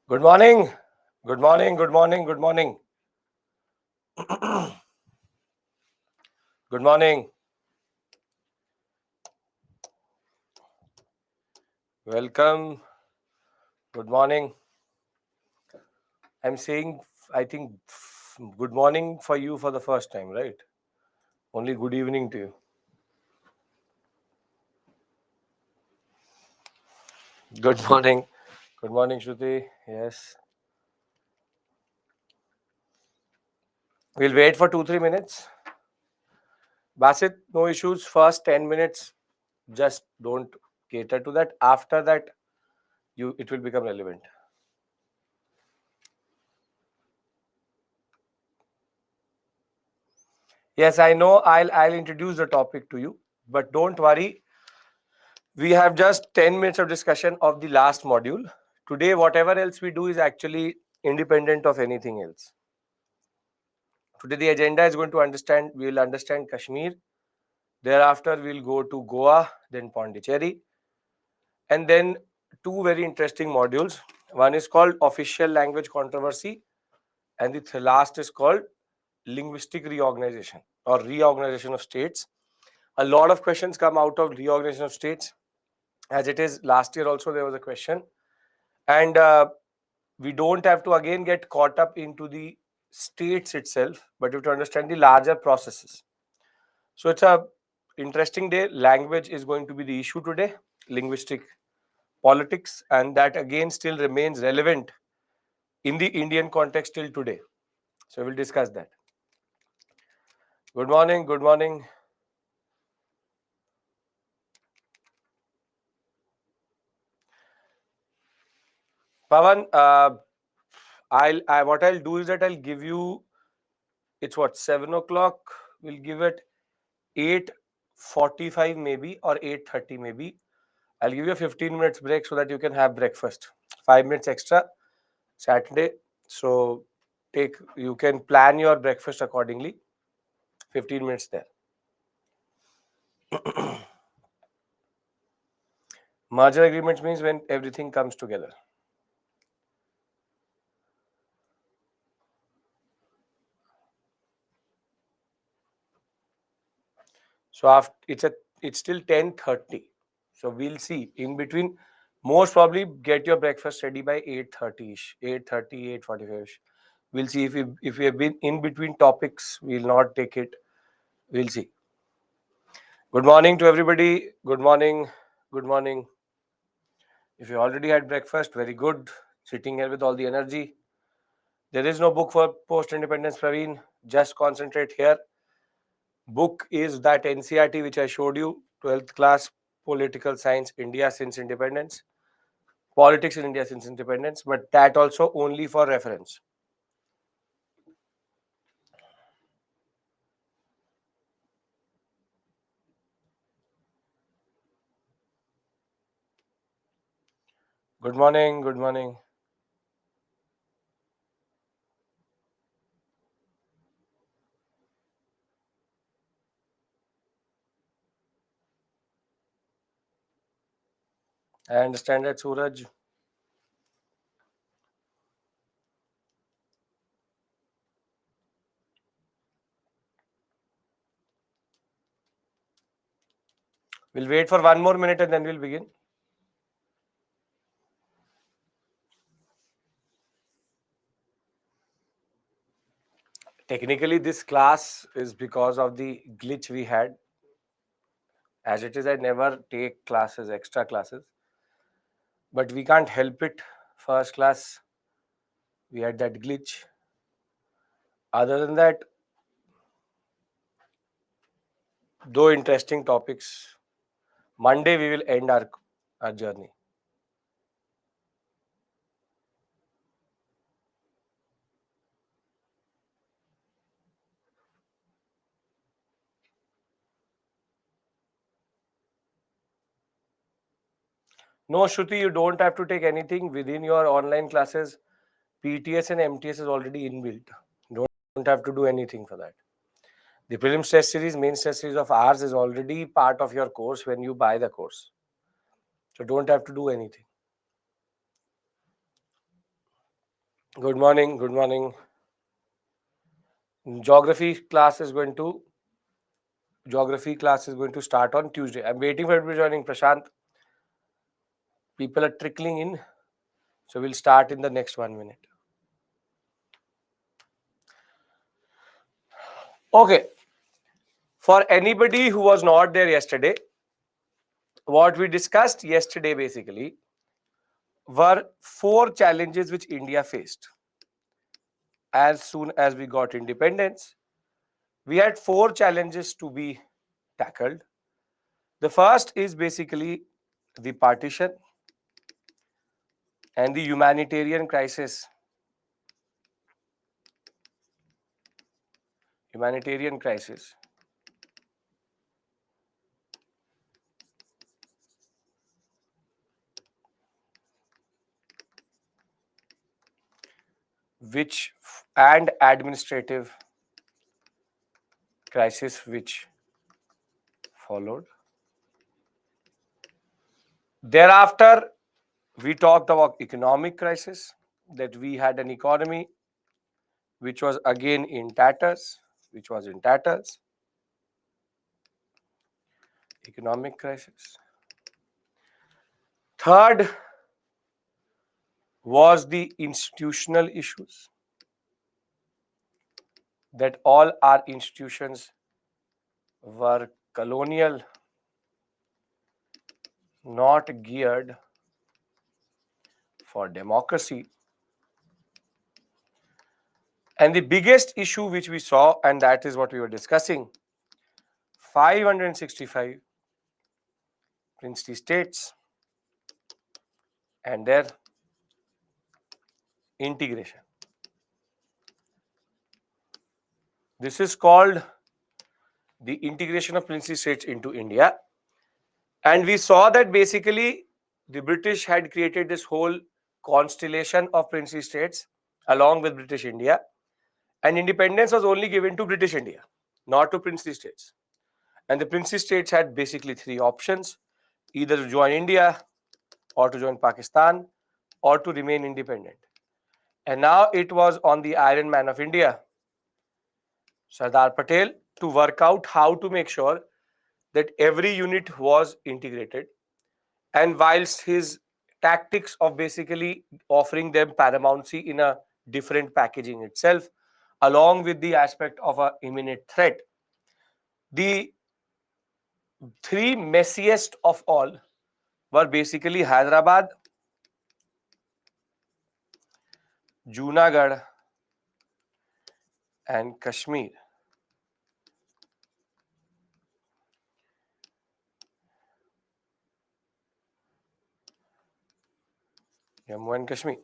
Good morning. Good morning. Good morning. Good morning. Good morning. Welcome. Good morning. I'm saying, I think, good morning for you for the first time, right? Only good evening to you. Good morning. Good morning, Shruti. Yes. We'll wait for 2-3 minutes. Basit, no issues. First 10 minutes, just don't cater to that. After that, it will become relevant. Yes, I know. I'll introduce the topic to you, but don't worry. We have just 10 minutes of discussion of the last module. Today, whatever else we do is actually independent of anything else. Today, the agenda is going to we will understand Kashmir. Thereafter, we'll go to Goa, then Pondicherry, and then two very interesting modules. One is called Official Language Controversy, and the last is called Linguistic Reorganization or Reorganization of States. A lot of questions come out of reorganization of states. As it is, last year also there was a question. And we don't have to again get caught up into the states itself, but you have to understand the larger processes. So it's a interesting day. Language is going to be the issue today, linguistic politics, and that again still remains relevant in the Indian context till today. So we'll discuss that. Good morning. Good morning. Pavan, what I'll do is that I'll give you, it's what, 7 o'clock. We'll give it 8:45 maybe or 8:30 maybe. I'll give you a 15 minutes break so that you can have breakfast. 5 minutes extra Saturday. So you can plan your breakfast accordingly. 15 minutes there. Merger agreements means when everything comes together. So after it's still 10:30. So we'll see in between. Most probably get your breakfast ready by 8:30ish, 8:30, 8:45ish. We'll see if we have been in between topics, we'll not take it. We'll see. Good morning to everybody. Good morning. Good morning. If you already had breakfast, very good. Sitting here with all the energy. There is no book for post-independence, Praveen. Just concentrate here. Book is that NCERT which I showed you, 12th class, Political Science, India since independence. Politics in India since independence, but that also only for reference. Good morning. Good morning. I understand that, Suraj. We'll wait for 1 more minute and then we'll begin. Technically, this class is because of the glitch we had. As it is, I never take classes, extra classes. But we can't help it. First class, we had that glitch. Other than that, though interesting topics, Monday we will end our journey. No, Shruti, you don't have to take anything within your online classes. PTS and MTS is already inbuilt. Don't have to do anything for that. The prelims test series, main test series of ours is already part of your course when you buy the course. So don't have to do anything. Good morning. Good morning. Geography class is going to start on Tuesday. I'm waiting for everybody joining. Prashant, people are trickling in, so we'll start in the next 1 minute. Okay. For anybody who was not there yesterday, what we discussed yesterday basically were 4 challenges which India faced as soon as we got independence. We had 4 challenges to be tackled. The first is basically the partition and the humanitarian crisis. Humanitarian crisis. Which and administrative crisis which followed. Thereafter, we talked about economic crisis, that we had an economy which was again in tatters, economic crisis. Third was the institutional issues, that all our institutions were colonial, not geared for democracy. And the biggest issue which we saw, and that is what we were discussing, 565 princely states and their integration. This is called the integration of princely states into India. And we saw that basically the British had created this whole constellation of princely states along with British India. And independence was only given to British India, not to princely states. And the princely states had basically 3 options: either to join India, or to join Pakistan, or to remain independent. And now it was on the Iron Man of India, Sardar Patel, to work out how to make sure that every unit was integrated. And whilst his tactics of basically offering them paramountcy in a different packaging itself, along with the aspect of an imminent threat, the 3 messiest of all were basically Hyderabad, Junagadh, and Kashmir. Jammu and Kashmir.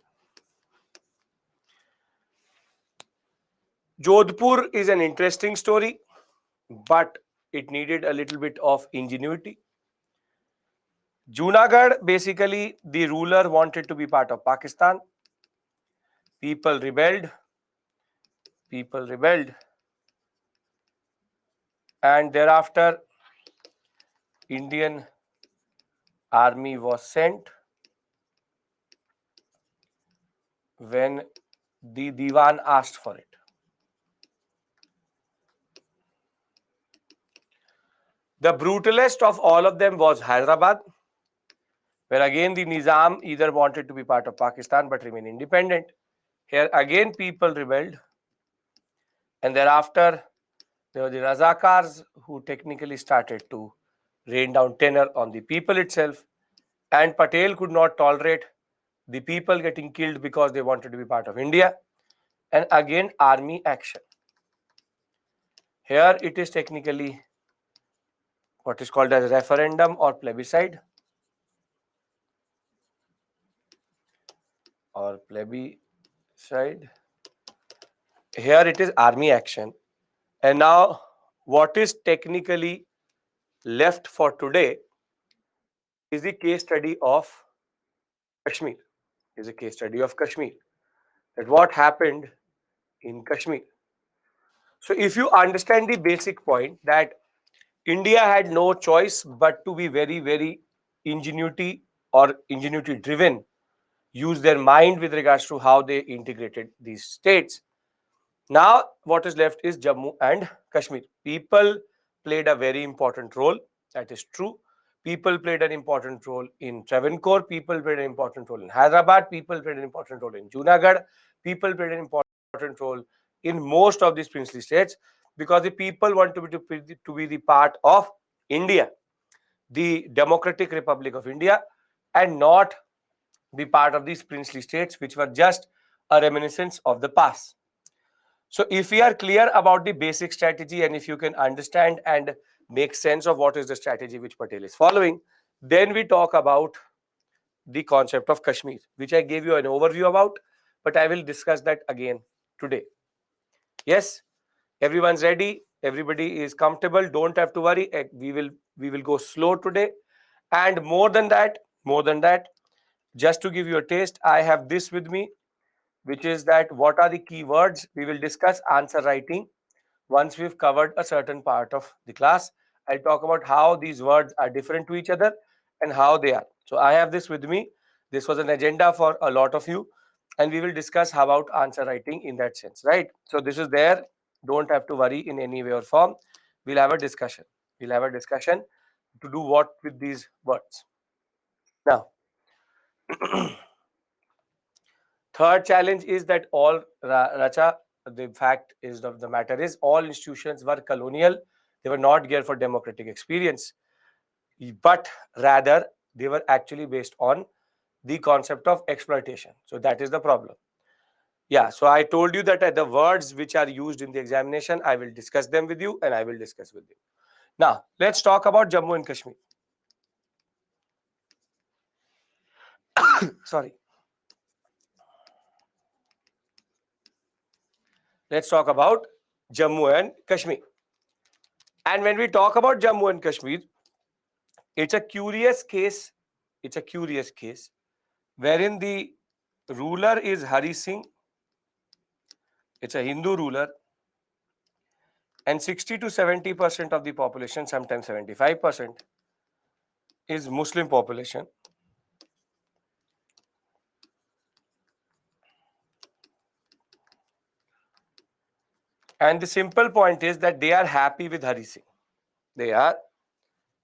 Jodhpur is an interesting story, but it needed a little bit of ingenuity. Junagadh, basically, the ruler wanted to be part of Pakistan. People rebelled. And thereafter, Indian army was sent when the Diwan asked for it. The brutalest of all of them was Hyderabad, where again the Nizam either wanted to be part of Pakistan but remain independent. Here again people rebelled, and thereafter there were the Razakars who technically started to rain down terror on the people itself, and Patel could not tolerate the people getting killed because they wanted to be part of India, and again army action. Here it is technically what is called as referendum or plebiscite, Here it is army action. And now what is technically left for today is the case study of Kashmir. That what happened in Kashmir. So if you understand the basic point that India had no choice but to be very, very ingenuity driven use their mind with regards to how they integrated these states. Now, what is left is Jammu and Kashmir. People played a very important role. That is true. People played an important role in Travancore. People played an important role in Hyderabad. People played an important role in Junagadh. People played an important role in most of these princely states because the people want to be the part of India, the Democratic Republic of India, and not be part of these princely states, which were just a reminiscence of the past. So if we are clear about the basic strategy and if you can understand and make sense of what is the strategy which Patel is following, then we talk about the concept of Kashmir, which I gave you an overview about, but I will discuss that again today. Yes, everyone's ready. Everybody is comfortable. Don't have to worry. We will go slow today. And more than that, just to give you a taste, I have this with me, which is that what are the keywords. We will discuss answer writing. Once we've covered a certain part of the class, I'll talk about how these words are different to each other and how they are. So I have this with me. This was an agenda for a lot of you, and we will discuss how about answer writing in that sense, right? So this is there. Don't have to worry in any way or form. We'll have a discussion. We'll have a discussion to do what with these words. Now, third challenge is that all Racha, the fact is of the matter is all institutions were colonial. They were not geared for democratic experience, but rather they were actually based on the concept of exploitation. So that is the problem. Yeah, so I told you that the words which are used in the examination, I will discuss them with you and I will discuss with you. Now, let's talk about Jammu and Kashmir. Sorry. Let's talk about Jammu and Kashmir. And when we talk about Jammu and Kashmir, it's a curious case. It's a curious case wherein the ruler is Hari Singh. It's a Hindu ruler, and 60 to 70% of the population, sometimes 75%, is Muslim population. And the simple point is that they are happy with Hari Singh. They are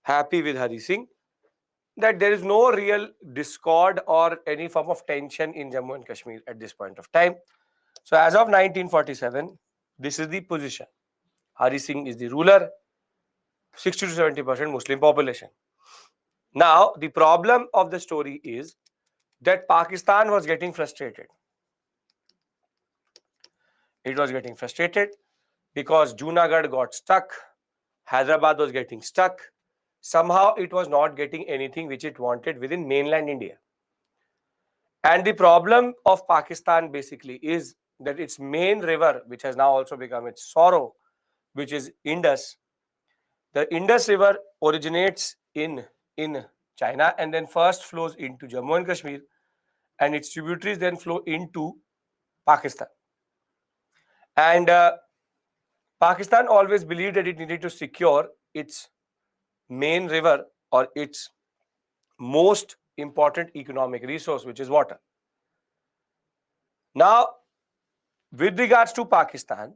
happy with Hari Singh. That there is no real discord or any form of tension in Jammu and Kashmir at this point of time. So as of 1947, this is the position. Hari Singh is the ruler, 60 to 70% Muslim population. Now, the problem of the story is that Pakistan was getting frustrated. It was getting frustrated because Junagadh got stuck, Hyderabad was getting stuck. Somehow it was not getting anything which it wanted within mainland India. And the problem of Pakistan basically is that its main river, which has now also become its sorrow, which is Indus. The Indus River originates in China and then first flows into Jammu and Kashmir, and its tributaries then flow into Pakistan. And Pakistan always believed that it needed to secure its main river or its most important economic resource, which is water. Now, with regards to Pakistan,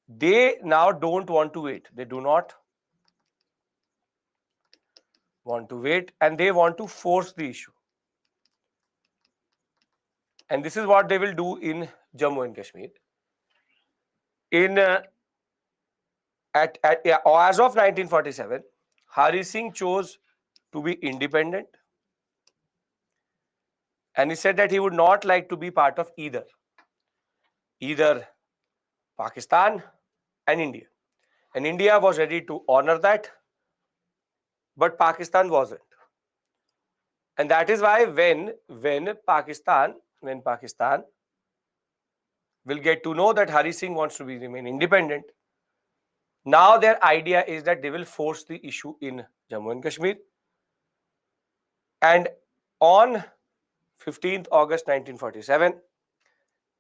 they now don't want to wait. They do not want to wait and they want to force the issue. And this is what they will do in Jammu and Kashmir. As of 1947, Hari Singh chose to be independent, and he said that he would not like to be part of either Pakistan and India. And India was ready to honor that, but Pakistan wasn't. And that is why when Pakistan will get to know that Hari Singh wants to remain independent, now their idea is that they will force the issue in Jammu and Kashmir. And on 15th August 1947,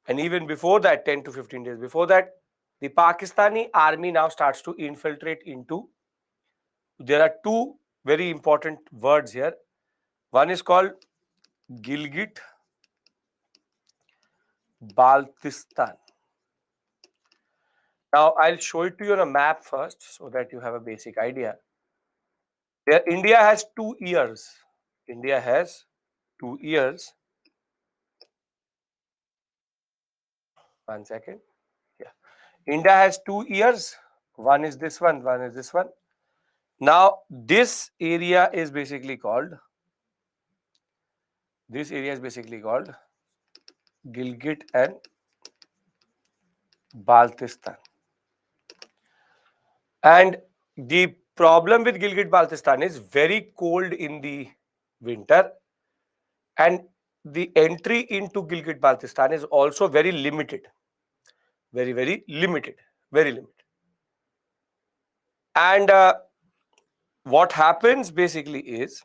and even before that, 10 to 15 days before that, the Pakistani army now starts to infiltrate into. There are two very important words here. One is called Gilgit Baltistan. Now I'll show it to you on a map first so that you have a basic idea. There, India has 2 ears. India has 2 ears. 1 second. Yeah. India has 2 ears. One is this one is this one. Now, this area is basically called Gilgit and Baltistan. And the problem with Gilgit Baltistan is very cold in the winter, and the entry into Gilgit Baltistan is also very limited. Very limited. Very limited. And what happens basically is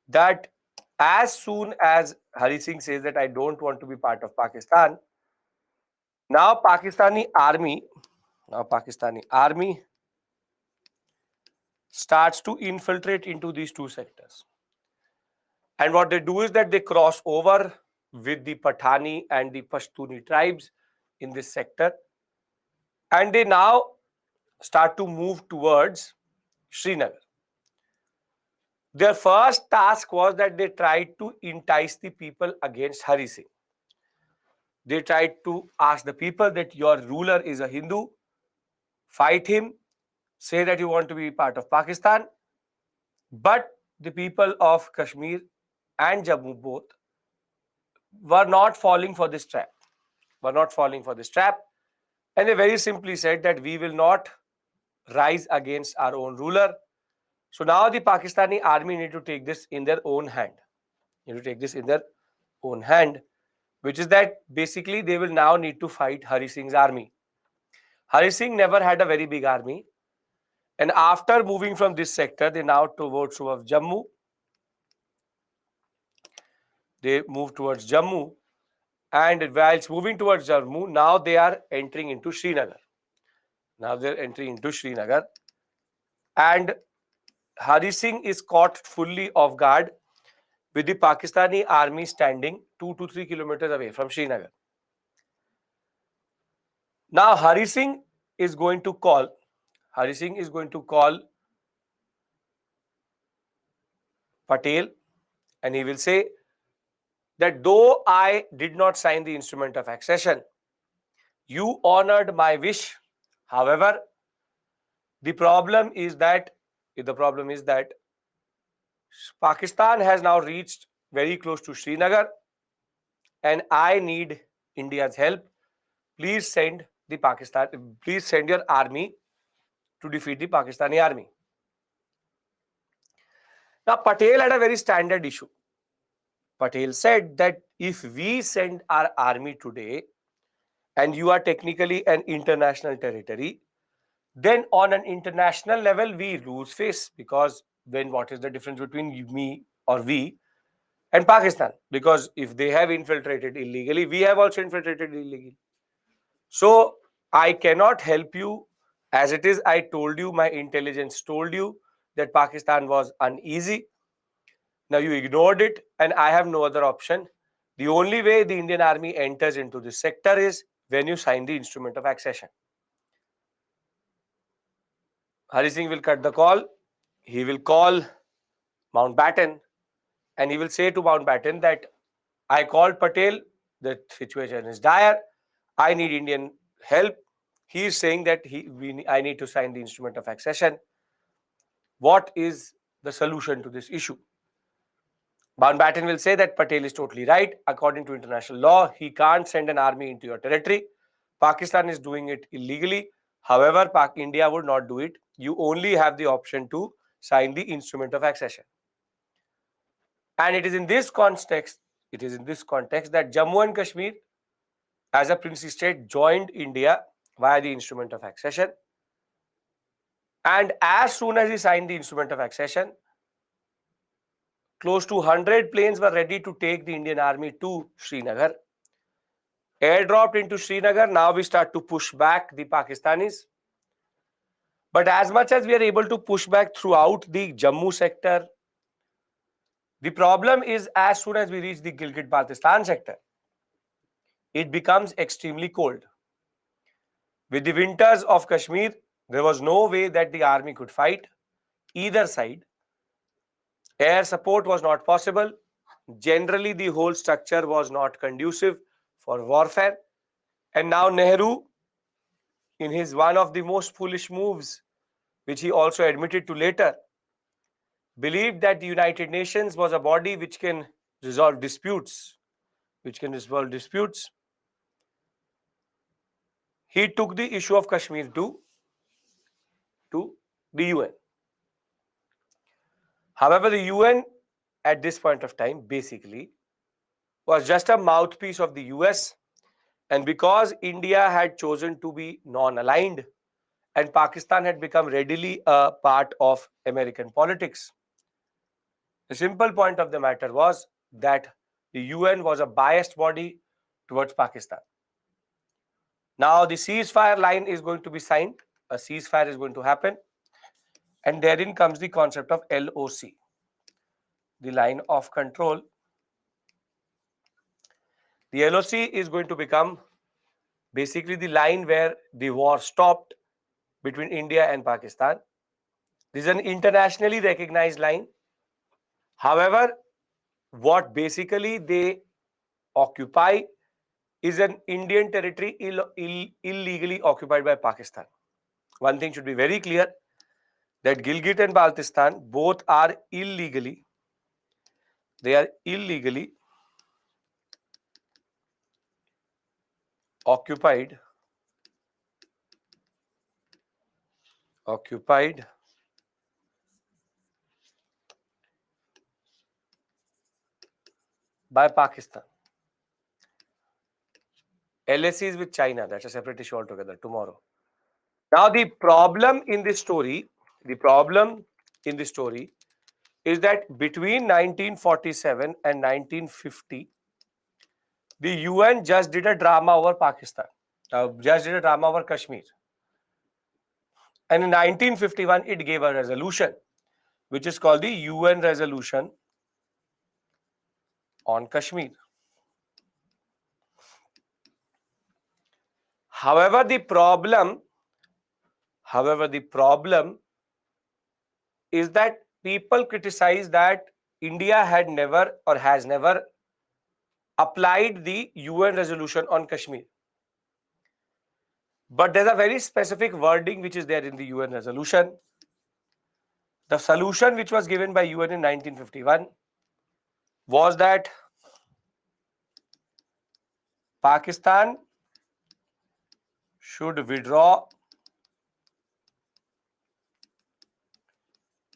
that as soon as Hari Singh says that I don't want to be part of Pakistan, now Pakistani army starts to infiltrate into these two sectors. And what they do is that they cross over with the Pathani and the Pashtuni tribes in this sector, and they now start to move towards Srinagar. Their first task was that they tried to entice the people against Hari Singh. They tried to ask the people that your ruler is a Hindu, fight him, say that you want to be part of Pakistan. But the people of Kashmir and Jammu both were not falling for this trap. And they very simply said that we will not rise against our own ruler. So now the Pakistani army need to take this in their own hand. Which is that basically they will now need to fight Hari Singh's army. Hari Singh never had a very big army. And after moving from this sector, they now towards Jammu. They move towards Jammu. And whilst moving towards Jammu, now they are entering into Srinagar. And Hari Singh is caught fully off guard with the Pakistani army standing 2 to 3 kilometers away from Srinagar. Now Hari Singh is going to call Patel, and he will say that though I did not sign the instrument of accession, you honored my wish. However, the problem is that Pakistan has now reached very close to Srinagar, and I need India's help. Please send your army to defeat the Pakistani army. Now, Patel had a very standard issue. Patel said that if we send our army today and you are technically an international territory, then on an international level we lose face, because then what is the difference between me or we and Pakistan? Because if they have infiltrated illegally, we have also infiltrated illegally. So I cannot help you. As it is, I told you, my intelligence told you that Pakistan was uneasy. Now you ignored it, and I have no other option. The only way the Indian army enters into this sector is when you sign the instrument of accession. Hari Singh will cut the call. He will call Mountbatten, and he will say to Mountbatten that I called Patel, the situation is dire, I need Indian help. He is saying that I need to sign the instrument of accession. What is the solution to this issue? Mountbatten will say that Patel is totally right. According to international law, he can't send an army into your territory. Pakistan is doing it illegally. However, India would not do it. You only have the option to sign the instrument of accession. And it is in this context that Jammu and Kashmir, as a princely state, joined India via the instrument of accession. And as soon as he signed the instrument of accession, close to 100 planes were ready to take the Indian army to Srinagar. Airdropped into Srinagar, now we start to push back the Pakistanis. But as much as we are able to push back throughout the Jammu sector, The problem is, as soon as we reach the Gilgit-Baltistan sector, it becomes extremely cold. With the winters of Kashmir, there was no way that the army could fight either side. Air support was not possible. Generally, the whole structure was not conducive for warfare. And now Nehru, in his one of the most foolish moves, which he also admitted to later, believed that the United Nations was a body which can resolve disputes, He took the issue of Kashmir to the UN. However, the UN at this point of time basically was just a mouthpiece of the US, and because India had chosen to be non-aligned and Pakistan had become readily a part of American politics, the simple point of the matter was that the UN was a biased body towards Pakistan. Now the ceasefire line is going to be signed, a ceasefire is going to happen, and therein comes the concept of LOC, the line of control. The LOC is going to become basically the line where the war stopped between India and Pakistan. This is an internationally recognized line. However, what basically they occupy is an Indian territory illegally occupied by Pakistan. One thing should be very clear, that Gilgit and Baltistan both are illegally occupied by Pakistan. LAC is with China. That's a separate issue altogether tomorrow. Now the problem in this story is that between 1947 and 1950, the UN just did a drama over Pakistan, just did a drama over Kashmir. And in 1951, it gave a resolution, which is called the UN Resolution on Kashmir. However, the problem is that people criticize that India had never or has never applied the UN resolution on Kashmir. But there's a very specific wording which is there in the UN resolution. The solution which was given by UN in 1951 was that Pakistan should withdraw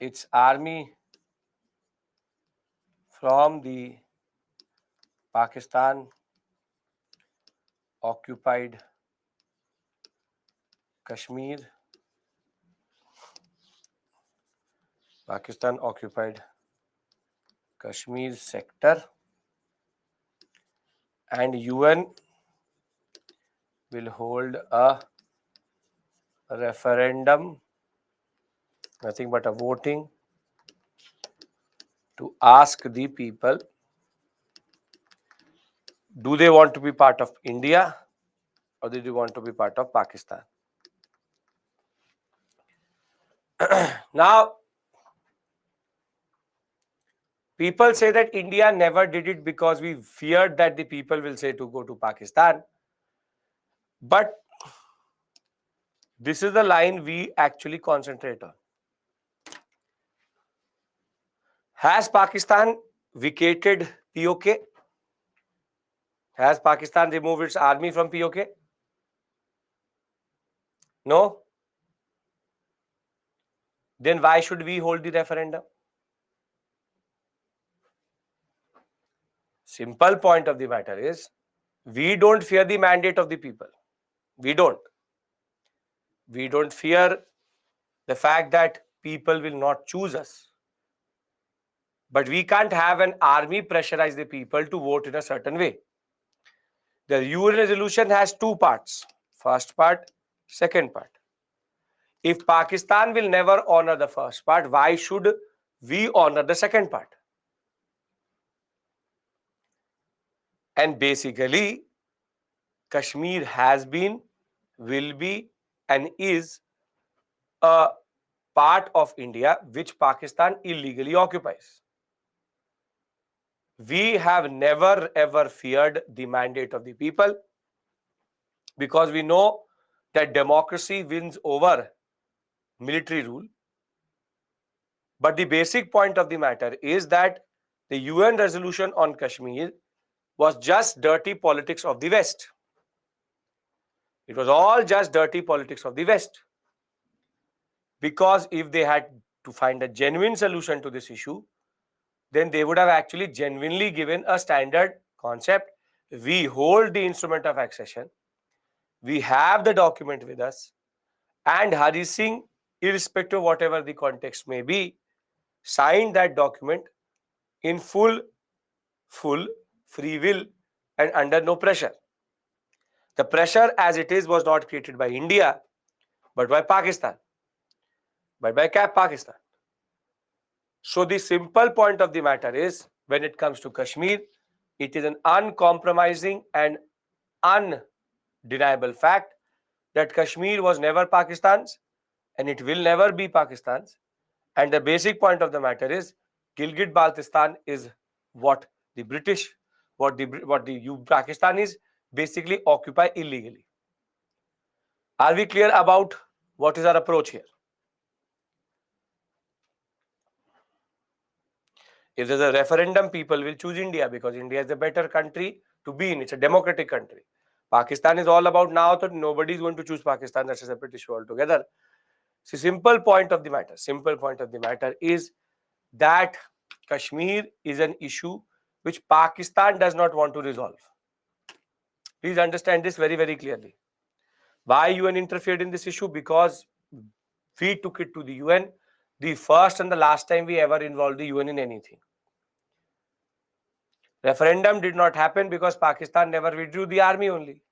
its army from the Pakistan occupied Kashmir, sector, and UN will hold a referendum, nothing but a voting, to ask the people, do they want to be part of India or do they want to be part of Pakistan? Now, people say that India never did it because we feared that the people will say to go to Pakistan. But this is the line we actually concentrate on. Has Pakistan vacated POK? Has Pakistan removed its army from POK? No? Then why should we hold the referendum? Simple point of the matter is, we don't fear the mandate of the people. We don't fear the fact that people will not choose us. But we can't have an army pressurize the people to vote in a certain way. The UN resolution has two parts. First part, second part. If Pakistan will never honor the first part, why should we honor the second part? And basically, Kashmir has been, will be, and is a part of India which Pakistan illegally occupies. We have never ever feared the mandate of the people because we know that democracy wins over military rule. But the basic point of the matter is that the UN resolution on Kashmir was just dirty politics of the West. It was all just dirty politics of the West. Because if they had to find a genuine solution to this issue, then they would have actually genuinely given a standard concept. We hold the instrument of accession. We have the document with us. And Hari Singh, irrespective of whatever the context may be, signed that document in full free will and under no pressure. The pressure as it is was not created by India, but by Pakistan, but by Pakistan. So the simple point of the matter is, when it comes to Kashmir, it is an uncompromising and undeniable fact that Kashmir was never Pakistan's and it will never be Pakistan's. And the basic point of the matter is, Gilgit-Baltistan is what the British, what the Pakistanis basically occupy illegally. Are we clear about what is our approach here? If there's a referendum, people will choose India because India is a better country to be in. It's a democratic country. Pakistan is all about now that nobody is going to choose Pakistan. That's a separate issue altogether. So simple point of the matter is that Kashmir is an issue which Pakistan does not want to resolve. Please understand this very, very clearly. Why UN interfered in this issue? Because we took it to the UN, the first and the last time we ever involved the UN in anything. Referendum did not happen because Pakistan never withdrew the army only.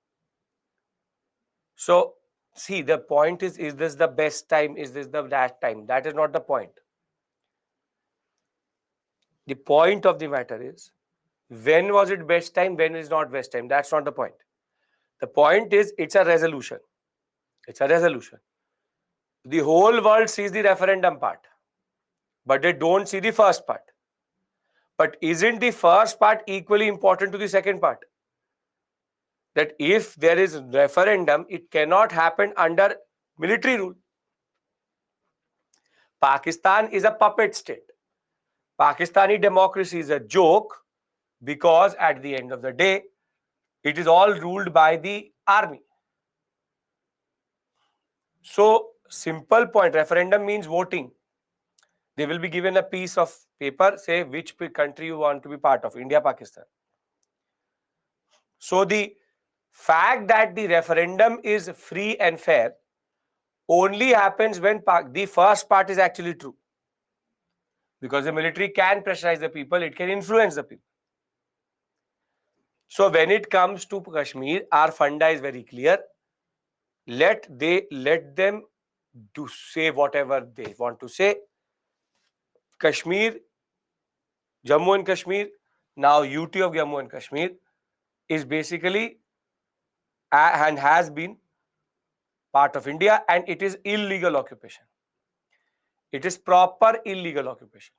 So, see, the point is this the best time? Is this the last time? That is not the point. The point of the matter is, when was it best time? When is not best time? That's not the point. The point is, it's a resolution. It's a resolution. The whole world sees the referendum part, but they don't see the first part. But isn't the first part equally important to the second part? That if there is a referendum, it cannot happen under military rule. Pakistan is a puppet state. Pakistani democracy is a joke because at the end of the day, it is all ruled by the army. So, simple point, referendum means voting. They will be given a piece of paper, say which country you want to be part of, India, Pakistan. So, the fact that the referendum is free and fair only happens when the first part is actually true. Because the military can pressurize the people, it can influence the people. So when it comes to Kashmir, our funda is very clear. Let them do say whatever they want to say. Kashmir, Jammu and Kashmir, now UT of Jammu and Kashmir, is basically and has been part of India, and it is illegal occupation. It is proper illegal occupation.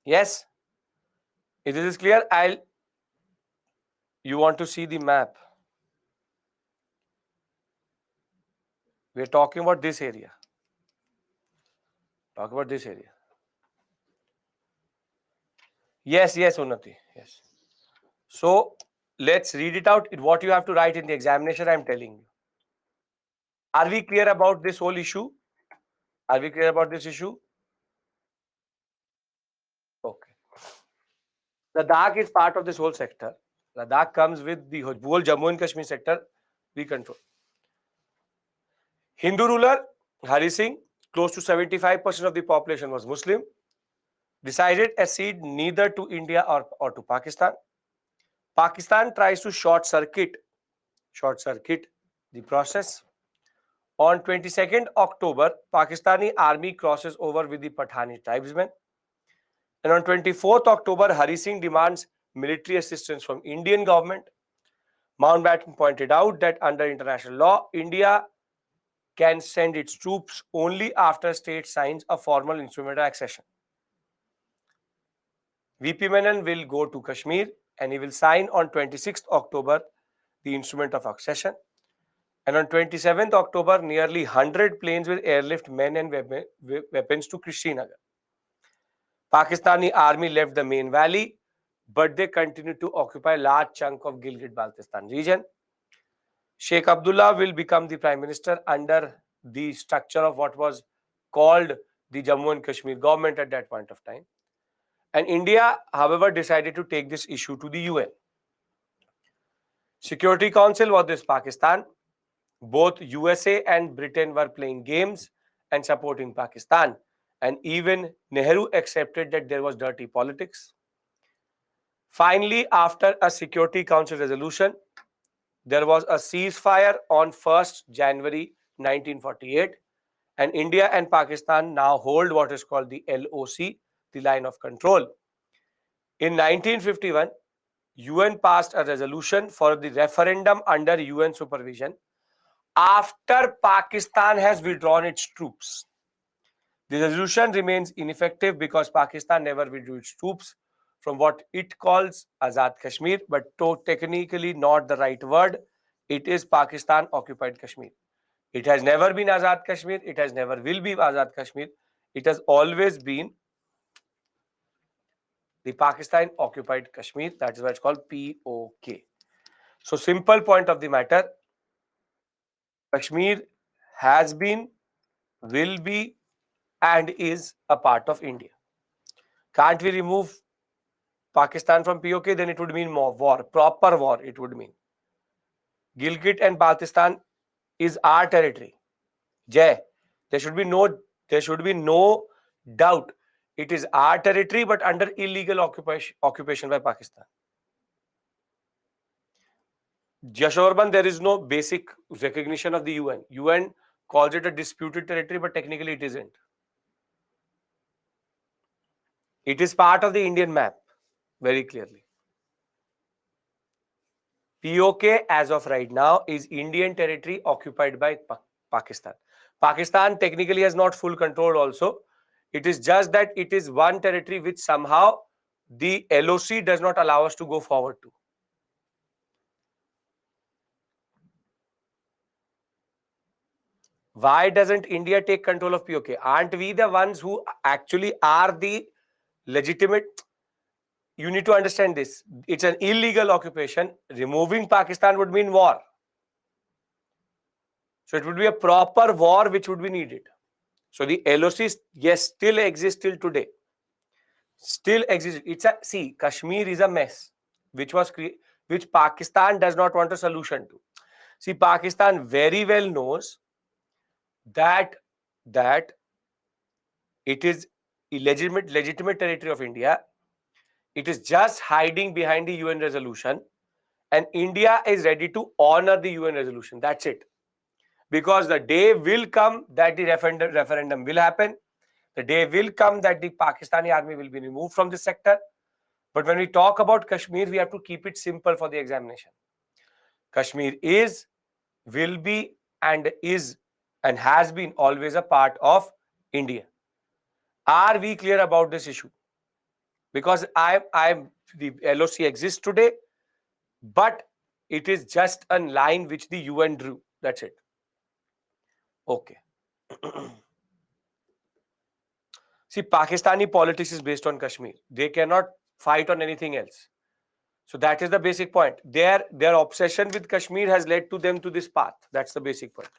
Yes? If this is clear, you want to see the map. We are talking about this area. Talk about this area. Yes, Unnati. Yes. So let's read it out. What you have to write in the examination, I'm telling you. Are we clear about this whole issue? Are we clear about this issue? Okay. Ladakh is part of this whole sector. Ladakh comes with the whole Jammu and Kashmir sector we control. Hindu ruler Hari Singh, close to 75% of the population was Muslim, decided to accede neither to India or to Pakistan. Pakistan tries to short circuit the process. On 22nd October, Pakistani army crosses over with the Pathani tribesmen. And on 24th October, Hari Singh demands military assistance from Indian government. Mountbatten pointed out that under international law, India can send its troops only after state signs a formal instrument of accession. VP Menon will go to Kashmir and he will sign on 26th October the instrument of accession. And on 27th October, nearly 100 planes will airlift men and weapons to Srinagar. Pakistani army left the main valley, but they continued to occupy a large chunk of Gilgit-Baltistan region. Sheikh Abdullah will become the prime minister under the structure of what was called the Jammu and Kashmir government at that point of time. And India, however, decided to take this issue to the UN. Security Council was this Pakistan. Both USA and Britain were playing games and supporting Pakistan. And even Nehru accepted that there was dirty politics. Finally, after a Security Council resolution, there was a ceasefire on 1st January 1948, and India and Pakistan now hold what is called the LOC, the line of control. In 1951, UN passed a resolution for the referendum under UN supervision after Pakistan has withdrawn its troops. The resolution remains ineffective because Pakistan never withdrew its troops from what it calls Azad Kashmir, but technically not the right word. It is Pakistan occupied Kashmir. It has never been Azad Kashmir. It has never will be Azad Kashmir. It has always been the Pakistan occupied Kashmir. That is why it's called POK. So simple point of the matter, Kashmir has been, will be, and is a part of India. Can't we remove Pakistan from POK? Then it would mean more war, proper war it would mean. Gilgit and Baltistan is our territory. Jay, there should be no doubt. It is our territory, but under illegal occupation by Pakistan. Yashovarman, there is no basic recognition of the UN. UN calls it a disputed territory, but technically it isn't. It is part of the Indian map, very clearly. POK as of right now is Indian territory occupied by Pakistan. Pakistan technically has not full control also. It is just that it is one territory which somehow the LOC does not allow us to go forward to. Why doesn't India take control of POK? Aren't we the ones who actually are the legitimate? You need to understand this. It's an illegal occupation. Removing Pakistan would mean war. So it would be a proper war which would be needed. So the LOC, yes, still exists till today. Still exists. See, Kashmir is a mess, which Pakistan does not want a solution to. See, Pakistan very well knows that it is legitimate territory of India. It is just hiding behind the UN resolution, and India is ready to honor the UN resolution. That's it. Because the day will come that the referendum will happen. The day will come that the Pakistani army will be removed from the sector. But when we talk about Kashmir, we have to keep it simple for the examination. Kashmir is, will be, and is, and has been always a part of India. Are we clear about this issue? Because the LOC exists today, but it is just a line which the UN drew. That's it. Okay. See, Pakistani politics is based on Kashmir. They cannot fight on anything else. So that is the basic point. Their obsession with Kashmir has led to them to this path. That's the basic point.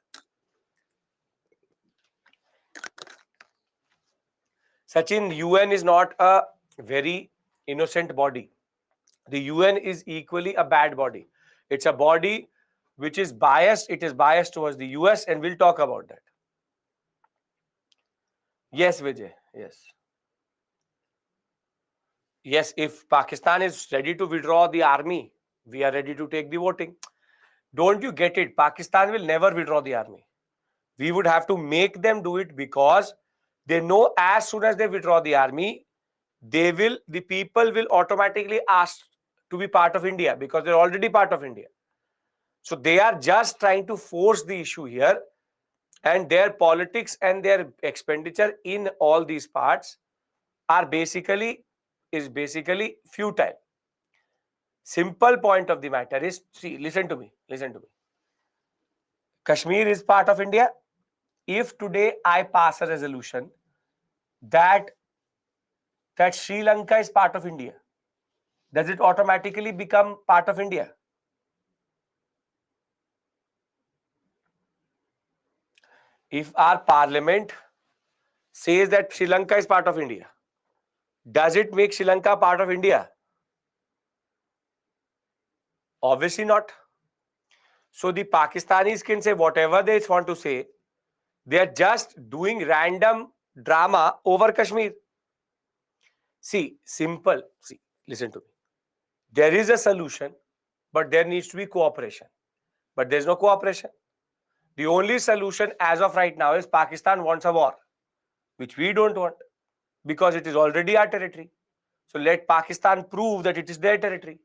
Sachin, UN is not a very innocent body. The UN is equally a bad body. It's a body which is biased. It is biased towards the US, and we'll talk about that. Yes, Vijay. Yes. Yes, if Pakistan is ready to withdraw the army, we are ready to take the voting. Don't you get it? Pakistan will never withdraw the army. We would have to make them do it because they know as soon as they withdraw the army, the people will automatically ask to be part of India because they're already part of India. So they are just trying to force the issue here, and their politics and their expenditure in all these parts are basically futile. Simple point of the matter is, see, listen to me. Kashmir is part of India. If today I pass a resolution that Sri Lanka is part of India, does it automatically become part of India? If our parliament says that Sri Lanka is part of India, does it make Sri Lanka part of India? Obviously not. So the Pakistanis can say whatever they want to say. They are just doing random drama over Kashmir. See, simple. See, listen to me. There is a solution, but there needs to be cooperation. But there's no cooperation. The only solution as of right now is Pakistan wants a war, which we don't want because it is already our territory. So let Pakistan prove that it is their territory.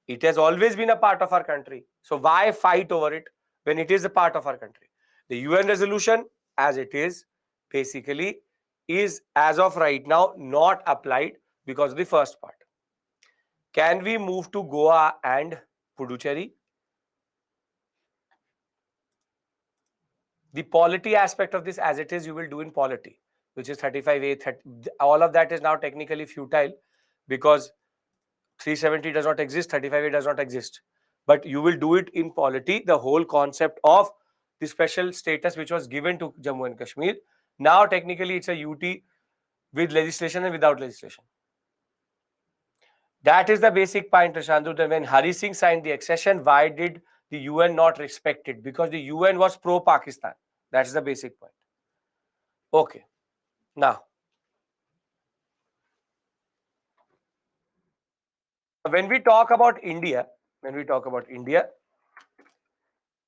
It has always been a part of our country. So why fight over it when it is a part of our country? The UN resolution, as it is, basically is as of right now not applied because of the first part. Can we move to Goa and Puducherry? The polity aspect of this, as it is, you will do in polity, which is 35A. All of that is now technically futile because 370 does not exist, 35A does not exist. But you will do it in polity, the whole concept of the special status which was given to Jammu and Kashmir. Now, technically, it's a UT with legislation and without legislation. That is the basic point, Prashantu. That when Hari Singh signed the accession, why did the UN not respect it? Because the UN was pro-Pakistan. That's the basic point. Okay. Now, when we talk about India,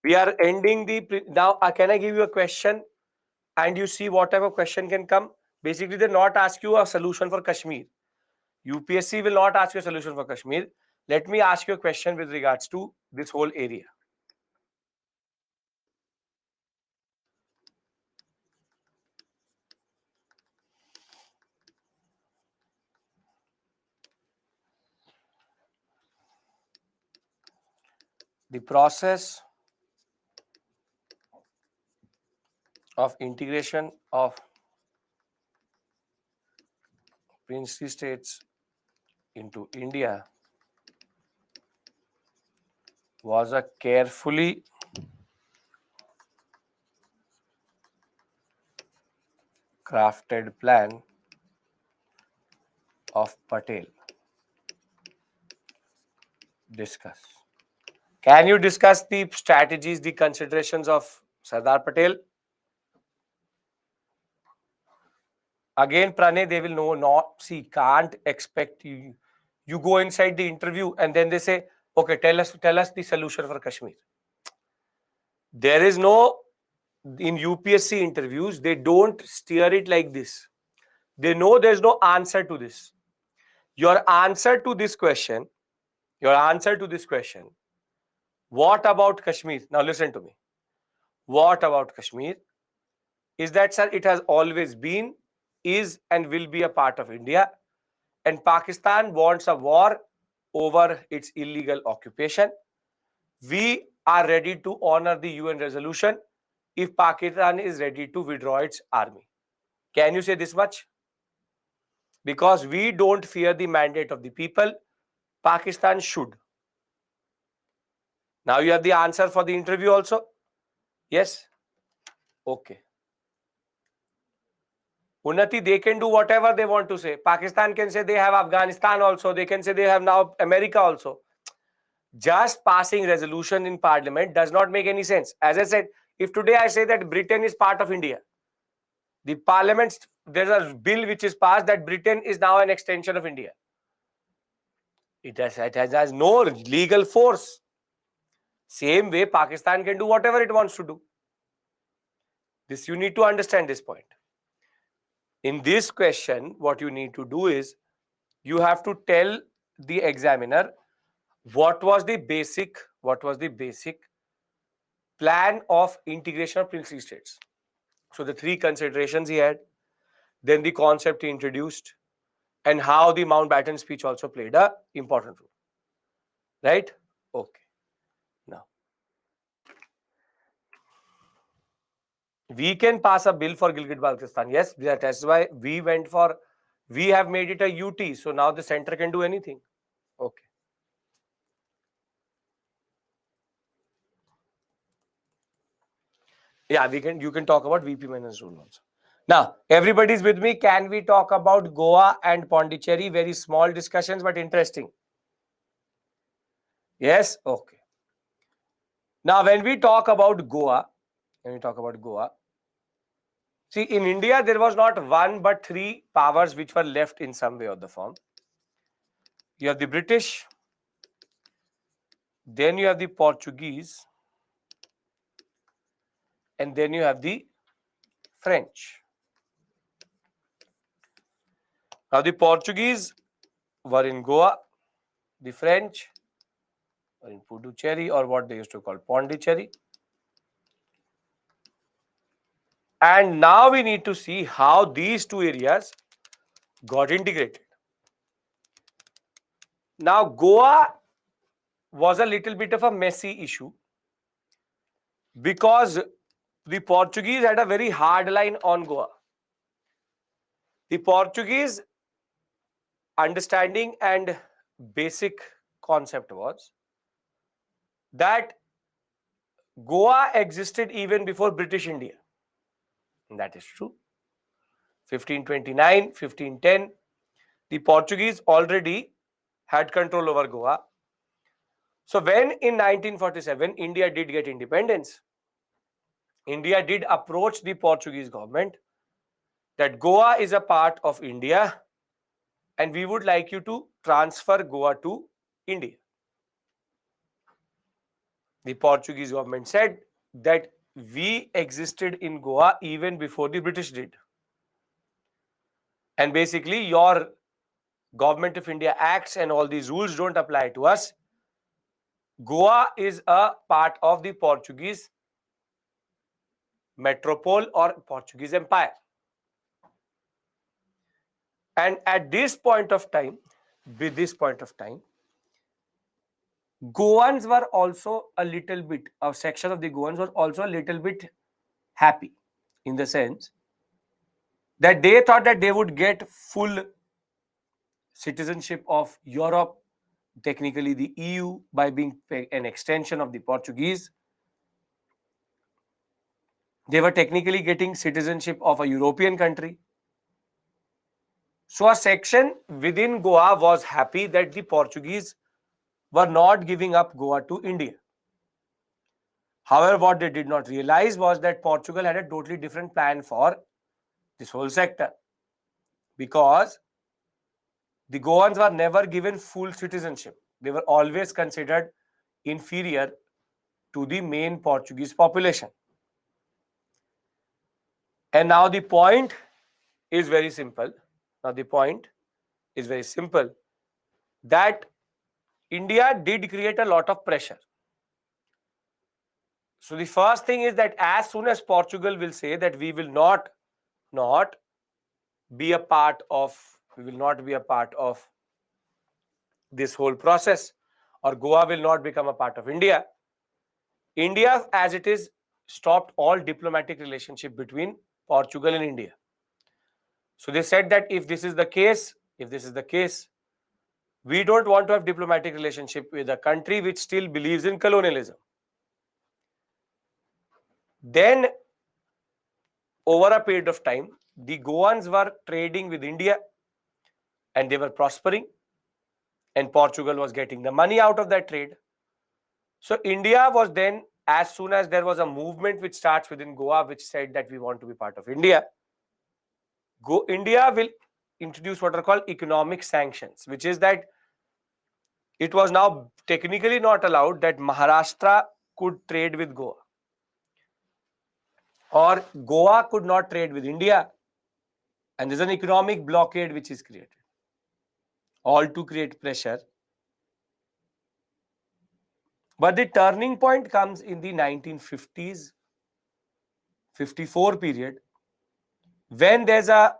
we are ending the now. Can I give you a question, and you see whatever question can come? Basically, they not ask you a solution for Kashmir. UPSC will not ask you a solution for Kashmir. Let me ask you a question with regards to this whole area. The process of integration of princely states into India was a carefully crafted plan of Patel. Discuss. Can you discuss the strategies, the considerations of Sardar Patel? Again, Pranay, they will know not, see, can't expect you. You go inside the interview and then they say, okay, tell us the solution for Kashmir. There is no, in UPSC interviews, they don't steer it like this. They know there's no answer to this. Your answer to this question, what about Kashmir? Now listen to me. What about Kashmir? Is that, sir, it has always been, is, and will be a part of India. And Pakistan wants a war over its illegal occupation. We are ready to honor the UN resolution if Pakistan is ready to withdraw its army. Can you say this much? Because we don't fear the mandate of the people, Pakistan should. Now you have the answer for the interview also? Yes? Okay. Unnati, they can do whatever they want to say. Pakistan can say they have Afghanistan also. They can say they have now America also. Just passing resolution in parliament does not make any sense. As I said, if today I say that Britain is part of India, the parliament, there's a bill which is passed that Britain is now an extension of India. It has no legal force. Same way, Pakistan can do whatever it wants to do. This, you need to understand this point. In this question, what you need to do is, you have to tell the examiner What was the basic plan of integration of princely states? So the three considerations he had, then the concept he introduced, and how the Mountbatten speech also played a important role. Right? Okay. Now we can pass a bill for Gilgit Baltistan. Yes, that's why we went for. We have made it a UT, so now the center can do anything. Okay. Yeah, we can. You can talk about VP minus rule also. Now, everybody's with me. Can we talk about Goa and Pondicherry? Very small discussions, but interesting. Yes? Okay. Now, when we talk about Goa, see, in India, there was not one but three powers which were left in some way or the form. You have the British, then you have the Portuguese, and then you have the French. Now, the Portuguese were in Goa, the French were in Puducherry, or what they used to call Pondicherry. And now we need to see how these two areas got integrated. Now, Goa was a little bit of a messy issue because the Portuguese had a very hard line on Goa. The Portuguese understanding and basic concept was that Goa existed even before British India. And that is true. 1529, 1510, the Portuguese already had control over Goa. So when in 1947 India did get independence, India did approach the Portuguese government that Goa is a part of India and we would like you to transfer Goa to India. The Portuguese government said that we existed in Goa even before the British did. And basically, your Government of India acts and all these rules don't apply to us. Goa is a part of the Portuguese metropole or Portuguese empire. And at this point of time, Goans were also a little bit, a section of the Goans were also a little bit happy in the sense that they thought that they would get full citizenship of Europe, technically the EU, by being an extension of the Portuguese. They were technically getting citizenship of a European country. So a section within Goa was happy that the Portuguese were not giving up Goa to India. However, what they did not realize was that Portugal had a totally different plan for this whole sector, because the Goans were never given full citizenship. They were always considered inferior to the main Portuguese population. And now the point is very simple. That India did create a lot of pressure. So the first thing is that as soon as Portugal will say that we will not be a part of this whole process, or Goa will not become a part of India, India as it is stopped all diplomatic relationship between Portugal and India. So they said that if this is the case, we don't want to have diplomatic relationship with a country which still believes in colonialism. Then, over a period of time, the Goans were trading with India and they were prospering, and Portugal was getting the money out of that trade. So India was then, as soon as there was a movement which starts within Goa which said that we want to be part of India, India will introduce what are called economic sanctions, which is that it was now technically not allowed that Maharashtra could trade with Goa, or Goa could not trade with India, and there's an economic blockade which is created, all to create pressure But the turning point comes in the 1950s, 54 period, when there's a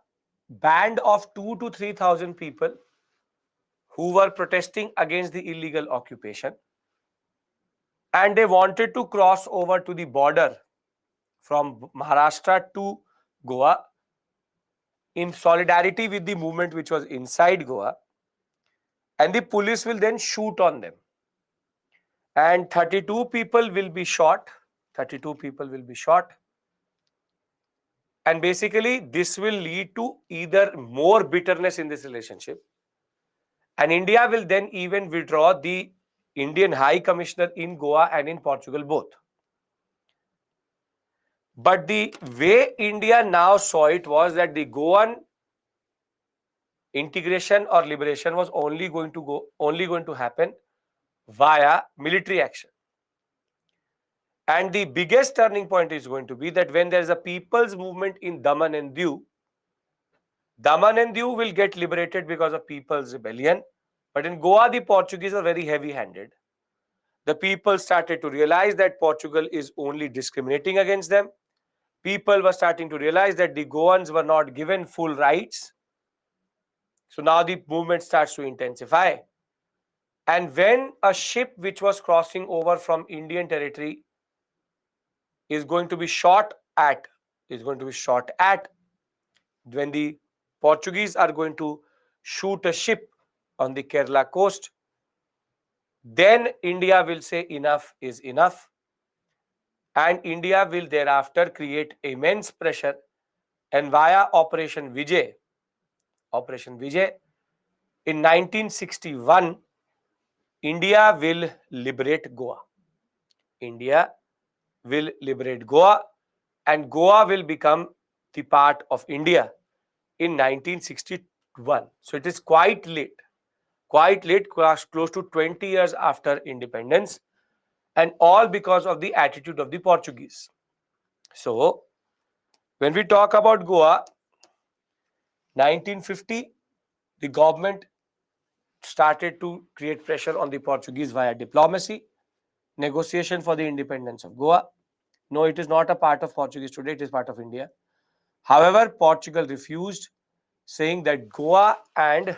band of 2 to 3,000 people who were protesting against the illegal occupation, and they wanted to cross over to the border from Maharashtra to Goa in solidarity with the movement which was inside Goa, and the police will then shoot on them. And 32 people will be shot. 32 people will be shot. And basically, this will lead to either more bitterness in this relationship, and India will then even withdraw the Indian High Commissioner in Goa and in Portugal both. But the way India now saw it was that the Goan integration or liberation was only going to happen via military action. And the biggest turning point is going to be that when there is a people's movement in Daman and Diu will get liberated because of people's rebellion. But in Goa, the Portuguese were very heavy-handed. The people started to realize that Portugal is only discriminating against them. People were starting to realize that the Goans were not given full rights. So now the movement starts to intensify. And when a ship which was crossing over from Indian territory is going to be shot at, when the Portuguese are going to shoot a ship on the Kerala coast, then India will say enough is enough. And India will thereafter create immense pressure, and via Operation Vijay in 1961, India will liberate Goa. And Goa will become the part of India in 1961. So it is quite late, close to 20 years after independence, and all because of the attitude of the Portuguese. So when we talk about Goa, 1950, the government started to create pressure on the Portuguese via diplomacy, negotiation for the independence of Goa. No, it is not a part of Portuguese today, it is part of India. However, Portugal refused, saying that Goa and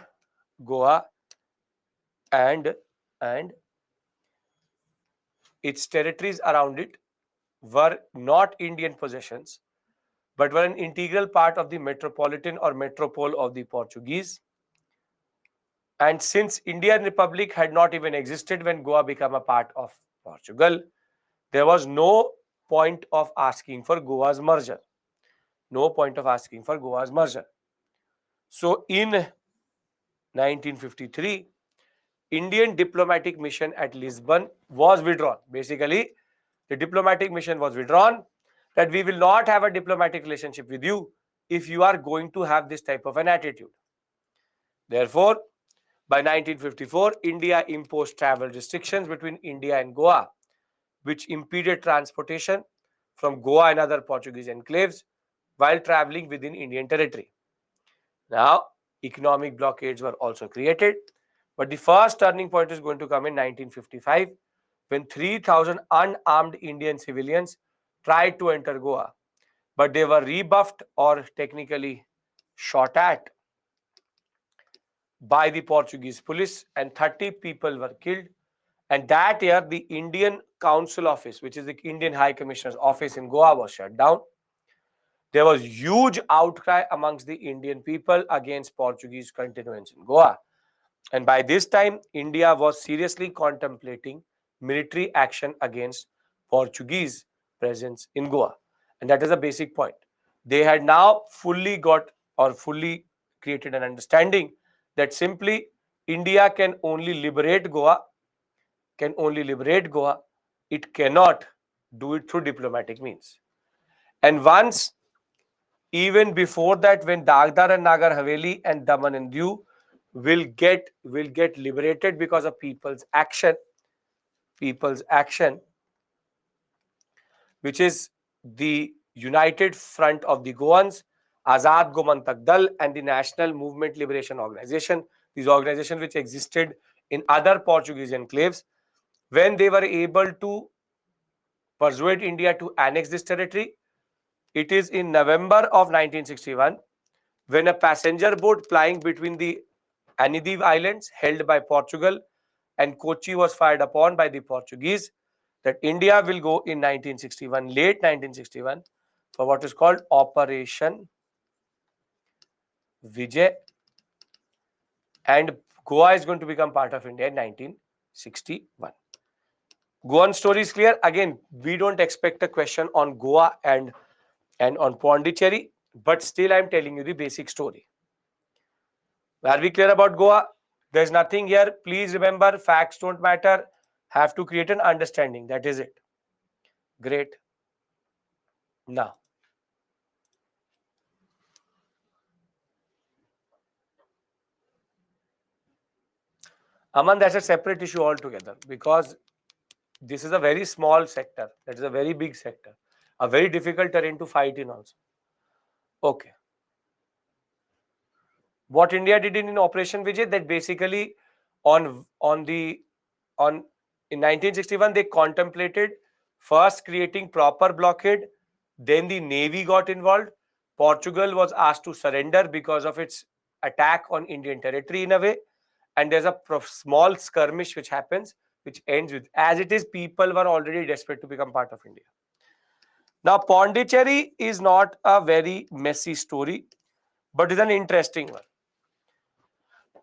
its territories around it were not Indian possessions, but were an integral part of the metropolitan or metropole of the Portuguese. And since Indian Republic had not even existed when Goa became a part of Portugal, there was no point of asking for Goa's merger. So in 1953, Indian diplomatic mission at Lisbon was withdrawn. Basically, the diplomatic mission was withdrawn, that we will not have a diplomatic relationship with you if you are going to have this type of an attitude. Therefore, by 1954, India imposed travel restrictions between India and Goa, which impeded transportation from Goa and other Portuguese enclaves while traveling within Indian territory. Now, economic blockades were also created, but the first turning point is going to come in 1955, when 3,000 unarmed Indian civilians tried to enter Goa, but they were rebuffed or technically shot at by the Portuguese police, and 30 people were killed. And that year, the Indian Council Office, which is the Indian High Commissioner's office in Goa, was shut down. There was huge outcry amongst the Indian people against Portuguese continuance in Goa. And by this time, India was seriously contemplating military action against Portuguese presence in Goa. And that is a basic point. They had now fully created an understanding that simply India can only liberate Goa. It cannot do it through diplomatic means. And once, even before that, when Dagdar and Nagar Haveli and Daman and Diu will get liberated because of people's action, which is the United Front of the Goans, Azad Gomantak Dal, and the National Movement Liberation Organization. These organizations which existed in other Portuguese enclaves, when they were able to persuade India to annex this territory? It is in November of 1961 when a passenger boat plying between the Anedive Islands held by Portugal and Kochi was fired upon by the Portuguese, that India will go in 1961, late 1961, for what is called Operation Vijay, and Goa is going to become part of India in 1961. Goan story is clear. Again, we don't expect a question on Goa and on Pondicherry, but still I'm telling you the basic story. Are we clear about Goa? There's nothing here. Please remember, facts don't matter. Have to create an understanding. That is it. Great. Now, Aman, that's a separate issue altogether, because this is a very small sector. That is a very big sector. A very difficult terrain to fight in also. Okay. What India did in Operation Vijay, that basically on in 1961 they contemplated first creating proper blockade, then the navy got involved. Portugal was asked to surrender because of its attack on Indian territory in a way, and there's a small skirmish which happens, which ends with, as it is, people were already desperate to become part of India. Now Pondicherry is not a very messy story, but is an interesting one.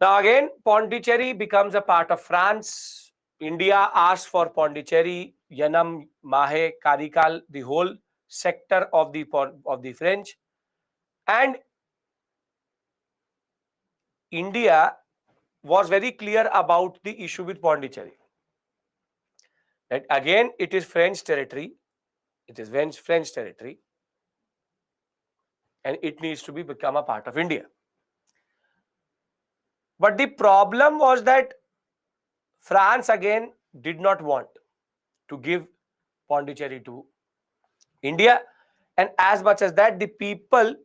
Now again, Pondicherry becomes a part of France. India asks for Pondicherry, Yanam, Mahe, Karikal, the whole sector of the French, and India was very clear about the issue with Pondicherry. That again, it is French territory. It is French territory, and it needs to become a part of India. But the problem was that France again did not want to give Pondicherry to India, and as much as that, the people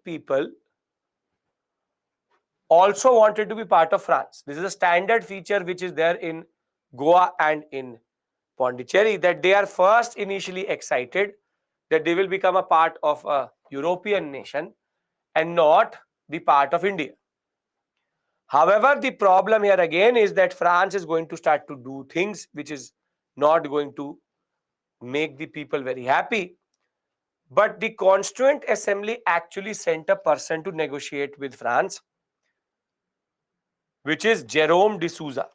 also wanted to be part of France. This is a standard feature which is there in Goa and in Pondicherry, that they are first initially excited that they will become a part of a European nation and not the part of India. However, the problem here again is that France is going to start to do things which is not going to make the people very happy. But the Constituent Assembly actually sent a person to negotiate with France, which is Jerome D'Souza.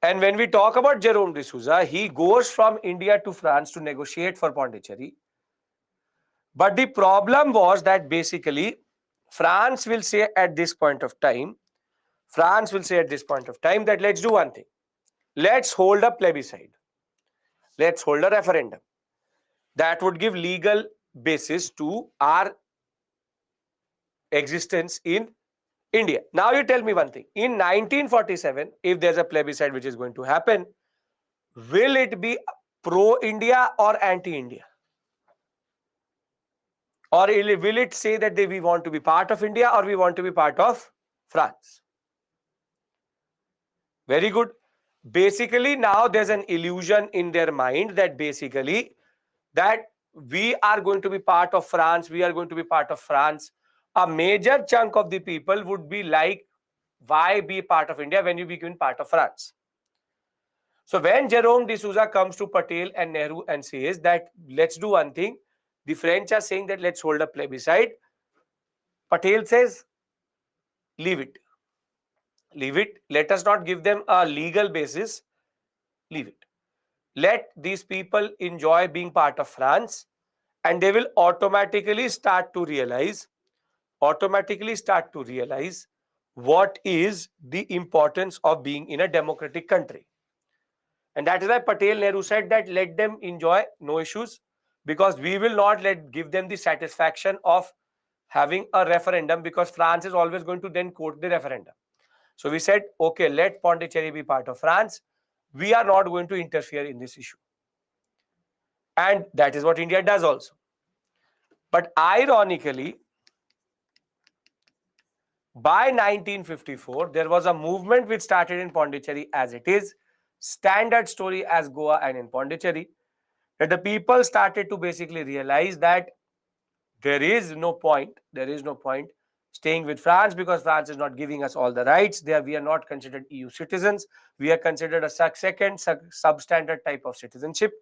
And when we talk about Jerome D'Souza, he goes from India to France to negotiate for Pondicherry. But the problem was that basically France will say at this point of time that let's do one thing. Let's hold a plebiscite. Let's hold a referendum. That would give legal basis to our existence in India. Now you tell me one thing. In 1947, if there's a plebiscite which is going to happen, will it be pro-India or anti-India? Or will it say that we want to be part of India or we want to be part of France? Very good. Basically, now there's an illusion in their mind that basically that we are going to be part of France, A major chunk of the people would be like, why be part of India when you become part of France? So when Jerome D'Souza comes to Patel and Nehru and says that let's do one thing, the French are saying that let's hold a plebiscite. Patel says, leave it. Let us not give them a legal basis. Leave it. Let these people enjoy being part of France, and they will automatically start to realize what is the importance of being in a democratic country. And that is why Patel Nehru said that let them enjoy, no issues, because we will not give them the satisfaction of having a referendum, because France is always going to then quote the referendum. So we said, okay, let Pondicherry be part of France. We are not going to interfere in this issue. And that is what India does also. But ironically, By 1954, there was a movement which started in Pondicherry as it is, standard story as Goa and in Pondicherry, that the people started to basically realize that there is no point staying with France because France is not giving us all the rights. There, we are not considered EU citizens. We are considered a second substandard type of citizenship.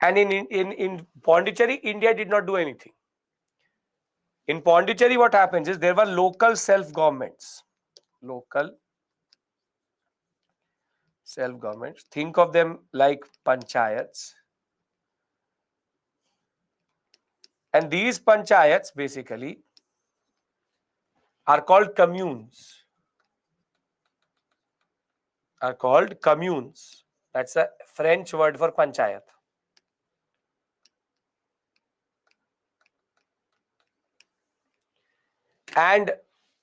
And in Pondicherry, India did not do anything. In Pondicherry, what happens is there were local self-governments. Local self-governments. Think of them like panchayats. And these panchayats basically are called communes. That's a French word for panchayat. And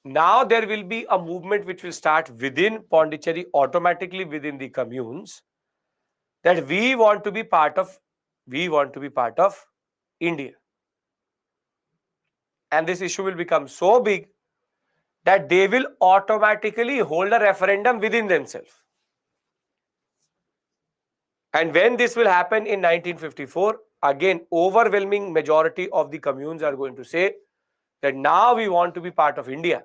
now there will be a movement which will start within Pondicherry, automatically within the communes, that we want to be part of India. And this issue will become so big that they will automatically hold a referendum within themselves. And when this will happen in 1954, again, overwhelming majority of the communes are going to say that now we want to be part of India.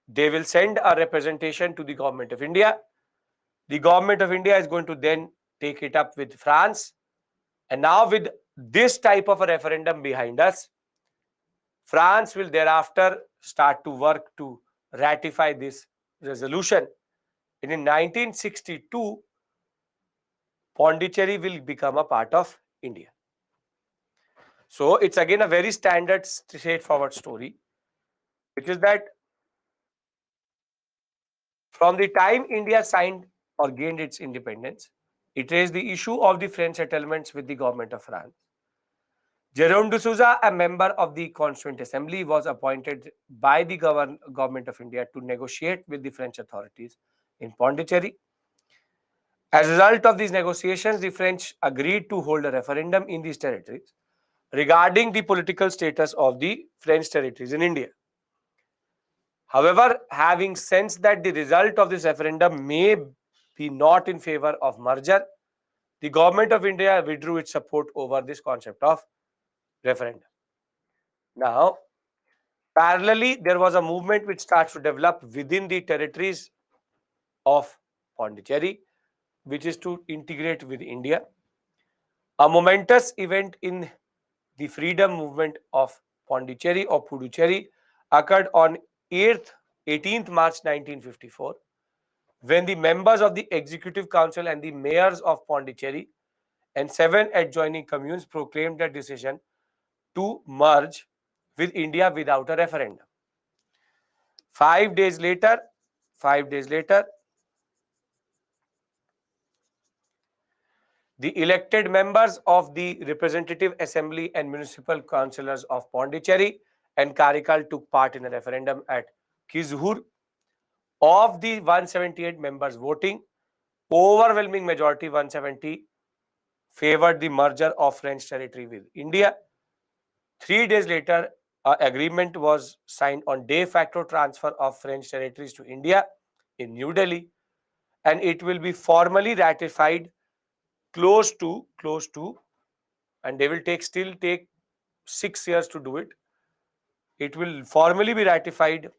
They will send a representation to the government of India. The government of India is going to then take it up with France. And now with this type of a referendum behind us, France will thereafter start to work to ratify this resolution. And in 1962, Pondicherry will become a part of India. So it's again a very standard, straightforward story, which is that from the time India signed or gained its independence, it raised the issue of the French settlements with the government of France. Jérôme de Souza, a member of the Constituent Assembly, was appointed by the government of India to negotiate with the French authorities in Pondicherry. As a result of these negotiations, the French agreed to hold a referendum in these territories regarding the political status of the French territories in India. However, having sensed that the result of this referendum may be not in favor of merger, the government of India withdrew its support over this concept of referendum. Now, parallelly, there was a movement which starts to develop within the territories of Pondicherry, which is to integrate with India. A momentous event in the freedom movement of Pondicherry or Puducherry occurred on 18th March 1954, when the members of the Executive Council and the mayors of Pondicherry and 7 adjoining communes proclaimed their decision to merge with India without a referendum. 5 days later, the elected members of the Representative Assembly and Municipal Councillors of Pondicherry and Karikal took part in a referendum at Kizhur. Of the 178 members voting, overwhelming majority, 170, favored the merger of French territory with India. 3 days later, an agreement was signed on de facto transfer of French territories to India in New Delhi, and it will be formally ratified close to, and they will still take 6 years to do it. It will formally be ratified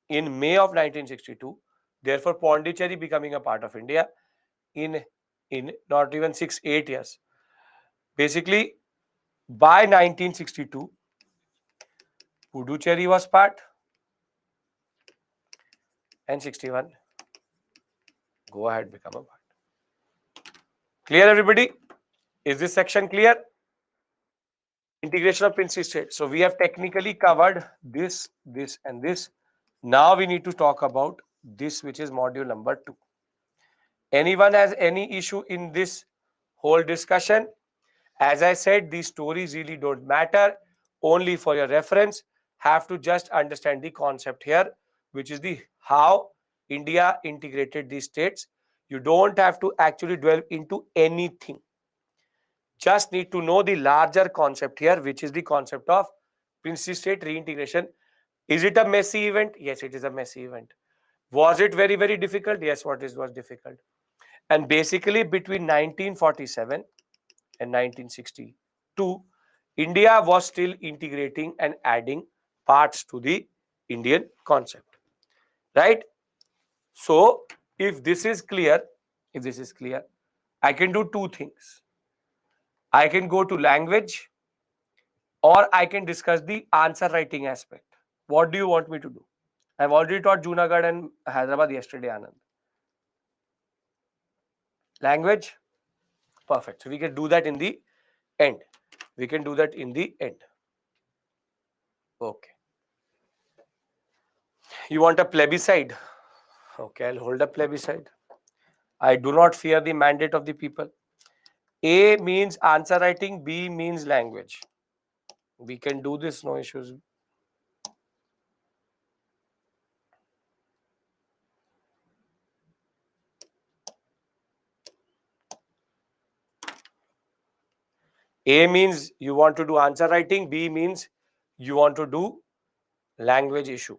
in May of 1962. Therefore, Pondicherry becoming a part of India in not even 8 years. Basically, by 1962, Puducherry was part, and 61, go ahead, become a part. Clear, everybody? Is this section clear? Integration of princely states. So we have technically covered this, and this. Now we need to talk about this, which is module number 2. Anyone has any issue in this whole discussion? As I said, these stories really don't matter. Only for your reference, have to just understand the concept here, which is the how India integrated these states. You don't have to actually delve into anything. Just need to know the larger concept here, which is the concept of princely state reintegration. Is it a messy event? Yes, it is a messy event. Was it very, very difficult? Yes, was difficult. And basically between 1947 and 1962, India was still integrating and adding parts to the Indian concept, right? So if this is clear, I can do two things. I can go to language, or I can discuss the answer writing aspect. What do you want me to do? I've already taught Junagadh and Hyderabad yesterday, Anand. Language? Perfect. So we can do that in the end. We can do that in the end. Okay. You want a plebiscite? Okay, I'll hold a plebiscite. I do not fear the mandate of the people. A means answer writing, B means language. We can do this, no issues. A means you want to do answer writing, B means you want to do language issue.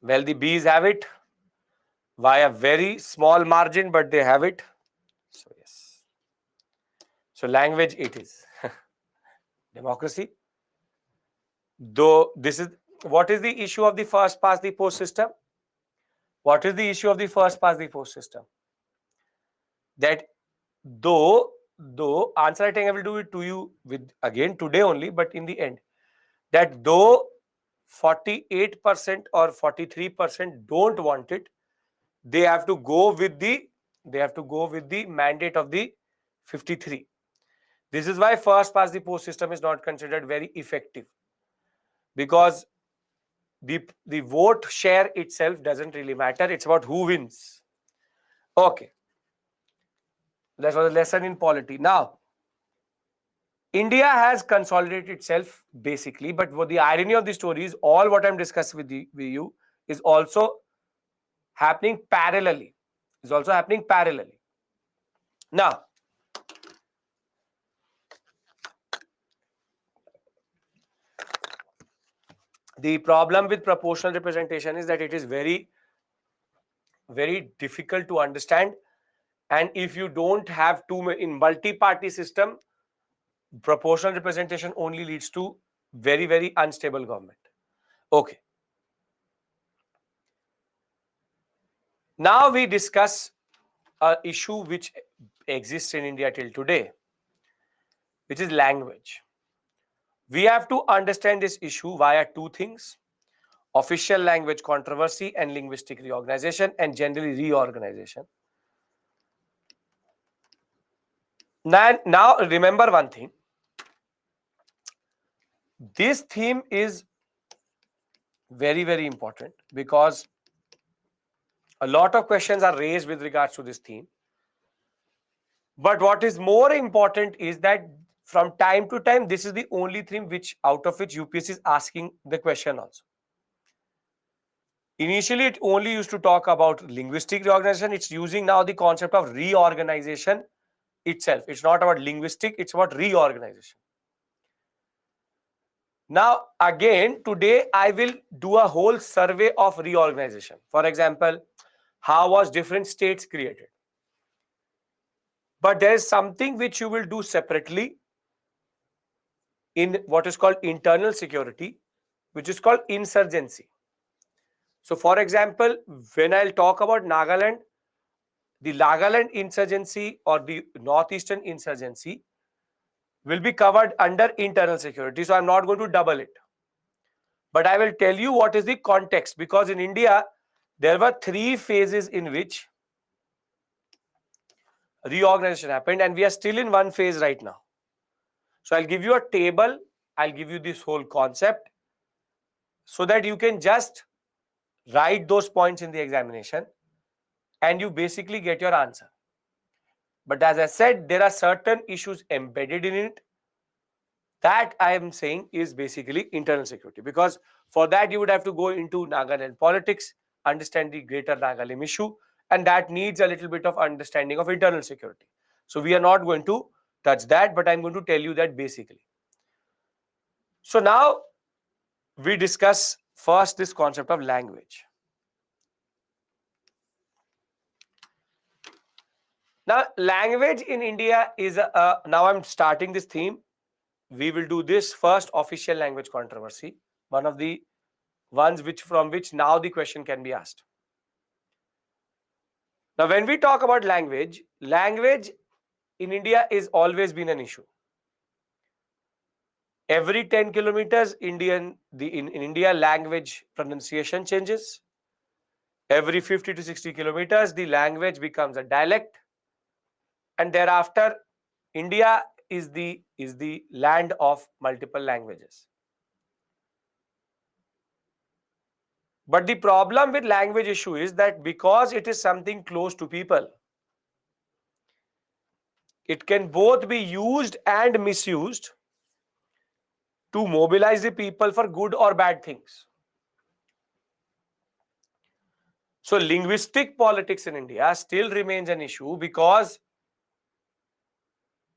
Well, the B's have it by a very small margin, but they have it. So, yes. So, language it is. Democracy. Though this is what is the issue of the first past the post system? What is the issue of the first past the post system? That though answer writing I will do it to you with again today only, but in the end, that though 48% or 43% don't want it, they have to go with the mandate of the 53. This is why first past the post system is not considered very effective, because the vote share itself doesn't really matter. It's about who wins. Okay, that was a lesson in polity. Now India has consolidated itself basically, but what the irony of the story is, all what I'm discussing with you is also happening parallelly. Now, the problem with proportional representation is that it is very, very difficult to understand. And if you don't have in multi-party system, proportional representation only leads to very, very unstable government. Okay. Now we discuss an issue which exists in India till today, which is language. We have to understand this issue via two things: official language controversy and linguistic reorganization, and generally reorganization. Now remember one thing. This theme is very, very important because a lot of questions are raised with regards to this theme. But what is more important is that from time to time, this is the only theme out of which UPSC is asking the question also. Initially, it only used to talk about linguistic reorganization. It's using now the concept of reorganization itself. It's not about linguistic, it's about reorganization. Now, again, today I will do a whole survey of reorganization. For example, how was different states created? But there is something which you will do separately in what is called internal security, which is called insurgency. So, for example, when I'll talk about Nagaland, the Nagaland insurgency or the northeastern insurgency will be covered under internal security. So, I'm not going to double it. But I will tell you what is the context, because in India, there were 3 phases in which reorganization happened, and we are still in one phase right now. So I'll give you a table, I'll give you this whole concept so that you can just write those points in the examination and you basically get your answer. But as I said, there are certain issues embedded in it that I am saying is basically internal security, because for that you would have to go into Nagaland politics, understand the greater Nagaland issue, and that needs a little bit of understanding of internal security. So we are not going to touch that, but I'm going to tell you that basically. So now we discuss first this concept of language. Now, language in India is now I'm starting this theme. We will do this first official language controversy, one of the ones from which now the question can be asked. Now, when we talk about language, language in India is always been an issue. Every 10 kilometers, in India, language pronunciation changes. Every 50 to 60 kilometers, the language becomes a dialect. And thereafter, India is the land of multiple languages. But the problem with language issue is that because it is something close to people, it can both be used and misused to mobilize the people for good or bad things. So linguistic politics in India still remains an issue because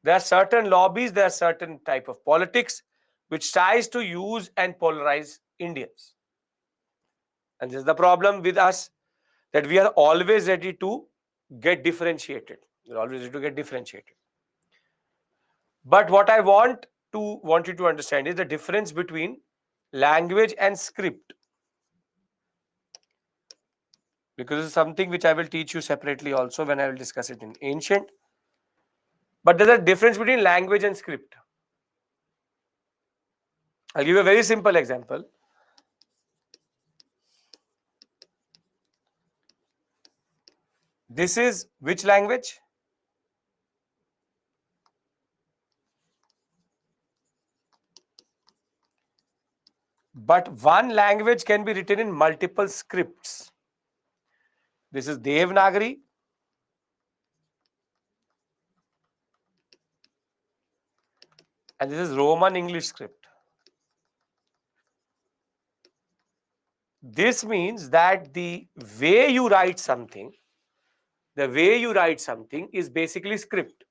there are certain lobbies, there are certain type of politics which tries to use and polarize Indians. And this is the problem with us, that we are always ready to get differentiated. We're always ready to get differentiated. But what I want you to understand is the difference between language and script, because it's something which I will teach you separately also when I will discuss it in ancient. But there's a difference between language and script. I'll give you a very simple example. This is which language? But one language can be written in multiple scripts. This is Devanagari. And this is Roman English script. This means that the way you write something is basically script.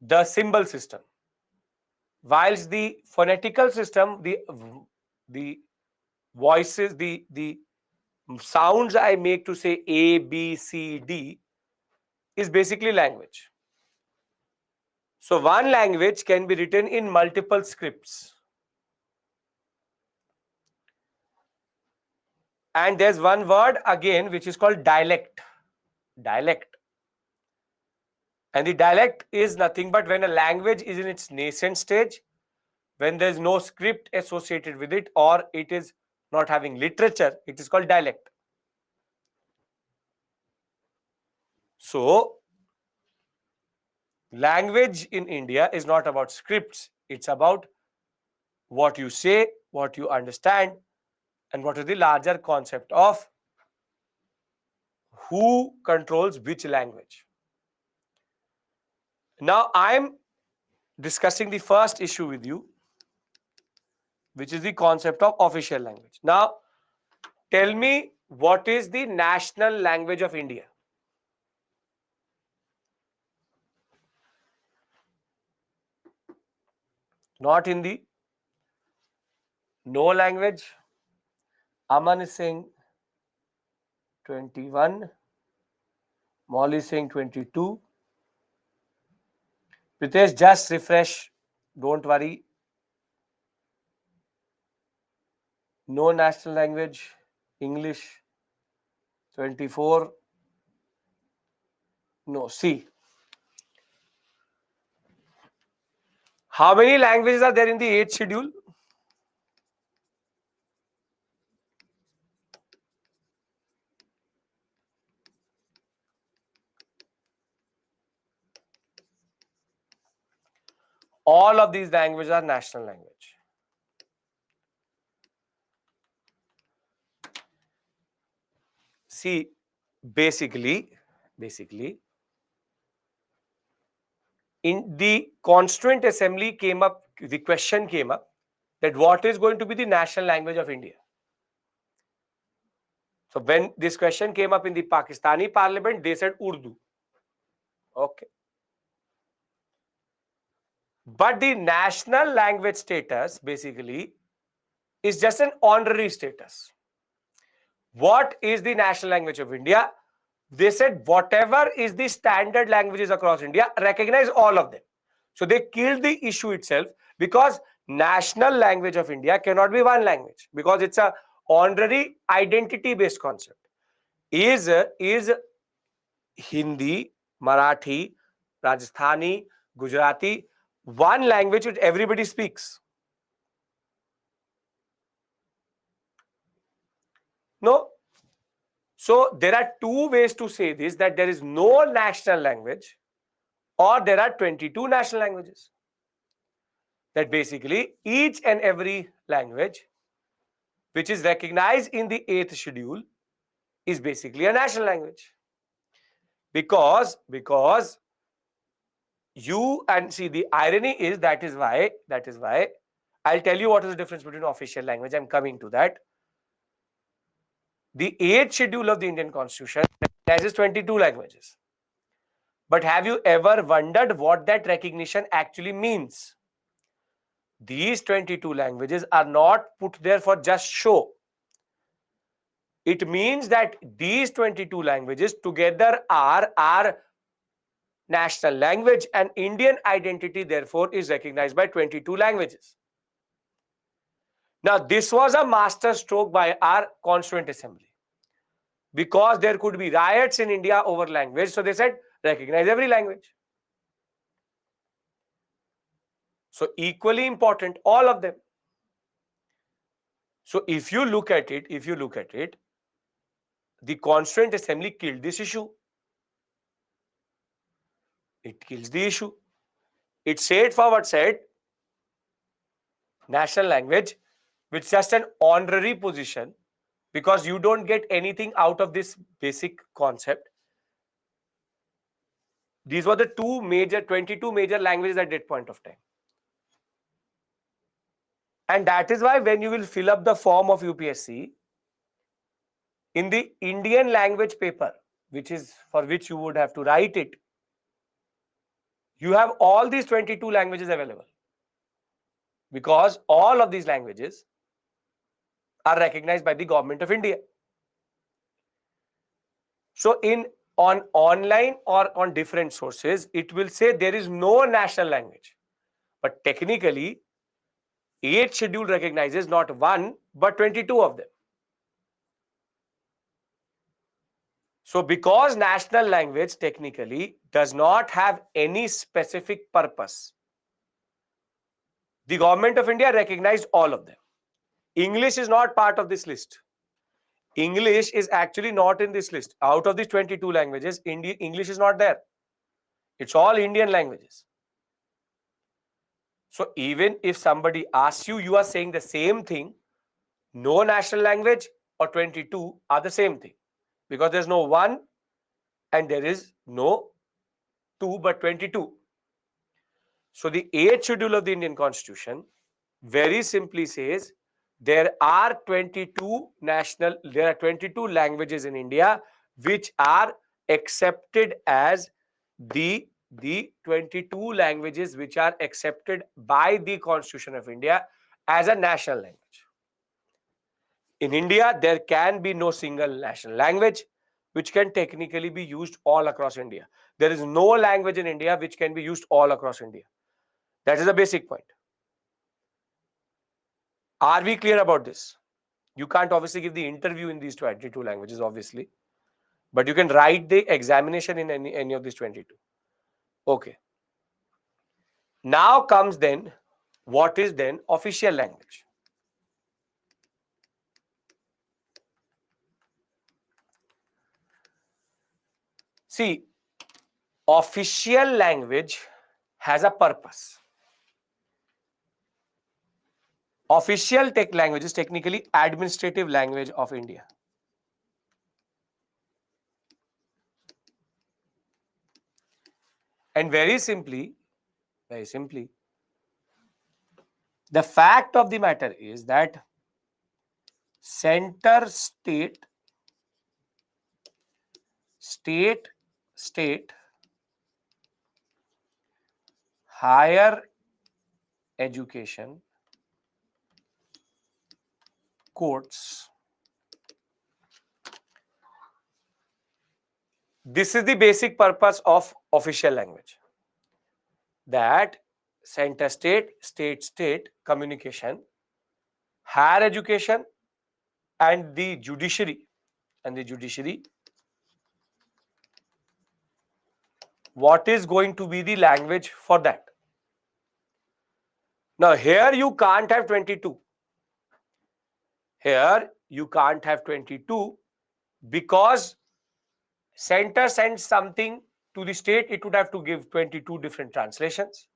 The symbol system. Whilst the phonetical system, the voices, the sounds I make to say A, B, C, D is basically language. So one language can be written in multiple scripts. And there's one word again which is called dialect. Dialect. And the dialect is nothing but when a language is in its nascent stage, when there's no script associated with it, or it is not having literature, it is called dialect. So, language in India is not about scripts, it's about what you say, what you understand, and what is the larger concept of who controls which language. Now, I'm discussing the first issue with you, which is the concept of official language. Now, tell me, what is the national language of India? Not Hindi. No language. Aman is saying 21. Molly is saying 22. Pritesh, just refresh. Don't worry. No national language. English 24. No, see. How many languages are there in the 8th schedule? All of these languages are national language. See, basically, in the Constituent Assembly the question came up that what is going to be the national language of India? So when this question came up in the Pakistani parliament, they said Urdu. Okay. But the national language status basically is just an honorary status. What is the national language of India? They said whatever is the standard languages across India, recognize all of them. So they killed the issue itself, because national language of India cannot be one language, because it's a honorary identity based concept. Is Hindi, Marathi, Rajasthani, Gujarati one language which everybody speaks? No. So there are two ways to say this, that there is no national language or there are 22 national languages. That basically each and every language which is recognized in the 8th schedule is basically a national language. Because you, and see, the irony is that is why I'll tell you what is the difference between official language. I'm coming to that. The 8th schedule of the Indian Constitution recognizes 22 languages. But have you ever wondered what that recognition actually means? These 22 languages are not put there for just show. It means that these 22 languages together are our national language, and Indian identity therefore is recognized by 22 languages. Now, this was a master stroke by our Constituent Assembly, because there could be riots in India over language. So they said, recognize every language. So equally important, all of them. So if you look at it, the Constituent Assembly killed this issue. It kills the issue. It straightforward said, national language, which is just an honorary position, because you don't get anything out of this basic concept. These were the 22 major languages at that point of time. And that is why when you will fill up the form of UPSC, in the Indian language paper, which is for which you would have to write it, you have all these 22 languages available, because all of these languages are recognized by the government of India. So on online or on different sources, it will say there is no national language. But technically, 8th schedule recognizes not one, but 22 of them. So because national language technically does not have any specific purpose, the government of India recognized all of them. English is not part of this list. English is actually not in this list. Out of these 22 languages, English is not there. It's all Indian languages. So even if somebody asks you, you are saying the same thing. No national language or 22 are the same thing, because there's no one and there is no two, but 22. So the 8th schedule of the Indian Constitution very simply says there are 22 languages in India which are accepted as the 22 languages which are accepted by the Constitution of India as a national language. In India, there can be no single national language which can technically be used all across India. There is no language in India which can be used all across India. That is the basic point. Are we clear about this? You can't obviously give the interview in these 22 languages, obviously, but you can write the examination in any of these 22. Okay. Now comes then, what is then official language? See, official language has a purpose. Official language is technically administrative language of India. And very simply, the fact of the matter is that center state state higher education courts. This is the basic purpose of official language, that center state communication, higher education, and the judiciary. What is going to be the language for that? Now here you can't have 22. Here you can't have 22 because center sends something to the state, it would have to give 22 different translations.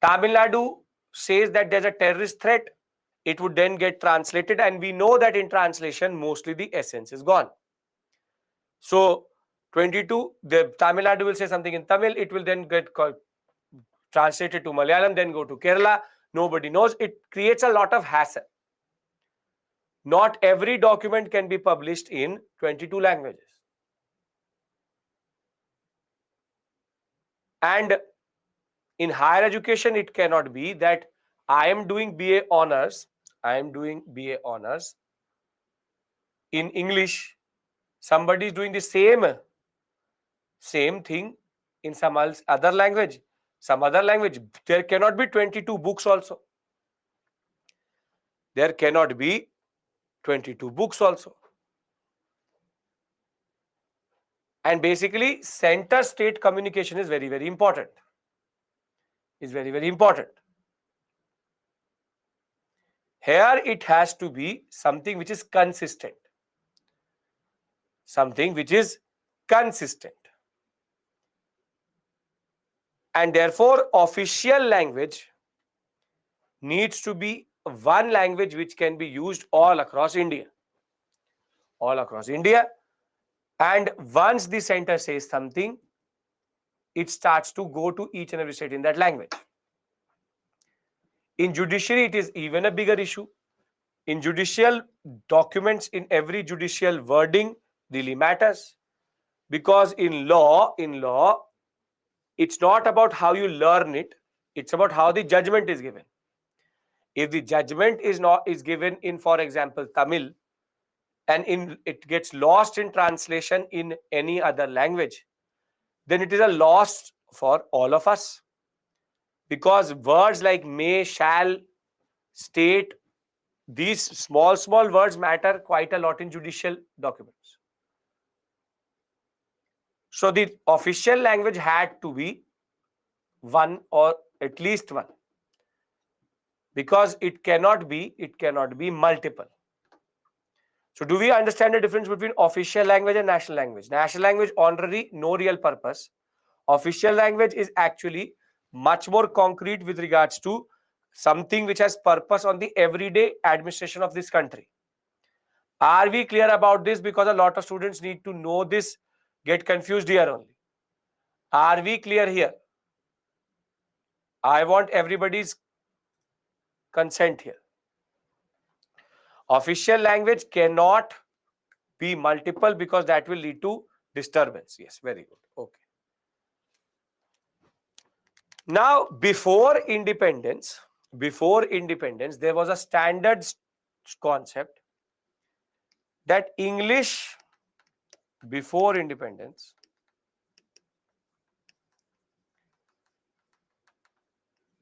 Tamil Nadu says that there's a terrorist threat, it would then get translated, and we know that in translation mostly the essence is gone. So 22, the Tamil Nadu will say something in Tamil, it will then get translated to Malayalam, then go to Kerala. Nobody knows. It creates a lot of hassle. Not every document can be published in 22 languages. And in higher education, it cannot be that I am doing BA honors in English. Somebody is doing the same thing in some other language. There cannot be 22 books also. There cannot be 22 books also. And basically, center-state communication is very, very important. Here it has to be something which is consistent. And therefore, official language needs to be one language which can be used all across India. And once the center says something, it starts to go to each and every state in that language. In judiciary, it is even a bigger issue. In judicial documents, in every judicial wording really matters. Because in law, it's not about how you learn it, it's about how the judgment is given. If the judgment is given in, for example, Tamil, and it gets lost in translation in any other language, then it is a loss for all of us. Because words like may, shall, state, these small words matter quite a lot in judicial documents. So the official language had to be one, or at least one, because it cannot be multiple. So do we understand the difference between official language and national language? National language, honorary, no real purpose. Official language is actually much more concrete with regards to something which has purpose on the everyday administration of this country. Are we clear about this? Because a lot of students need to know this, get confused here only. Are we clear here? I want everybody's consent here. Official language cannot be multiple because that will lead to disturbance. Yes, very good. Okay. Now, before independence, there was a standard concept that English before independence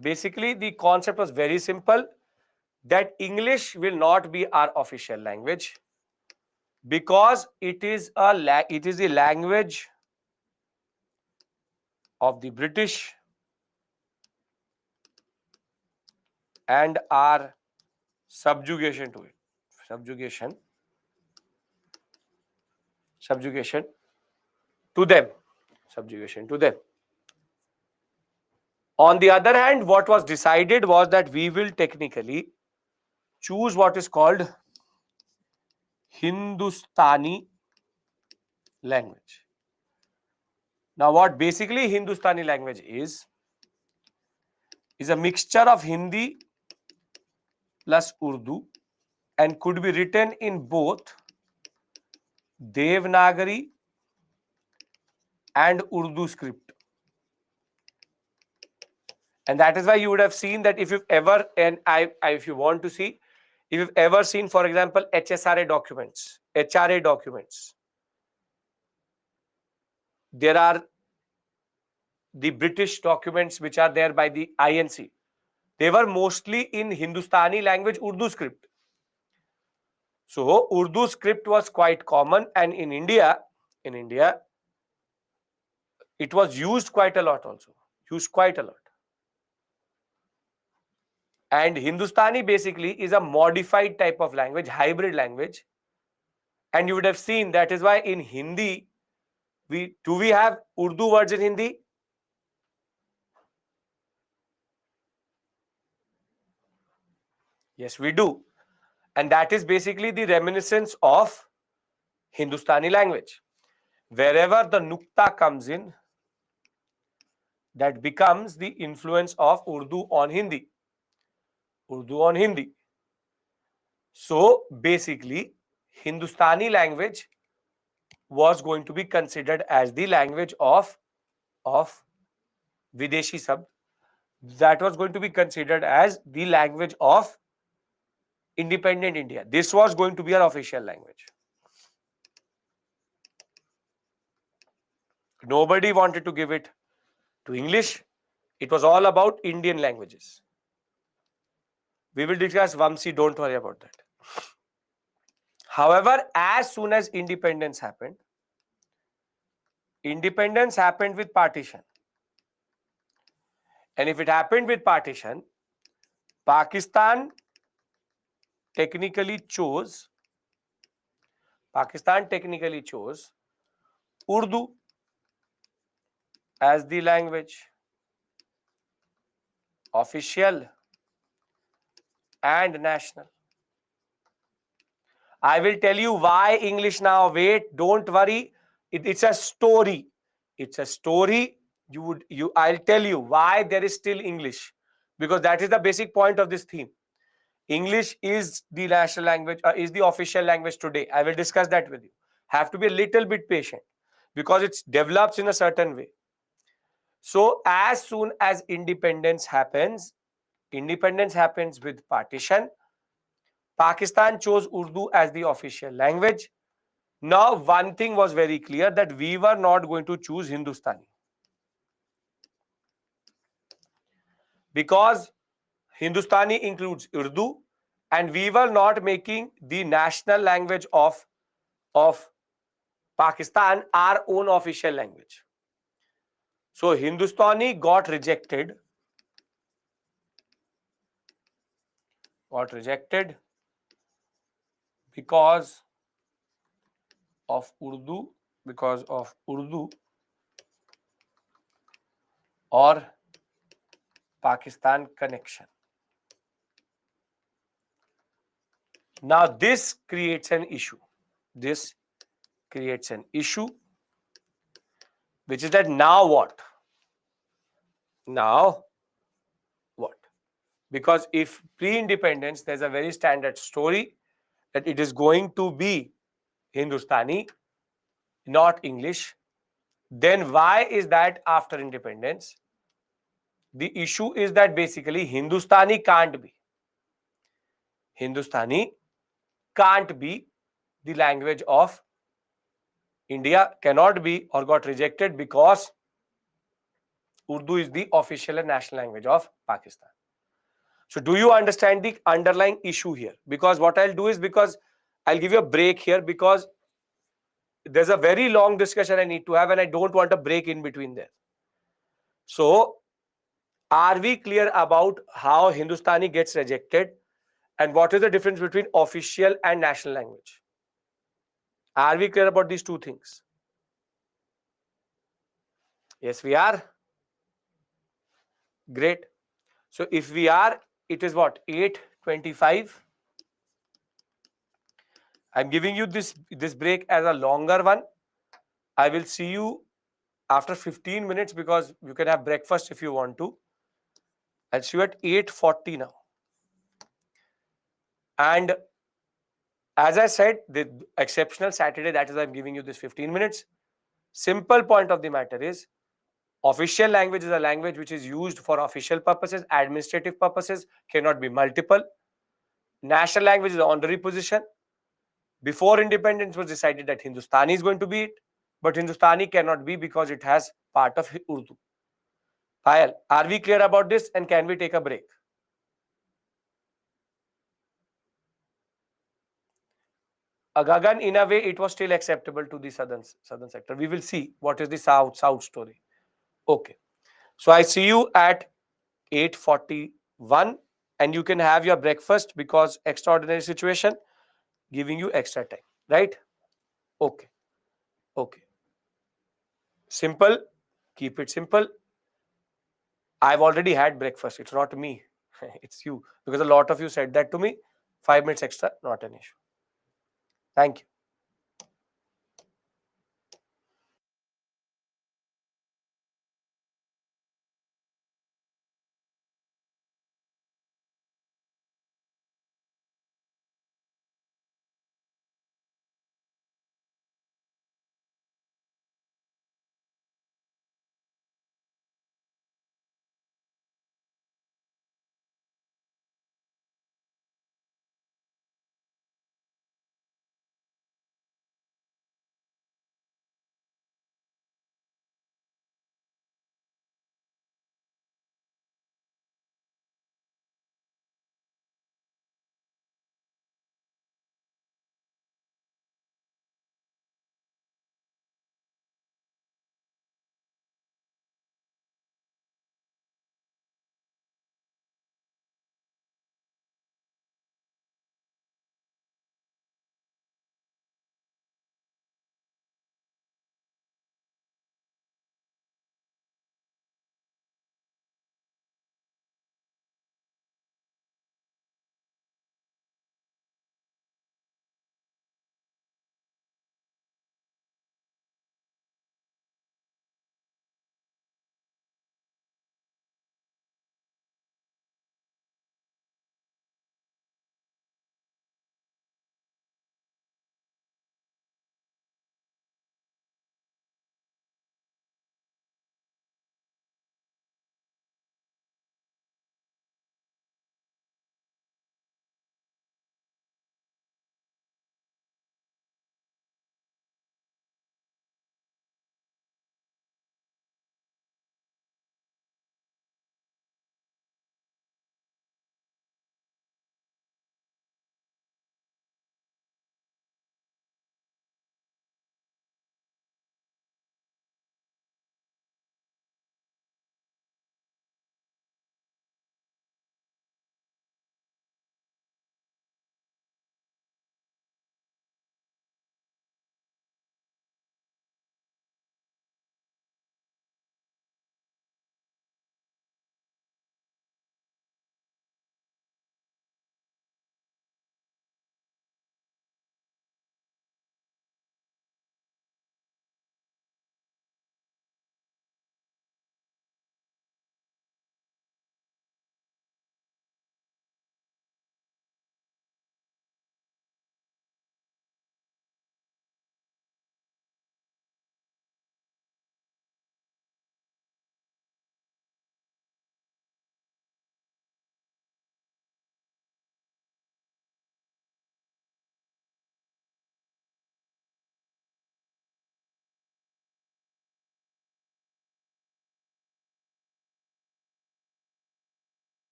basically the concept was very simple, that English will not be our official language because it is the language of the British and our subjugation to it. Subjugation to them. On the other hand, what was decided was that we will technically choose what is called Hindustani language. Now, what basically Hindustani language is a mixture of Hindi plus Urdu and could be written in both Devanagari and Urdu script. And that is why you would have seen that if you've ever, and if you want to see, if you've ever seen, for example, HRA documents, there are the British documents which are there by the INC. They were mostly in Hindustani language Urdu script. So Urdu script was quite common, and in India, it was used quite a lot also. Used quite a lot. And Hindustani basically is a modified type of language, hybrid language. And you would have seen that is why in Hindi, we have Urdu words in Hindi? Yes, we do. And that is basically the reminiscence of Hindustani language. Wherever the nukta comes in, that becomes the influence of Urdu on Hindi. Urdu on Hindi. So basically, Hindustani language was going to be considered as the language of Videshi Sab. That was going to be considered as the language of independent India. This was going to be our official language. Nobody wanted to give it to English. It was all about Indian languages. We will discuss Vamsi, don't worry about that. However, as soon as independence happened with partition. And if it happened with partition, Pakistan technically chose Urdu as the language, official and national. I will tell you why English now. Wait, don't worry. It's a story. It's a story. I'll tell you why there is still English, because that is the basic point of this theme. English is the national language, is the official language today. I will discuss that with you. Have to be a little bit patient because it develops in a certain way. So as soon as independence happens with partition. Pakistan chose Urdu as the official language. Now, one thing was very clear, that we were not going to choose Hindustani, because Hindustani includes Urdu, and we were not making the national language of Pakistan our own official language. So Hindustani got rejected because of Urdu or Pakistan connection. Now this creates an issue. Which is that now what? Because if pre-independence, there's a very standard story that it is going to be Hindustani, not English. Then why is that after independence? The issue is that basically Hindustani can't be the language of India, cannot be, or got rejected because Urdu is the official and national language of Pakistan. So do you understand the underlying issue here? Because what I'll do is, because I'll give you a break here, because there's a very long discussion I need to have and I don't want a break in between there. So are we clear about how Hindustani gets rejected and what is the difference between official and national language? Are we clear about these two things? Yes, we are. Great. So if we are, it is what? 8:25. I'm giving you this break as a longer one. I will see you after 15 minutes because you can have breakfast if you want to. I'll see you at 8:40 now. And as I said, the exceptional Saturday, that is why I'm giving you this 15 minutes. Simple point of the matter is, official language is a language which is used for official purposes, administrative purposes, cannot be multiple. National language is an honorary position. Before independence was decided that Hindustani is going to be it, but Hindustani cannot be because it has part of Urdu. Payal, are we clear about this and can we take a break? Agagan, in a way, it was still acceptable to the southern sector. We will see what is the south story. Okay. So I see you at 8:41 and you can have your breakfast because extraordinary situation giving you extra time, right? Okay. Okay. Simple. Keep it simple. I've already had breakfast. It's not me. It's you. Because a lot of you said that to me. 5 minutes extra, not an issue. Thank you.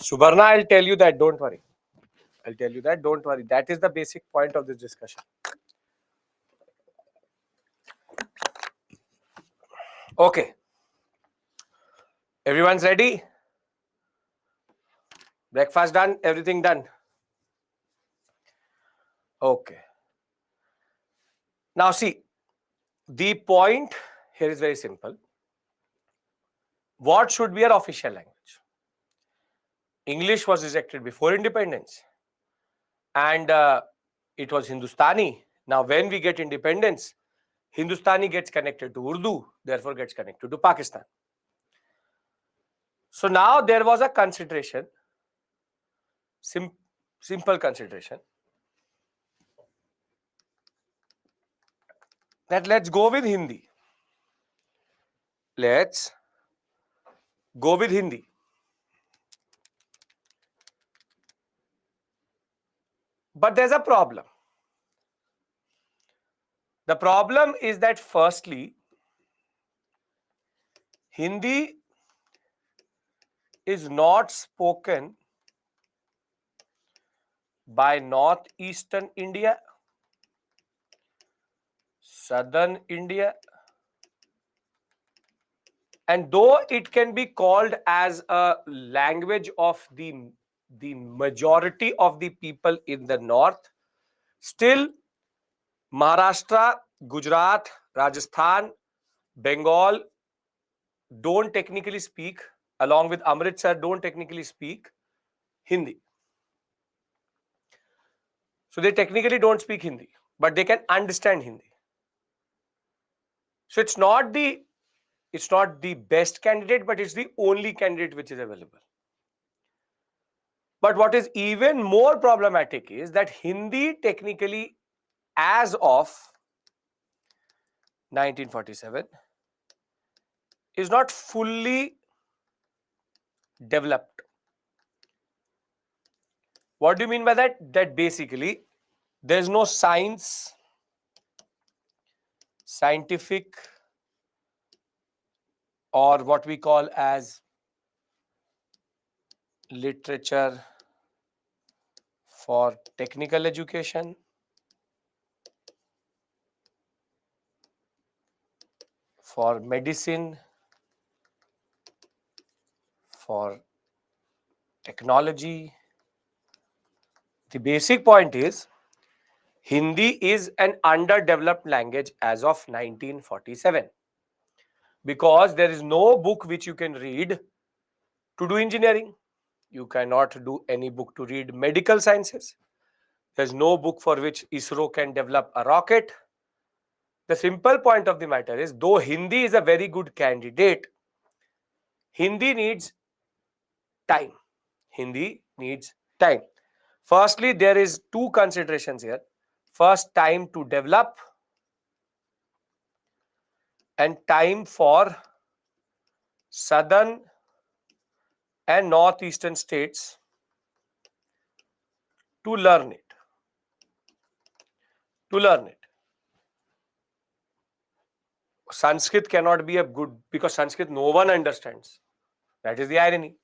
Subarna, I'll tell you that, don't worry. I'll tell you that, don't worry. That is the basic point of this discussion. Okay. Everyone's ready? Breakfast done? Everything done? Okay. Now see, the point here is very simple. What should be our official language? English was rejected before independence. And it was Hindustani. Now when we get independence, Hindustani gets connected to Urdu, therefore gets connected to Pakistan. So now there was a consideration, simple consideration, that let's go with Hindi. Let's go with Hindi. But there's a problem. The problem is that firstly, Hindi is not spoken by northeastern India, southern India, and though it can be called as a language of the majority of the people in the north, still Maharashtra, Gujarat, Rajasthan, Bengal don't technically speak, along with Amritsar, don't technically speak Hindi. So they technically don't speak Hindi, but they can understand Hindi. So it's not the best candidate, but it's the only candidate which is available. But what is even more problematic is that Hindi technically, as of 1947, is not fully developed. What do you mean by that? That basically there's no scientific, or what we call as literature for technical education, for medicine, for technology. The basic point is Hindi is an underdeveloped language as of 1947, because there is no book which you can read to do engineering. You cannot do any book to read medical sciences. There's no book for which ISRO can develop a rocket. The simple point of the matter is, though Hindi is a very good candidate, Hindi needs time. Hindi needs time. Firstly, there is two considerations here. First, time to develop, and time for southern and northeastern states to learn it. Sanskrit cannot be a good, because Sanskrit no one understands. That is the irony.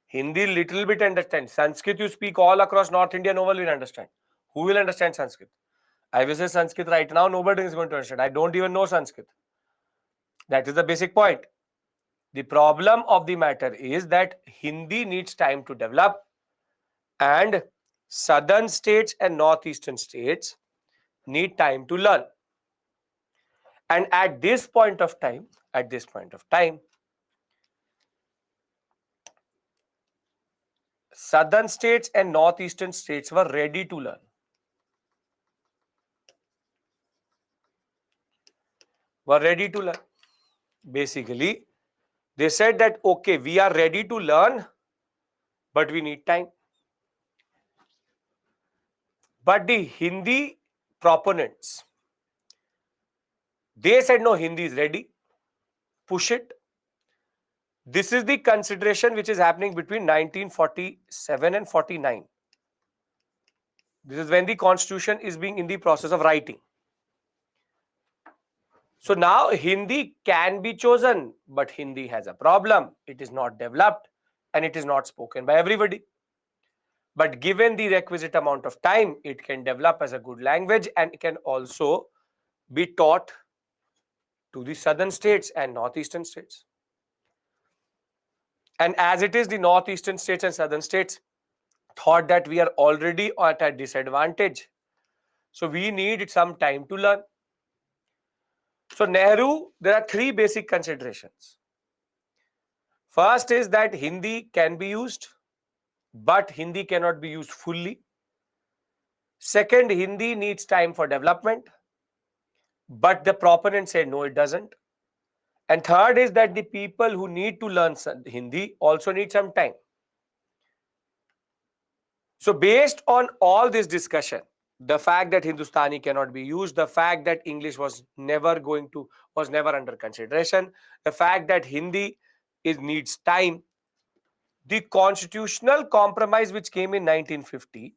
Hindi little bit understands. Sanskrit you speak all across North India, no one will understand. Who will understand Sanskrit? I will say Sanskrit right now, nobody is going to understand. I don't even know Sanskrit. That is the basic point. The problem of the matter is that Hindi needs time to develop, and southern states and northeastern states need time to learn. And at this point of time, southern states and northeastern states were ready to learn. Basically, they said that, okay, we are ready to learn, but we need time. But the Hindi proponents, they said, no, Hindi is ready. Push it. This is the consideration which is happening between 1947 and 49. This is when the constitution is being in the process of writing. So now Hindi can be chosen, but Hindi has a problem. It is not developed and it is not spoken by everybody. But given the requisite amount of time, it can develop as a good language and it can also be taught to the southern states and northeastern states. And as it is, the northeastern states and southern states thought that we are already at a disadvantage. So we need some time to learn. So Nehru, there are three basic considerations. First is that Hindi can be used, but Hindi cannot be used fully. Second, Hindi needs time for development, but the proponent said no, it doesn't. And third is that the people who need to learn Hindi also need some time. So based on all this discussion, the fact that Hindustani cannot be used, the fact that English was never under consideration, the fact that Hindi needs time, the constitutional compromise which came in 1950,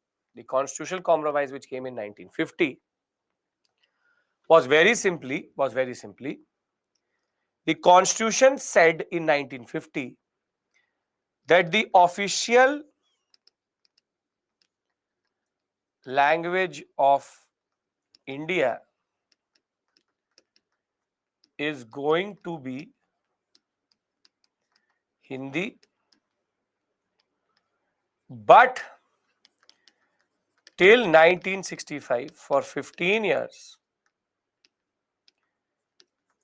was very simply, the constitution said in 1950 that the official language of India is going to be Hindi, but till 1965, for 15 years,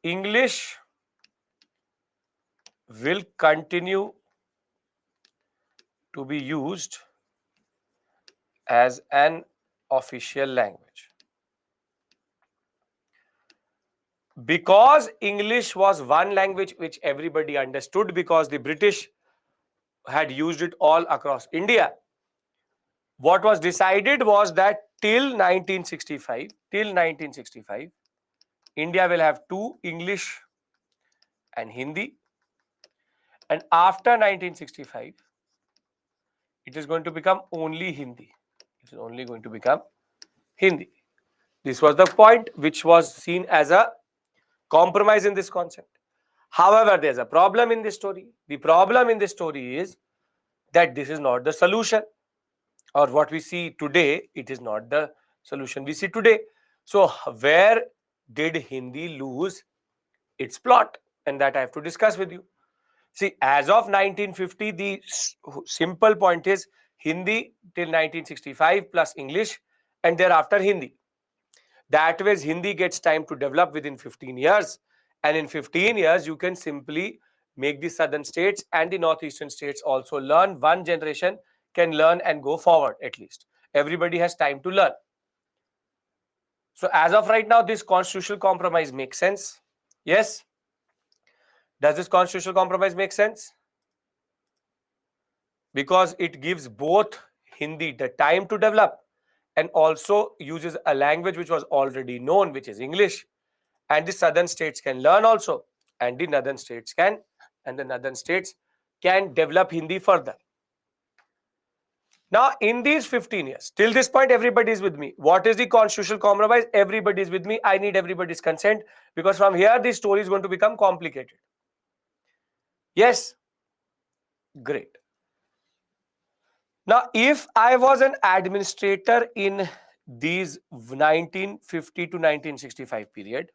English will continue to be used as an official language. Because English was one language which everybody understood, because the British had used it all across India, what was decided was that till 1965, India will have two, English and Hindi. And after 1965, it is going to become only Hindi. It is only going to become Hindi. This was the point which was seen as a compromise in this concept. However, there's a problem in this story. The problem in this story is that this is not the solution, or what we see today, it is not the solution we see today. So where did Hindi lose its plot? And that I have to discuss with you. See, as of 1950, the simple point is Hindi till 1965 plus English, and thereafter Hindi. That way, Hindi gets time to develop within 15 years. And in 15 years, you can simply make the southern states and the northeastern states also learn. One generation can learn and go forward at least. Everybody has time to learn. So as of right now, this constitutional compromise makes sense. Yes? Does this constitutional compromise make sense? Because it gives both Hindi the time to develop and also uses a language which was already known, which is English. And the southern states can learn also, and the northern states can develop Hindi further. Now, in these 15 years, till this point, everybody is with me. What is the constitutional compromise? Everybody is with me. I need everybody's consent, because from here, the story is going to become complicated. Yes? Great. Now, if I was an administrator in these 1950 to 1965 period,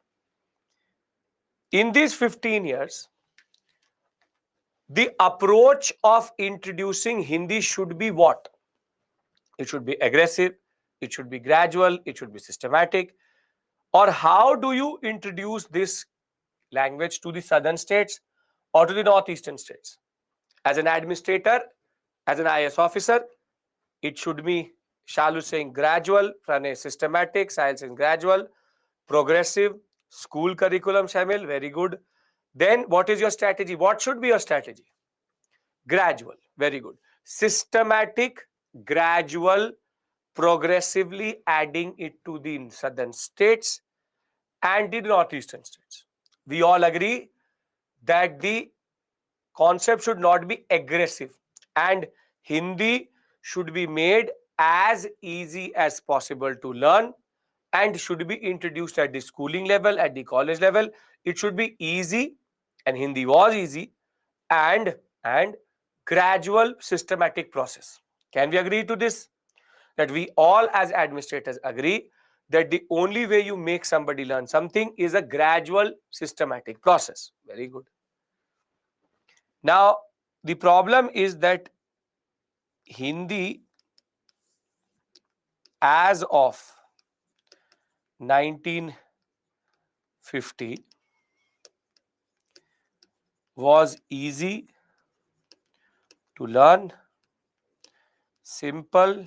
in these 15 years, the approach of introducing Hindi should be what? It should be aggressive, it should be gradual, it should be systematic. Or how do you introduce this language to the southern states or to the northeastern states? As an administrator, as an IS officer, it should be, Shalu saying gradual, Pranay systematic, Sahil saying gradual, progressive, school curriculum, Shamil, very good. Then what is your strategy? What should be your strategy? Gradual, very good. Systematic, gradual, progressively adding it to the southern states and the northeastern states. We all agree that the concept should not be aggressive, and Hindi should be made as easy as possible to learn and should be introduced at the schooling level, at the college level. It should be easy, and Hindi was easy, and gradual systematic process. Can we agree to this? That we all as administrators agree that the only way you make somebody learn something is a gradual, systematic process. Very good. Now, the problem is that Hindi as of 1950 was easy to learn, simple,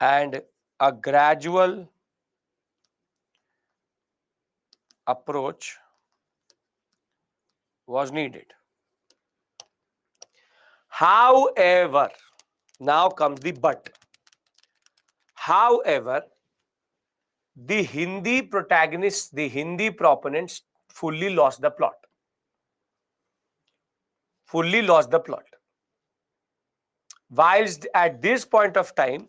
and a gradual approach was needed. However, now comes the but. However, the Hindi protagonists, the Hindi proponents fully lost the plot. Fully lost the plot. Whilst at this point of time,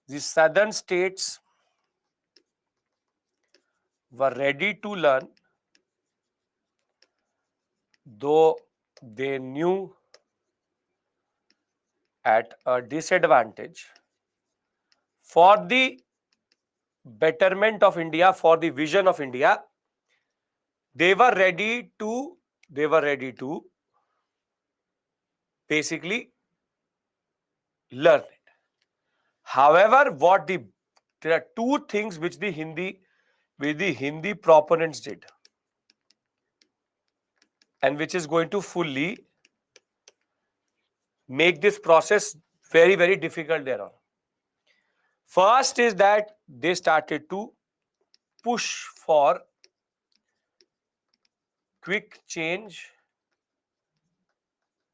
the southern states were ready to learn, though they knew at a disadvantage. For the betterment of India, for the vision of India, they were ready to basically learn it. However, there are two things which the Hindi proponents did, and which is going to fully make this process very, very difficult thereon. First is that they started to push for quick change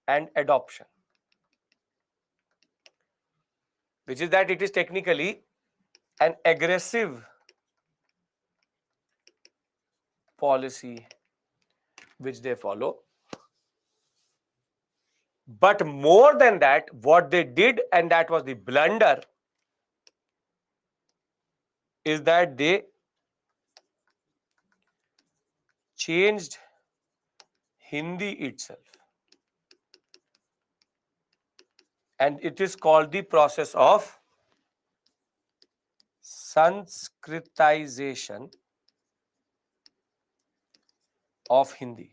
and adoption, which is that it is technically an aggressive policy which they follow. But more than that, what they did, and that was the blunder, is that they changed Hindi itself. And it is called the process of Sanskritization of Hindi.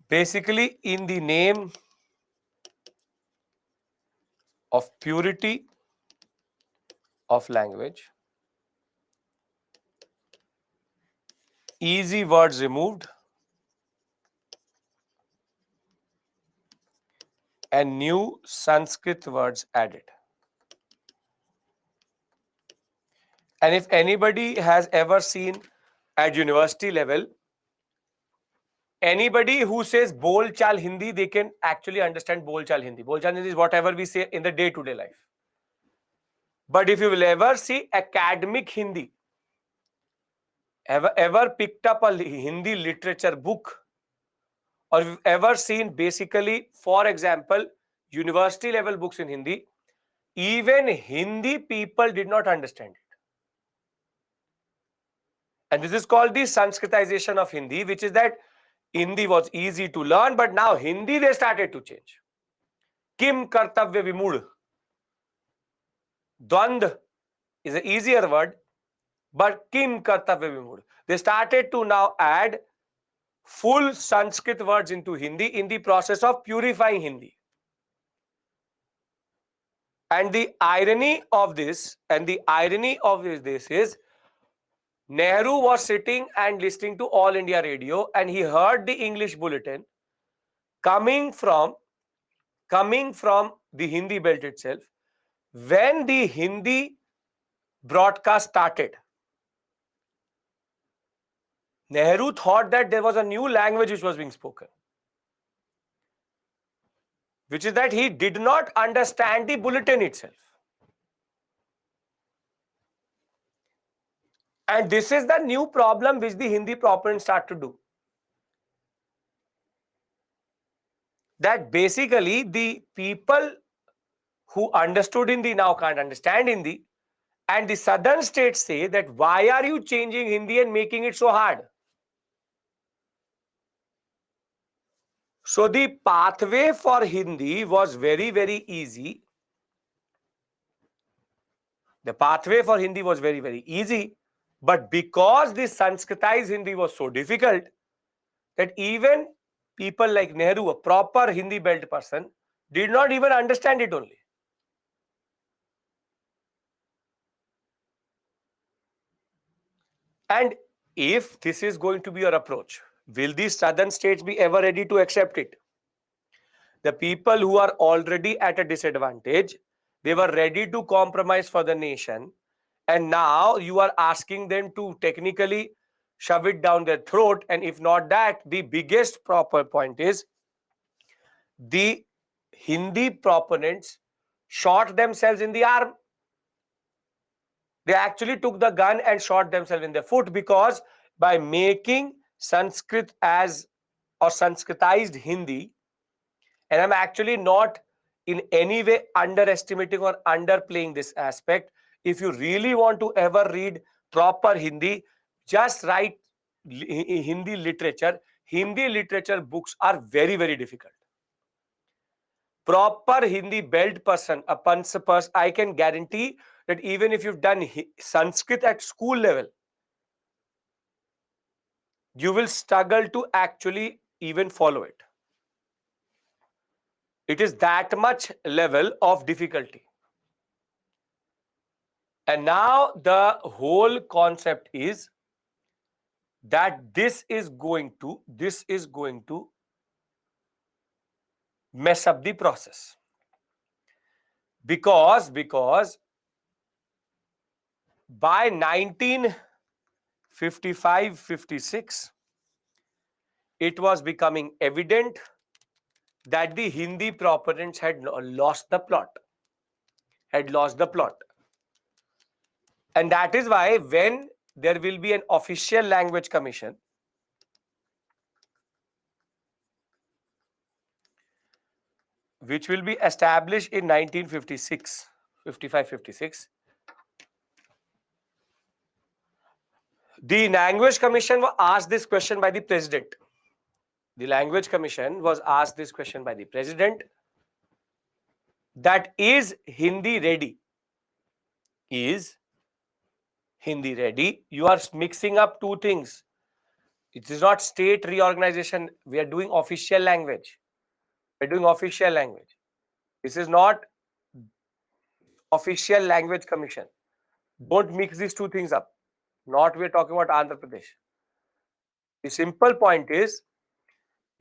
Basically, in the name of purity of language, easy words removed and new Sanskrit words added. And if anybody has ever seen at university level, anybody who says Bol Chal Hindi, they can actually understand Bol Chal Hindi. Bol Chal Hindi is whatever we say in the day-to-day life. But if you will ever see academic Hindi, ever picked up a Hindi literature book, or you've ever seen basically, for example, university level books in Hindi, even Hindi people did not understand it. And this is called the Sanskritization of Hindi, which is that Hindi was easy to learn, but now Hindi they started to change. Kim kartavya vimud. Dvand is an easier word, but Kim kartavya vimud. They started to now add full Sanskrit words into Hindi in the process of purifying Hindi. And the irony of this, is Nehru was sitting and listening to All India Radio, and he heard the English bulletin coming from the Hindi belt itself. When the Hindi broadcast started, Nehru thought that there was a new language which was being spoken, which is that he did not understand the bulletin itself. And this is the new problem which the Hindi proponents start to do. That basically the people who understood Hindi now can't understand Hindi, and the southern states say that why are you changing Hindi and making it so hard? So the pathway for Hindi was very, very easy. The pathway for Hindi was very, very easy. But because the Sanskritized Hindi was so difficult that even people like Nehru, a proper Hindi belt person, did not even understand it only. And if this is going to be your approach, will these southern states be ever ready to accept it? The people who are already at a disadvantage, they were ready to compromise for the nation. And now you are asking them to technically shove it down their throat. And if not that, the biggest proper point is the Hindi proponents shot themselves in the arm. They actually took the gun and shot themselves in the foot, because by making Sanskrit as or Sanskritized Hindi, and I'm actually not in any way underestimating or underplaying this aspect. If you really want to ever read proper Hindi, just write Hindi literature. Hindi literature books are very, very difficult. Proper Hindi belt person, a Panch person, I can guarantee that even if you've done Sanskrit at school level, you will struggle to actually even follow it. It is that much level of difficulty. And now the whole concept is that this is going to mess up the process. Because by 1955-56, it was becoming evident that the Hindi proponents had lost the plot. And that is why when there will be an official language commission, which will be established in 1956, 55-56, the Language Commission was asked this question by the President. The Language Commission was asked this question by the President, that is Hindi ready? Is Hindi ready? You are mixing up two things. It is not state reorganization. We are doing official language. We are doing official language. This is not official language commission. Don't mix these two things up. Not we are talking about Andhra Pradesh. The simple point is,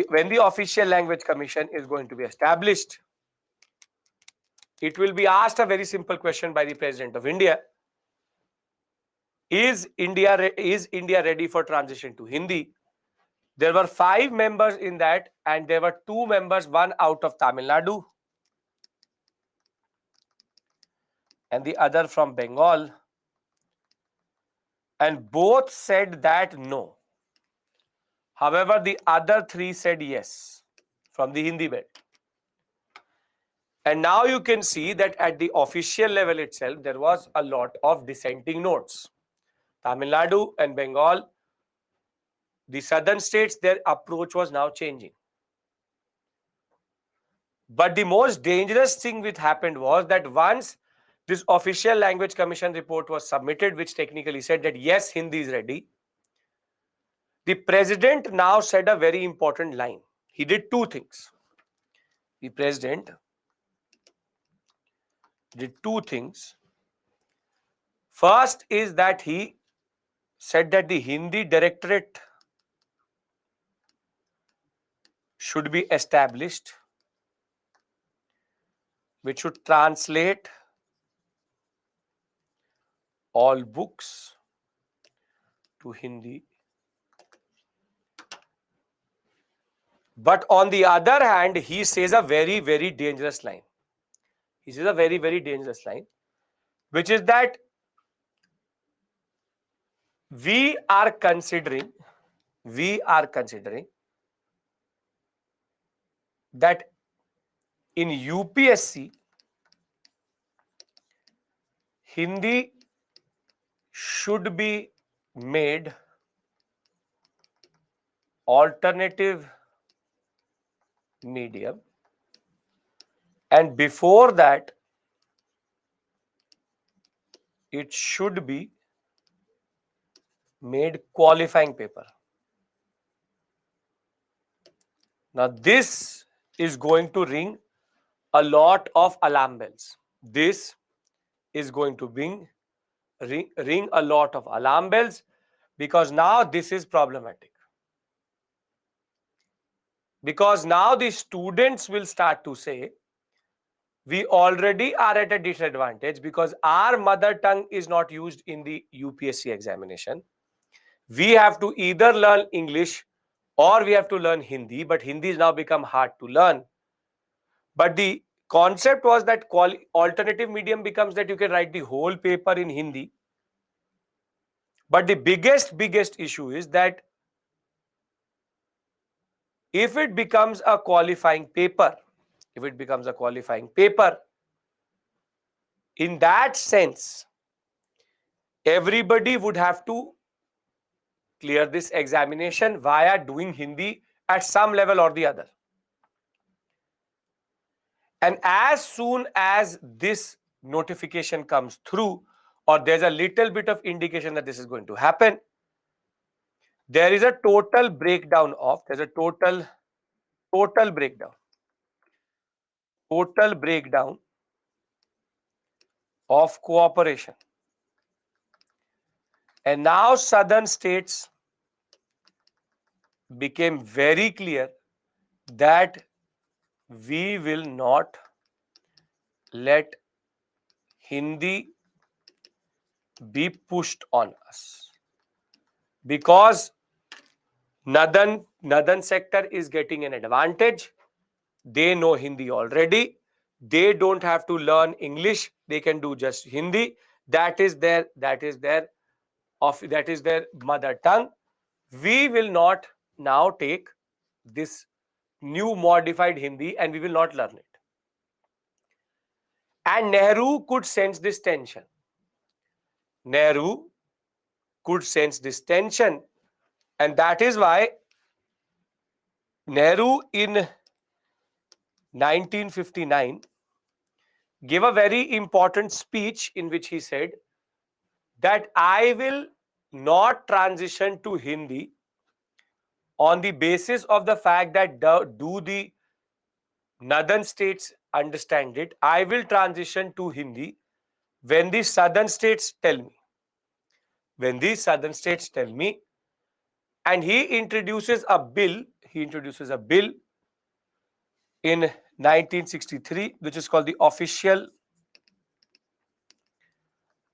when the official language commission is going to be established, it will be asked a very simple question by the President of India. Is India ready for transition to Hindi? There were 5 members in that, and there were 2 members, one out of Tamil Nadu and the other from Bengal, and both said that no. However, the other 3 said yes from the Hindi belt. And now you can see that at the official level itself, there was a lot of dissenting notes. Tamil Nadu and Bengal, the southern states, their approach was now changing. But the most dangerous thing which happened was that once this official language commission report was submitted, which technically said that yes, Hindi is ready, the President now said a very important line. He did 2 things. The President did 2 things. First is that he said that the Hindi Directorate should be established, which should translate all books to Hindi. But on the other hand, he says a very, very dangerous line. He says a very, very dangerous line, which is that we are considering that in UPSC, Hindi should be made alternative medium, and before that it should be made qualifying paper. Now this is going to ring a lot of alarm bells. This is going to ring a lot of alarm bells, because now this is problematic. Because now the students will start to say, we already are at a disadvantage because our mother tongue is not used in the UPSC examination. We have to either learn English or we have to learn Hindi, but Hindi has now become hard to learn. But the concept was that alternative medium becomes that you can write the whole paper in Hindi. But the biggest issue is that if it becomes a qualifying paper, in that sense, everybody would have to clear this examination via doing Hindi at some level or the other. And as soon as this notification comes through, or there's a little bit of indication that this is going to happen, there is a total breakdown of, total breakdown of cooperation. And now southern states became very clear that we will not let Hindi be pushed on us, because northern sector is getting an advantage. They know Hindi already. They don't have to learn English. They can do just Hindi. That is their mother tongue. We will not now take this new modified Hindi and we will not learn it. And Nehru could sense this tension. And that is why Nehru in 1959 gave a very important speech in which he said that I will not transition to Hindi on the basis of the fact that do the northern states understand it. I will transition to Hindi when the southern states tell me. And he introduces a bill in 1963, which is called the Official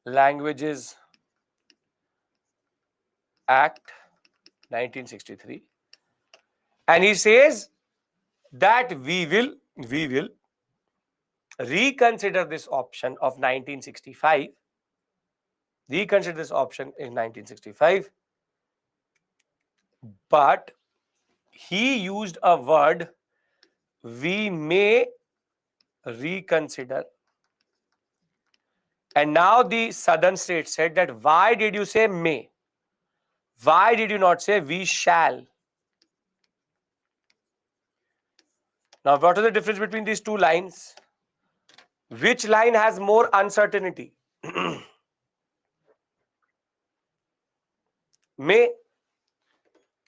Languages Act 1963, and he says that we will reconsider this option of 1965. Reconsider this option in 1965, but he used a word, we may reconsider. And now the southern states said that, why did you say may? Why did you not say we shall? Now, what is the difference between these two lines? Which line has more uncertainty? May.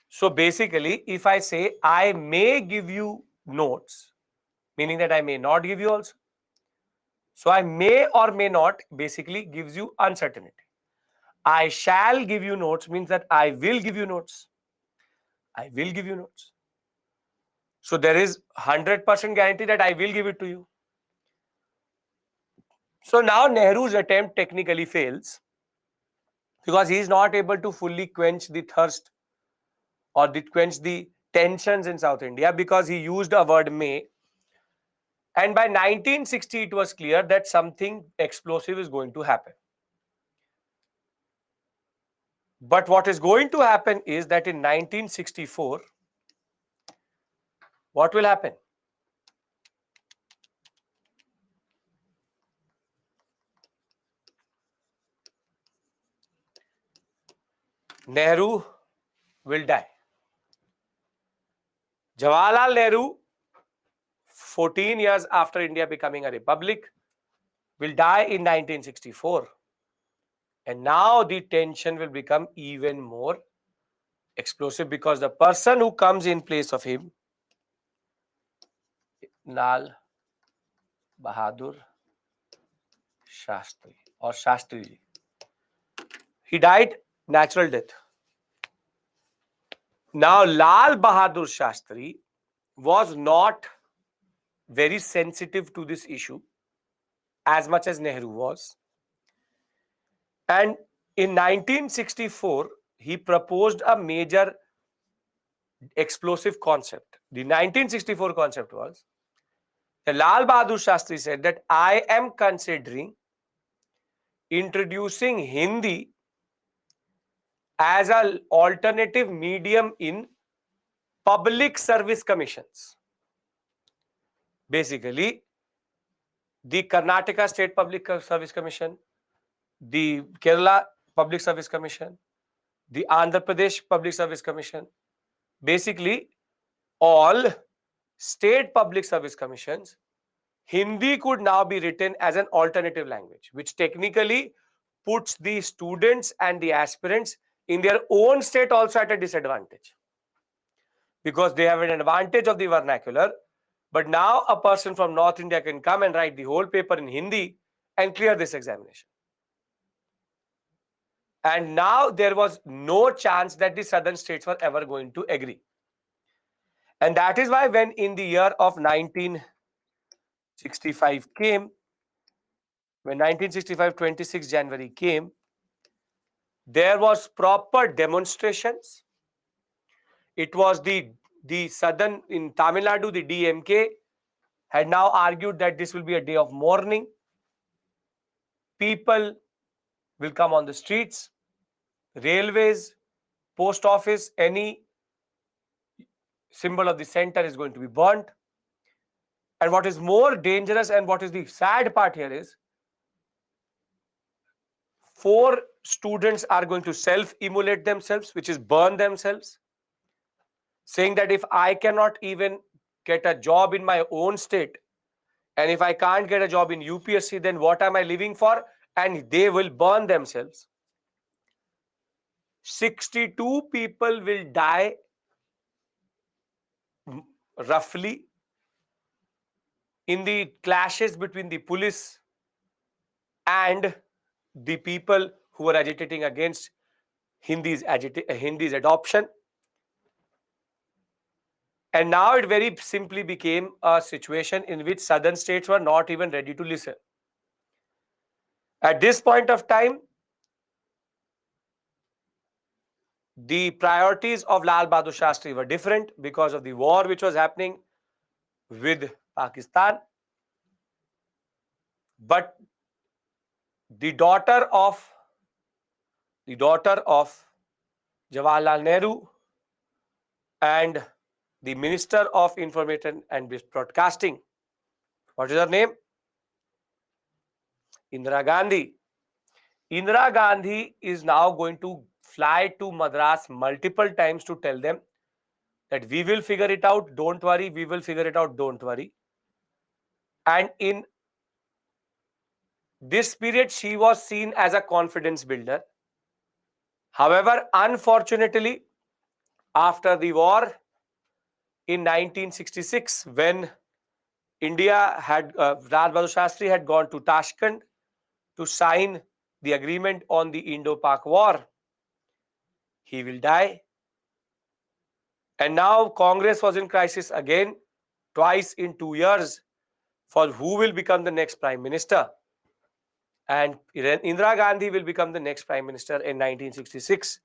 So basically, if I say I may give you notes, meaning that I may not give you also. So I may or may not basically gives you uncertainty. I shall give you notes means that I will give you notes. So there is 100% guarantee that I will give it to you. So now Nehru's attempt technically fails because he is not able to fully quench the thirst or quench the tensions in South India, because he used a word may. And by 1960, it was clear that something explosive is going to happen. But what is going to happen is that in 1964, what will happen? Nehru will die. Jawaharlal Nehru 14 years after India becoming a republic, will die in 1964. And now the tension will become even more explosive because the person who comes in place of him, Lal Bahadur Shastri or Shastri, he died natural death. Now, Lal Bahadur Shastri was not very sensitive to this issue as much as Nehru was. And in 1964, he proposed a major explosive concept. The 1964 concept was that Lal Bahadur Shastri said that I am considering introducing Hindi as an alternative medium in public service commissions. Basically, the Karnataka State Public Service Commission, the Kerala Public Service Commission, the Andhra Pradesh Public Service Commission, basically all state public service commissions, Hindi could now be written as an alternative language, which technically puts the students and the aspirants in their own state also at a disadvantage, because they have an advantage of the vernacular. But now a person from North India can come and write the whole paper in Hindi and clear this examination. And now there was no chance that the southern states were ever going to agree. And that is why when in the year of 1965 came, when 1965, 26 January came, there was proper demonstrations. It was the southern, in Tamil Nadu, the DMK had now argued that this will be a day of mourning. People will come on the streets, railways, post office, any symbol of the center is going to be burnt. And what is more dangerous and what is the sad part here is, 4 students are going to self-immolate themselves, which is burn themselves, saying that if I cannot even get a job in my own state, and if I can't get a job in UPSC, then what am I living for? And they will burn themselves. 62 people will die roughly in the clashes between the police and the people who were agitating against Hindi's adoption. And now it very simply became a situation in which southern states were not even ready to listen. At this point of time, the priorities of Lal Bahadur Shastri were different because of the war which was happening with Pakistan. But the daughter of Jawaharlal Nehru and the Minister of Information and Broadcasting, what is her name? Indira Gandhi. Indira Gandhi is now going to fly to Madras multiple times to tell them that we will figure it out, don't worry, we will figure it out, don't worry. And in this period, she was seen as a confidence builder. However, unfortunately, after the war in 1966, when India had, Lal Bahadur Shastri had gone to Tashkent to sign the agreement on the Indo-Pak war, he will die. And now Congress was in crisis again, twice in 2 years, for who will become the next Prime Minister. And Indira Gandhi will become the next Prime Minister in 1966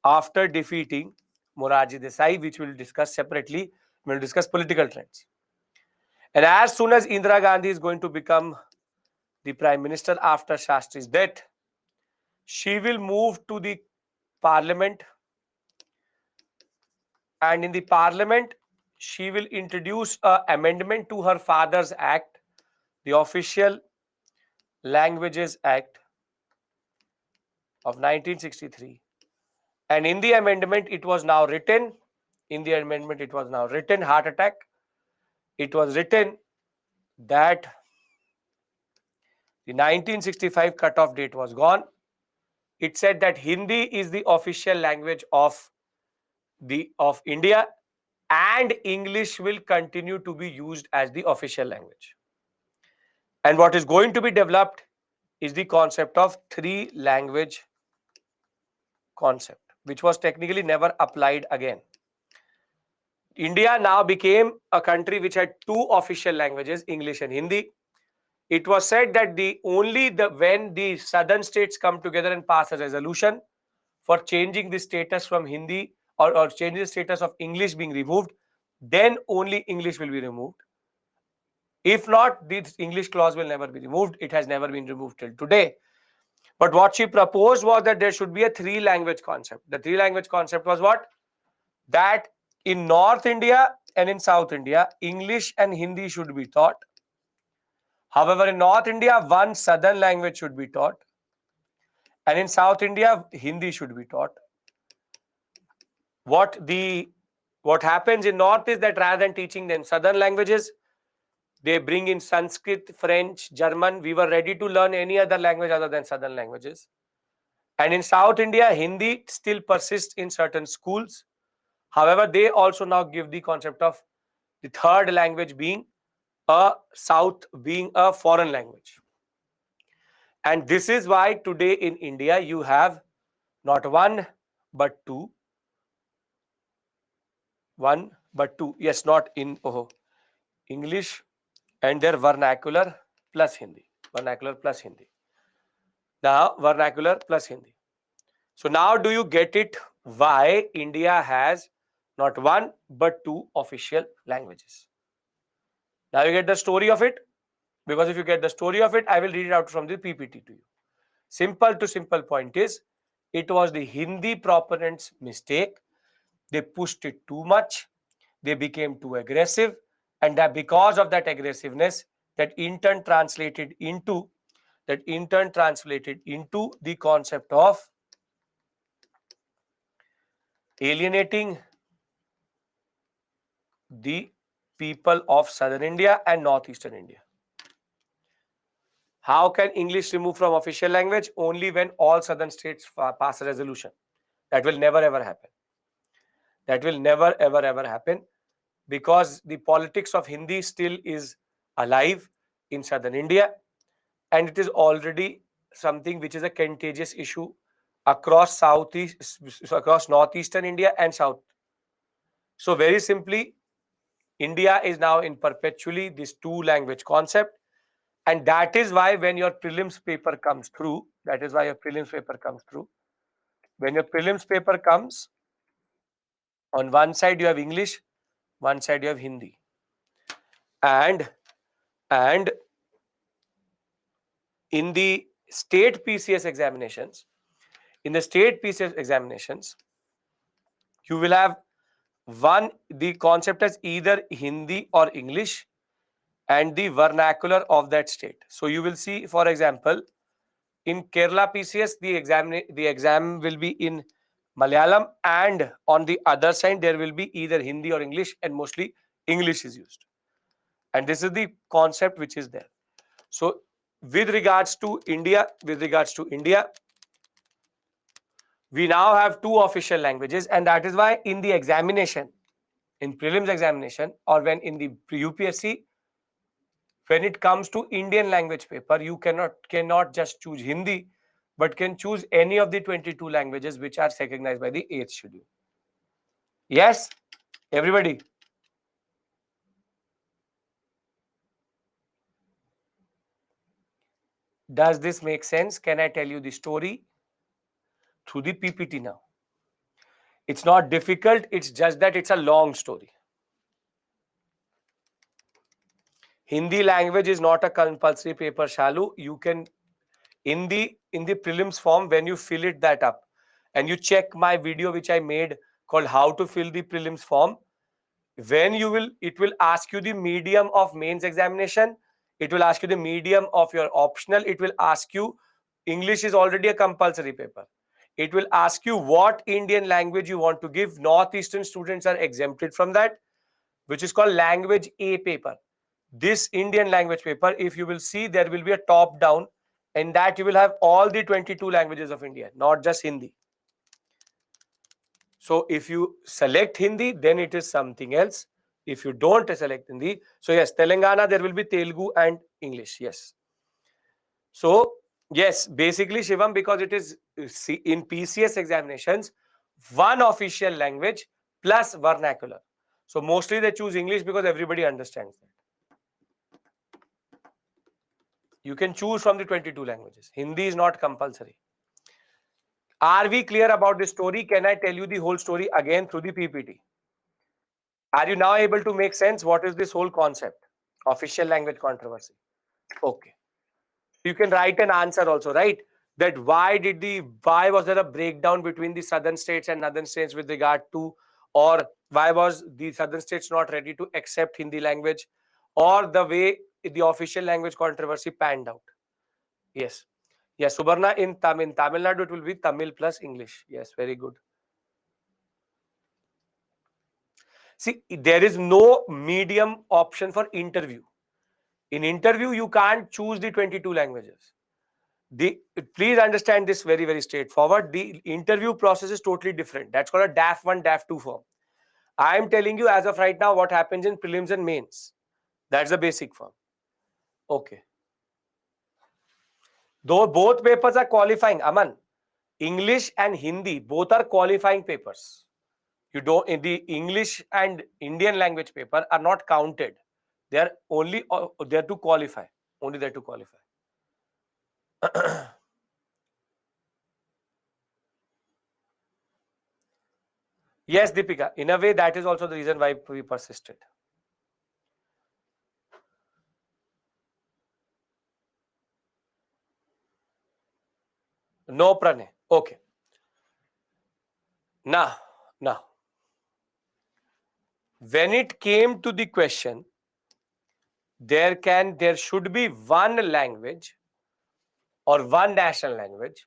after defeating Morarji Desai, which we'll discuss separately. We'll discuss political trends. And as soon as Indira Gandhi is going to become the Prime Minister after Shastri's death, she will move to the Parliament. And in the Parliament, she will introduce an amendment to her father's act, the Official Languages Act of 1963. And in the amendment, it was now written, heart attack, it was written that the 1965 cutoff date was gone. It said that Hindi is the official language of India, and English will continue to be used as the official language. And what is going to be developed is the concept of three language concept, which was technically never applied again. India now became a country which had two official languages, English and Hindi. It was said that when the southern states come together and pass a resolution for changing the status from Hindi or changing the status of English being removed, then only English will be removed. If not, this English clause will never be removed. It has never been removed till today. But what she proposed was that there should be a three language concept. The three language concept was what? That in North India and in South India, English and Hindi should be taught. However, in North India, one southern language should be taught. And in South India, Hindi should be taught. What happens in North is that rather than teaching them southern languages, they bring in Sanskrit, French, German. We were ready to learn any other language other than southern languages. And in South India, Hindi still persists in certain schools. However, they also now give the concept of the third language being a foreign language. And this is why today in India you have not one but two. Yes, not in English and their vernacular plus Hindi. Vernacular plus Hindi. Now, vernacular plus Hindi. So now do you get it why India has not one but two official languages? Now you get the story of it, because if you get the story of it, I will read it out from the PPT to you. Simple to simple point is, it was the Hindi proponents' mistake. They pushed it too much. They became too aggressive, and that because of that aggressiveness, that in turn translated into the concept of alienating the people of southern India and northeastern India. How can English remove from official language? Only when all southern states pass a resolution. That will never ever happen. That will never ever happen, because the politics of Hindi still is alive in southern India, and it is already something which is a contagious issue across northeastern India and south. So very simply, India is now in perpetually this two language concept, and that is why when your prelims paper comes through, when your prelims paper comes, on one side you have English, one side you have Hindi, and in the state PCS examinations, you will have the concept as either Hindi or English and the vernacular of that state. So you will see, for example, in Kerala PCS, the exam will be in Malayalam, and on the other side there will be either Hindi or English, and mostly English is used. And this is the concept which is there. So with regards to India, we now have two official languages, and that is why in the examination, in prelims examination, or when in the UPSC, when it comes to Indian language paper, you cannot just choose Hindi, but can choose any of the 22 languages which are recognized by the 8th schedule. Yes, everybody. Does this make sense? Can I tell you the story through the PPT now? It's not difficult, it's just that it's a long story. Hindi language is not a compulsory paper, Shalu. You can, in the prelims form, when you fill that up, and you check my video which I made called how to fill the prelims form, it will ask you the medium of mains examination, it will ask you the medium of your optional, it will ask you, English is already a compulsory paper, it will ask you what Indian language you want to give. Northeastern students are exempted from that. which is called language A paper. This Indian language paper, if you will see, there will be a top down, and that you will have all the 22 languages of India, not just Hindi. So if you select Hindi, then it is something else. If you don't select Hindi, so yes, Telangana, there will be Telugu and English. Yes. So yes, basically Shivam, because it is in PCS examinations, one official language plus vernacular. So mostly they choose English because everybody understands that. You can choose from the 22 languages. Hindi is not compulsory. Are we clear about this story? Can I tell you the whole story again through the PPT? Are you now able to make sense? What is this whole concept? Official language controversy. Okay. You can write an answer also, right? That why was there a breakdown between the southern states and northern states with regard to, or why was the southern states not ready to accept Hindi language, or the way the official language controversy panned out? Yes. Yes, Subarna, in Tamil Nadu, it will be Tamil plus English. Yes, very good. See, there is no medium option for interview. In interview, you can't choose the 22 languages. Please understand this very, very straightforward. The interview process is totally different. That's called a DAF 1, DAF 2 form. I am telling you as of right now what happens in prelims and mains. That's the basic form. Okay. Though both papers are qualifying, Aman, English and Hindi, both are qualifying papers. You don't, in the English and Indian language paper are not counted. They are only there to qualify. Only there to qualify. Yes, Deepika. In a way, that is also the reason why we persisted. No, Pranay. Okay. Now, when it came to the question, there should be one language or one national language.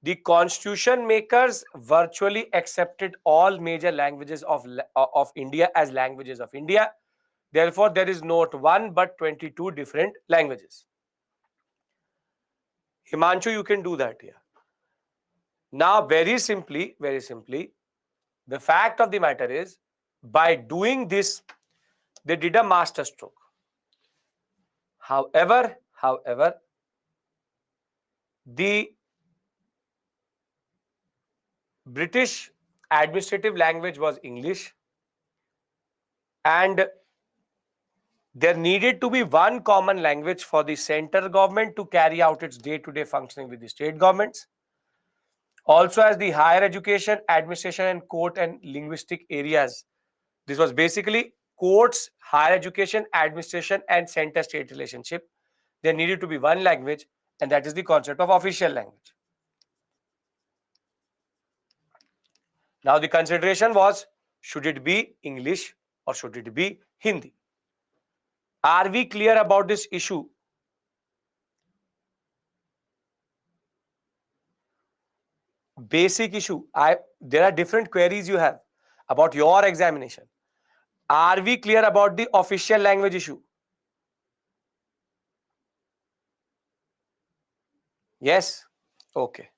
The constitution makers virtually accepted all major languages of India as languages of India. Therefore, there is not one but 22 different languages. Himanshu, you can do that here. Now, very simply, the fact of the matter is, by doing this, they did a master stroke. However, the British administrative language was English, and there needed to be one common language for the central government to carry out its day-to-day functioning with the state governments. Also, as the higher education, administration, and court and linguistic areas. This was basically courts, higher education, administration, and center-state relationship. There needed to be one language, and that is the concept of official language. Now, the consideration was, should it be English or should it be Hindi? Are we clear about this issue? Basic issue. There are different queries you have about your examination. Are we clear about the official language issue? Yes? Okay.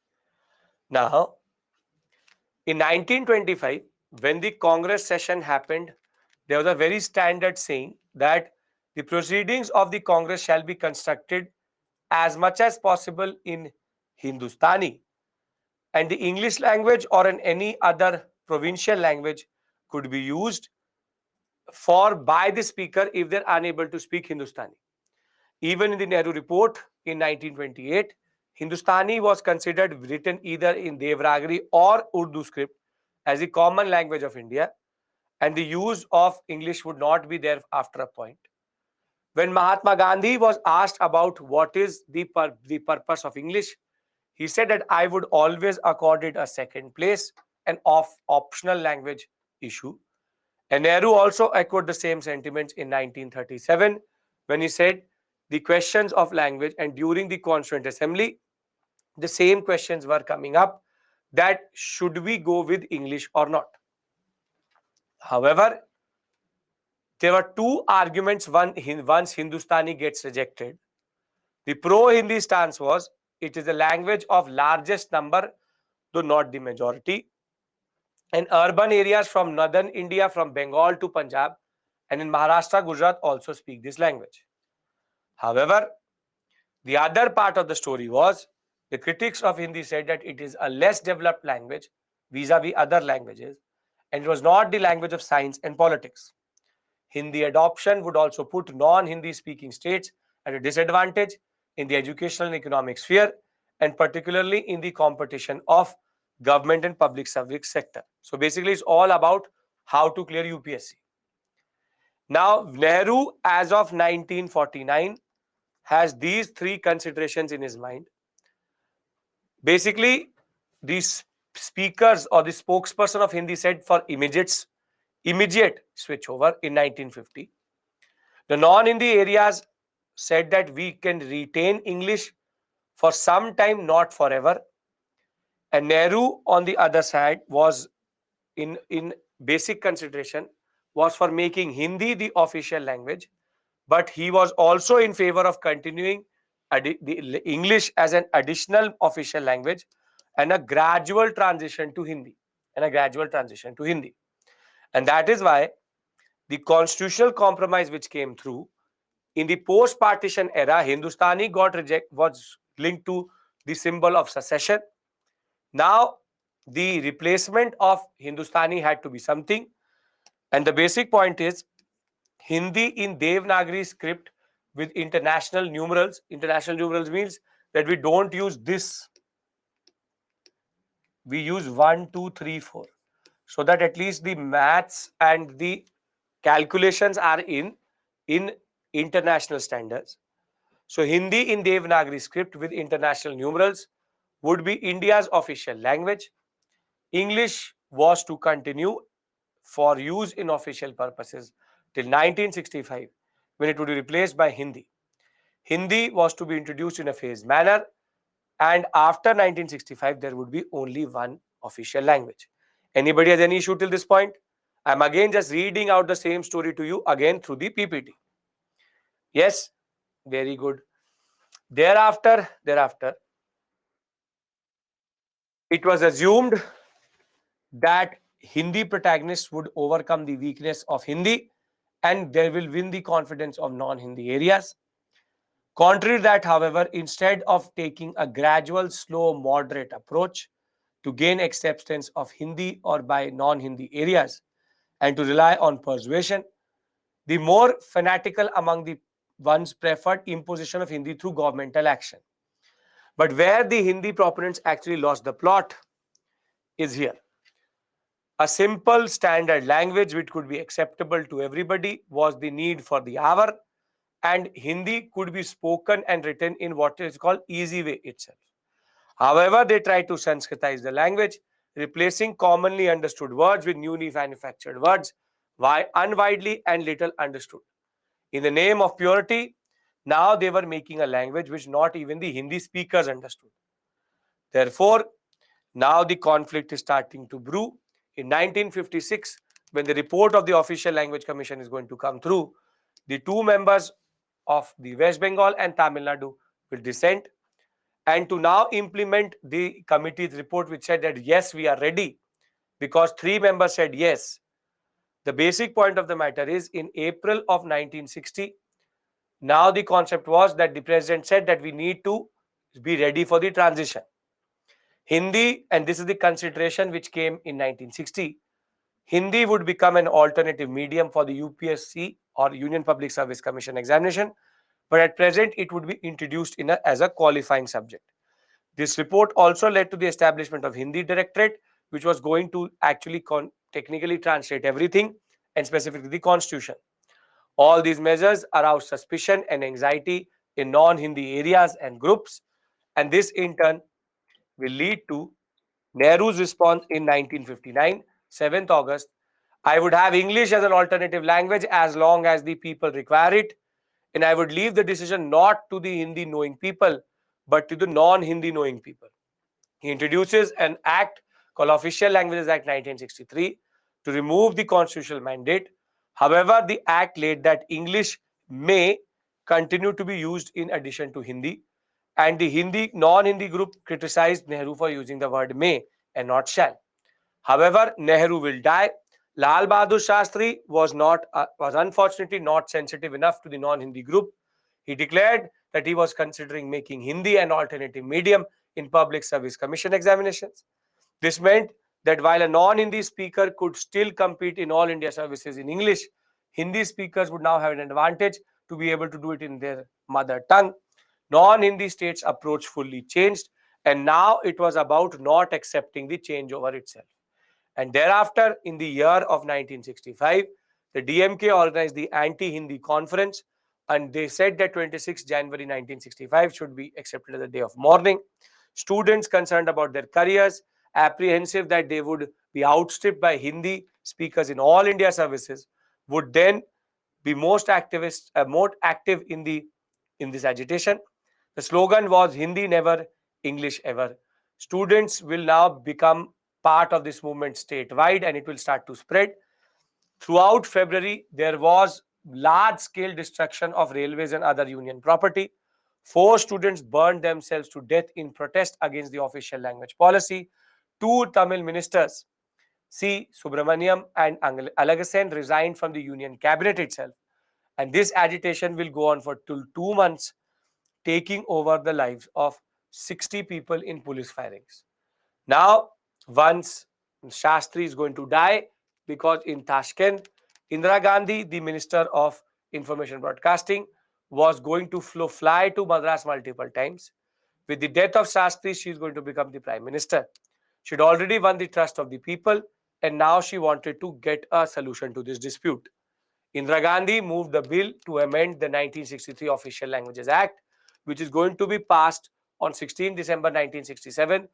Now, in 1925, when the Congress session happened, there was a very standard saying that the proceedings of the Congress shall be constructed as much as possible in Hindustani, and the English language or in any other provincial language could be used by the speaker if they're unable to speak Hindustani. Even in the Nehru report in 1928, Hindustani was considered written either in Devragari or Urdu script as the common language of India, and the use of English would not be there after a point. When Mahatma Gandhi was asked about what is the purpose of English, he said that I would always accord it a second place, an optional language issue. And Nehru also echoed the same sentiments in 1937 when he said the questions of language, and during the Constituent Assembly, the same questions were coming up that should we go with English or not. However, there were two arguments. Once Hindustani gets rejected, the pro-Hindi stance was it is a language of largest number, though not the majority, and urban areas from northern India, from Bengal to Punjab, and in Maharashtra, Gujarat also speak this language. However, the other part of the story was the critics of Hindi said that it is a less developed language vis-a-vis other languages, and it was not the language of science and politics. Hindi adoption would also put non-Hindi speaking states at a disadvantage in the educational and economic sphere, and particularly in the competition of government and public service sector. So basically, it's all about how to clear UPSC. Now, Nehru, as of 1949, has these three considerations in his mind. Basically, these speakers or the spokesperson of Hindi said for immediate switch over in 1950. The non-Hindi areas said that we can retain English for some time, not forever. And Nehru, on the other side, was in basic consideration was for making Hindi the official language, but he was also in favor of continuing the English as an additional official language and a gradual transition to Hindi. And that is why the constitutional compromise which came through in the post-partition era, Hindustani was linked to the symbol of secession. Now, the replacement of Hindustani had to be something. And the basic point is Hindi in Devanagari script with international numerals. International numerals means that we don't use this. We use 1, 2, 3, 4. So that at least the maths and the calculations are in international standards. So Hindi in Devanagari script with international numerals would be India's official language. English was to continue for use in official purposes till 1965, when it would be replaced by Hindi. Hindi was to be introduced in a phased manner, and after 1965, there would be only one official language. Anybody has any issue till this point? I'm again just reading out the same story to you again through the PPT. Yes, very good. Thereafter, it was assumed that Hindi protagonists would overcome the weakness of Hindi and they will win the confidence of non-Hindi areas. Contrary to that, however, instead of taking a gradual, slow, moderate approach to gain acceptance of Hindi or by non-Hindi areas and to rely on persuasion, the more fanatical among the ones preferred imposition of Hindi through governmental action. But where the Hindi proponents actually lost the plot is here. A simple standard language which could be acceptable to everybody was the need for the hour, and Hindi could be spoken and written in what is called easy way itself. However, they tried to Sanskritize the language, replacing commonly understood words with newly manufactured words, unwidely and little understood. In the name of purity, now they were making a language which not even the Hindi speakers understood. Therefore, now the conflict is starting to brew. In 1956, when the report of the Official Language Commission is going to come through, the two members of the West Bengal and Tamil Nadu will dissent. And to now implement the committee's report, which said that yes, we are ready, because three members said yes. The basic point of the matter is in April of 1960, now the concept was that the president said that we need to be ready for the transition. Hindi, and this is the consideration which came in 1960, Hindi would become an alternative medium for the UPSC or Union Public Service Commission examination, but at present it would be introduced as a qualifying subject. This report also led to the establishment of Hindi Directorate, which was going to actually technically translate everything and specifically the constitution. All these measures aroused suspicion and anxiety in non-Hindi areas and groups, and this in turn will lead to Nehru's response in 1959, 7th August. I would have English as an alternative language as long as the people require it, and I would leave the decision not to the Hindi knowing people, but to the non-Hindi knowing people. He introduces an act called Official Languages Act 1963 to remove the constitutional mandate However, the act laid that English may continue to be used in addition to Hindi, and the Hindi non-Hindi group criticized Nehru for using the word may and not shall. However, Nehru will die. Lal Bahadur Shastri was unfortunately not sensitive enough to the non-Hindi group. He declared that he was considering making Hindi an alternative medium in Public Service Commission examinations. This meant that while a non-Hindi speaker could still compete in all India services in English, Hindi speakers would now have an advantage to be able to do it in their mother tongue. Non-Hindi states' approach fully changed, and now it was about not accepting the changeover itself. And thereafter, in the year of 1965, the DMK organized the Anti-Hindi Conference, and they said that 26 January 1965 should be accepted as a day of mourning. Students concerned about their careers, apprehensive that they would be outstripped by Hindi speakers in all India services, would then be more active in this agitation. The slogan was Hindi never, English ever. Students will now become part of this movement statewide, and it will start to spread. Throughout February, there was large scale destruction of railways and other union property. Four students burned themselves to death in protest against the official language policy. Two Tamil ministers, C. Subramaniam and Alagasen, resigned from the union cabinet itself. And this agitation will go on for till 2 months, taking over the lives of 60 people in police firings. Now, once Shastri is going to die, because in Tashkent, Indira Gandhi, the Minister of Information Broadcasting, was going to fly to Madras multiple times. With the death of Shastri, she is going to become the Prime Minister. She had already won the trust of the people, and now she wanted to get a solution to this dispute. Indira Gandhi moved the bill to amend the 1963 Official Languages Act, which is going to be passed on 16 December 1967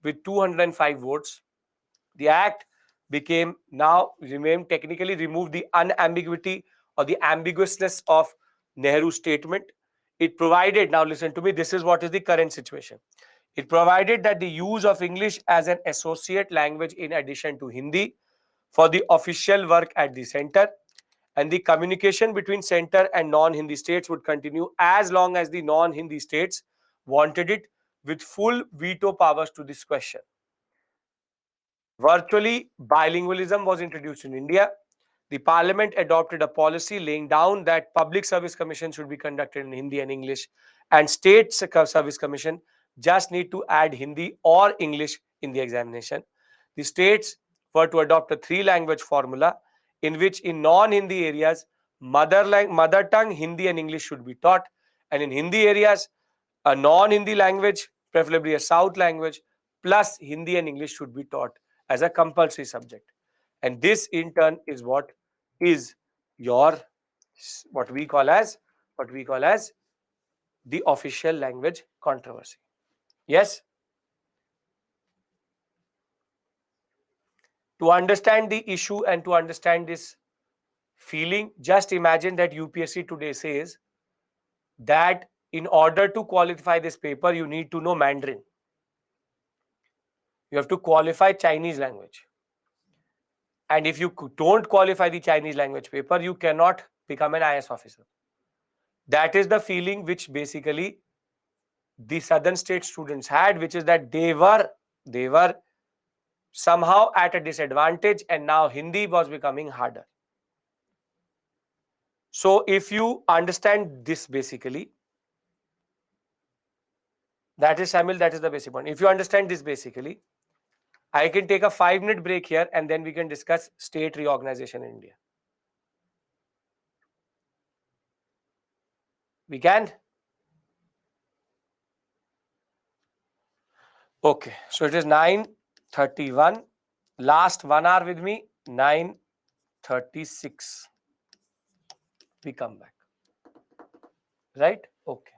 with 205 votes. The act became now remained technically removed the unambiguity or the ambiguousness of Nehru's statement. It provided, now listen to me, this is what is the current situation. It provided that the use of English as an associate language in addition to Hindi for the official work at the center, and the communication between center and non-Hindi states would continue as long as the non-Hindi states wanted it, with full veto powers to this question. Virtually, bilingualism was introduced in India. The parliament adopted a policy laying down that public service commission should be conducted in Hindi and English, and state service commission just need to add Hindi or English in the examination. The states were to adopt a three-language formula in which in non-Hindi areas, mother tongue, Hindi and English should be taught, and in Hindi areas, a non-Hindi language, preferably a South language, plus Hindi and English should be taught as a compulsory subject. And this in turn is what is your what we call as the official language controversy. Yes. To understand the issue and to understand this feeling, just imagine that UPSC today says that in order to qualify this paper, you need to know Mandarin. You have to qualify Chinese language. And if you don't qualify the Chinese language paper, you cannot become an IS officer. That is the feeling which basically the southern state students had, which is that they were somehow at a disadvantage, and now Hindi was becoming harder. So if you understand this basically, that is Shamil, that is the basic point. If you understand this basically, I can take a 5-minute break here and then we can discuss state reorganization in India. We can? Okay, so it is 9:31. Last 1 hour with me, 9:36. We come back. Right? Okay.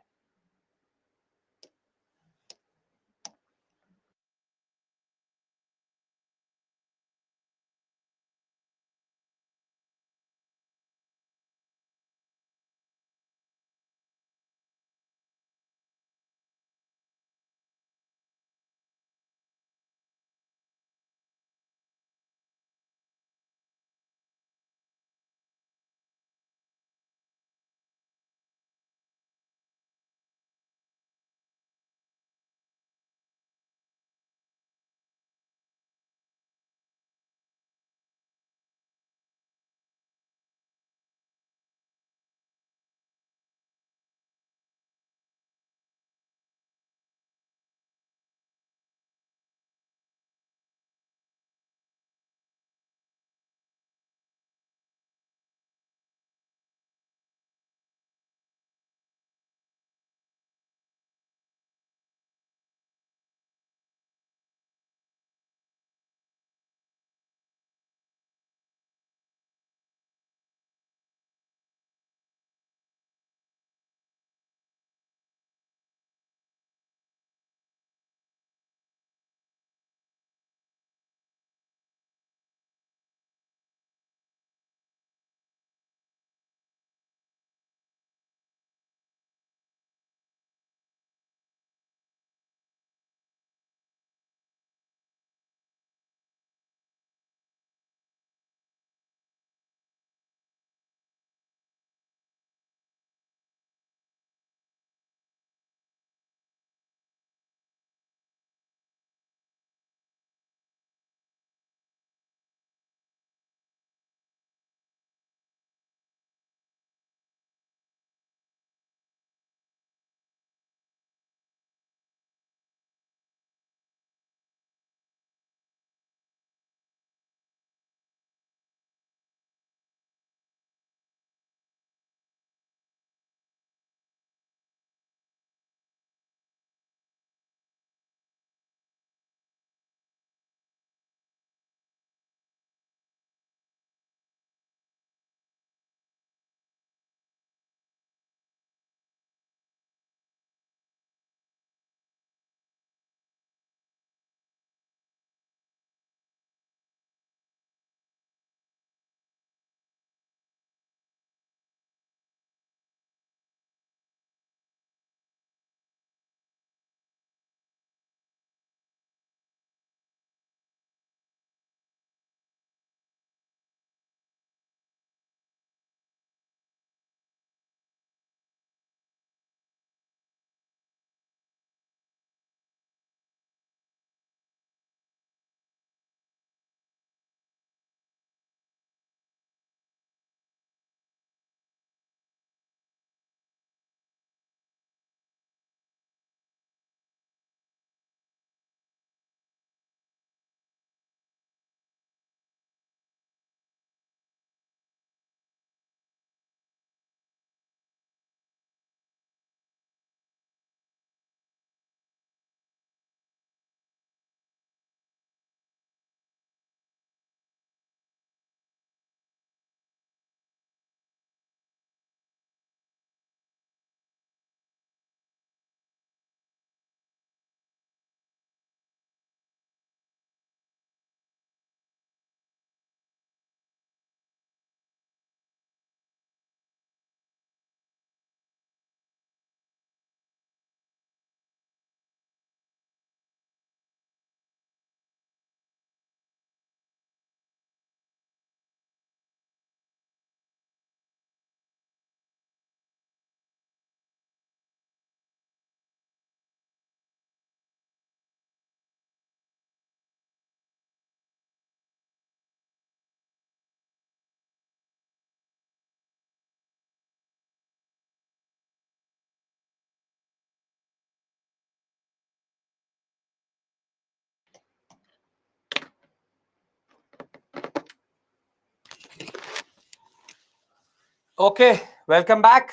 Okay, welcome back.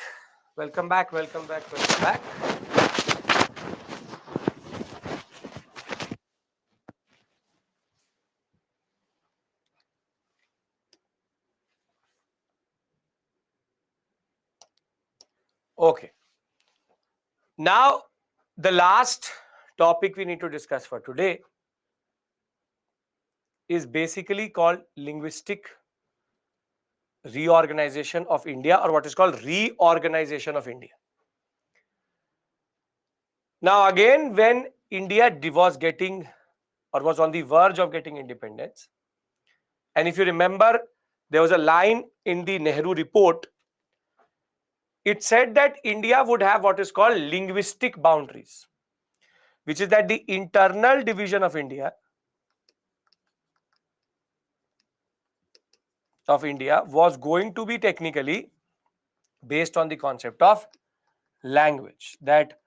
Welcome back, welcome back, welcome back. Okay. Now, the last topic we need to discuss for today is basically called linguistic reorganization of India, or what is called reorganization of India. Now, again, when India was getting or was on the verge of getting independence, and if you remember, there was a line in the Nehru report. It said that India would have what is called linguistic boundaries, which is that the internal division of India was going to be technically based on the concept of language. That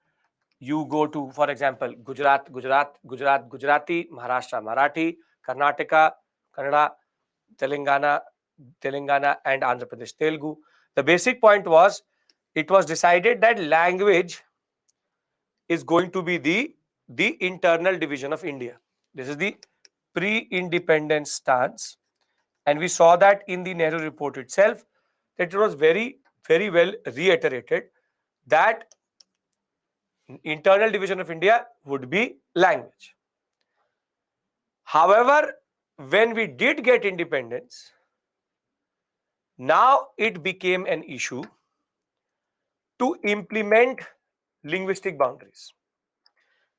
you go to, for example, Gujarat, Gujarati, Maharashtra, Marathi, Karnataka, Kannada, Telangana, and Andhra Pradesh, Telugu. The basic point was, it was decided that language is going to be the internal division of India. This is the pre-independence stance, and we saw that in the Nehru report itself, that it was very, very well reiterated that internal division of India would be language. However, when we did get independence, now it became an issue to implement linguistic boundaries.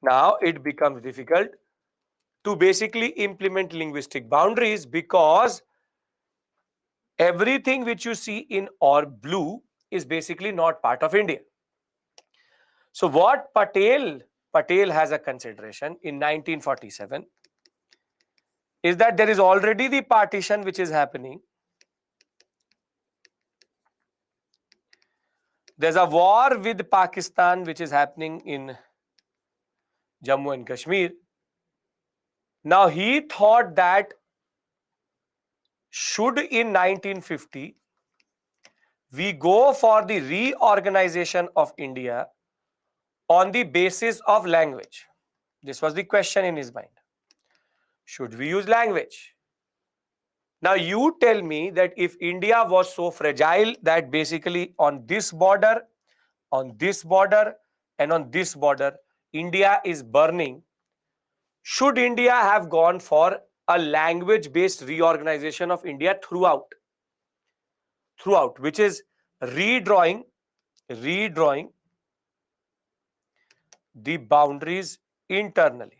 Now it becomes difficult to basically implement linguistic boundaries because everything which you see in or blue is basically not part of India. So what Patel has a consideration in 1947 is that there is already the partition which is happening. There's a war with Pakistan which is happening in Jammu and Kashmir. Now he thought that should in 1950 we go for the reorganization of India on the basis of language. This was the question in his mind. Should we use language? Now you tell me that if India was so fragile that basically on this border, and on this border, India is burning, should India have gone for a language-based reorganization of India throughout, which is redrawing the boundaries internally?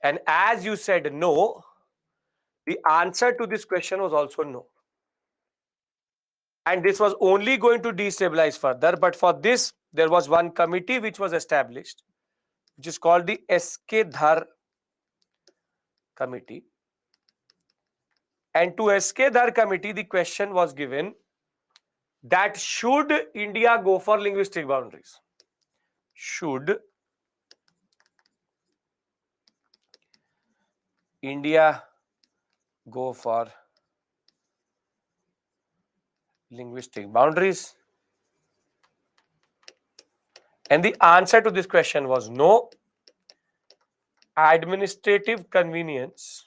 And as you said no, the answer to this question was also no. And this was only going to destabilize further. But for this, there was one committee which was established, which is called the S.K. Dhar Committee. And to S.K. Dhar Committee, the question was given that should India go for linguistic boundaries? Should India go for linguistic boundaries? And the answer to this question was no. Administrative convenience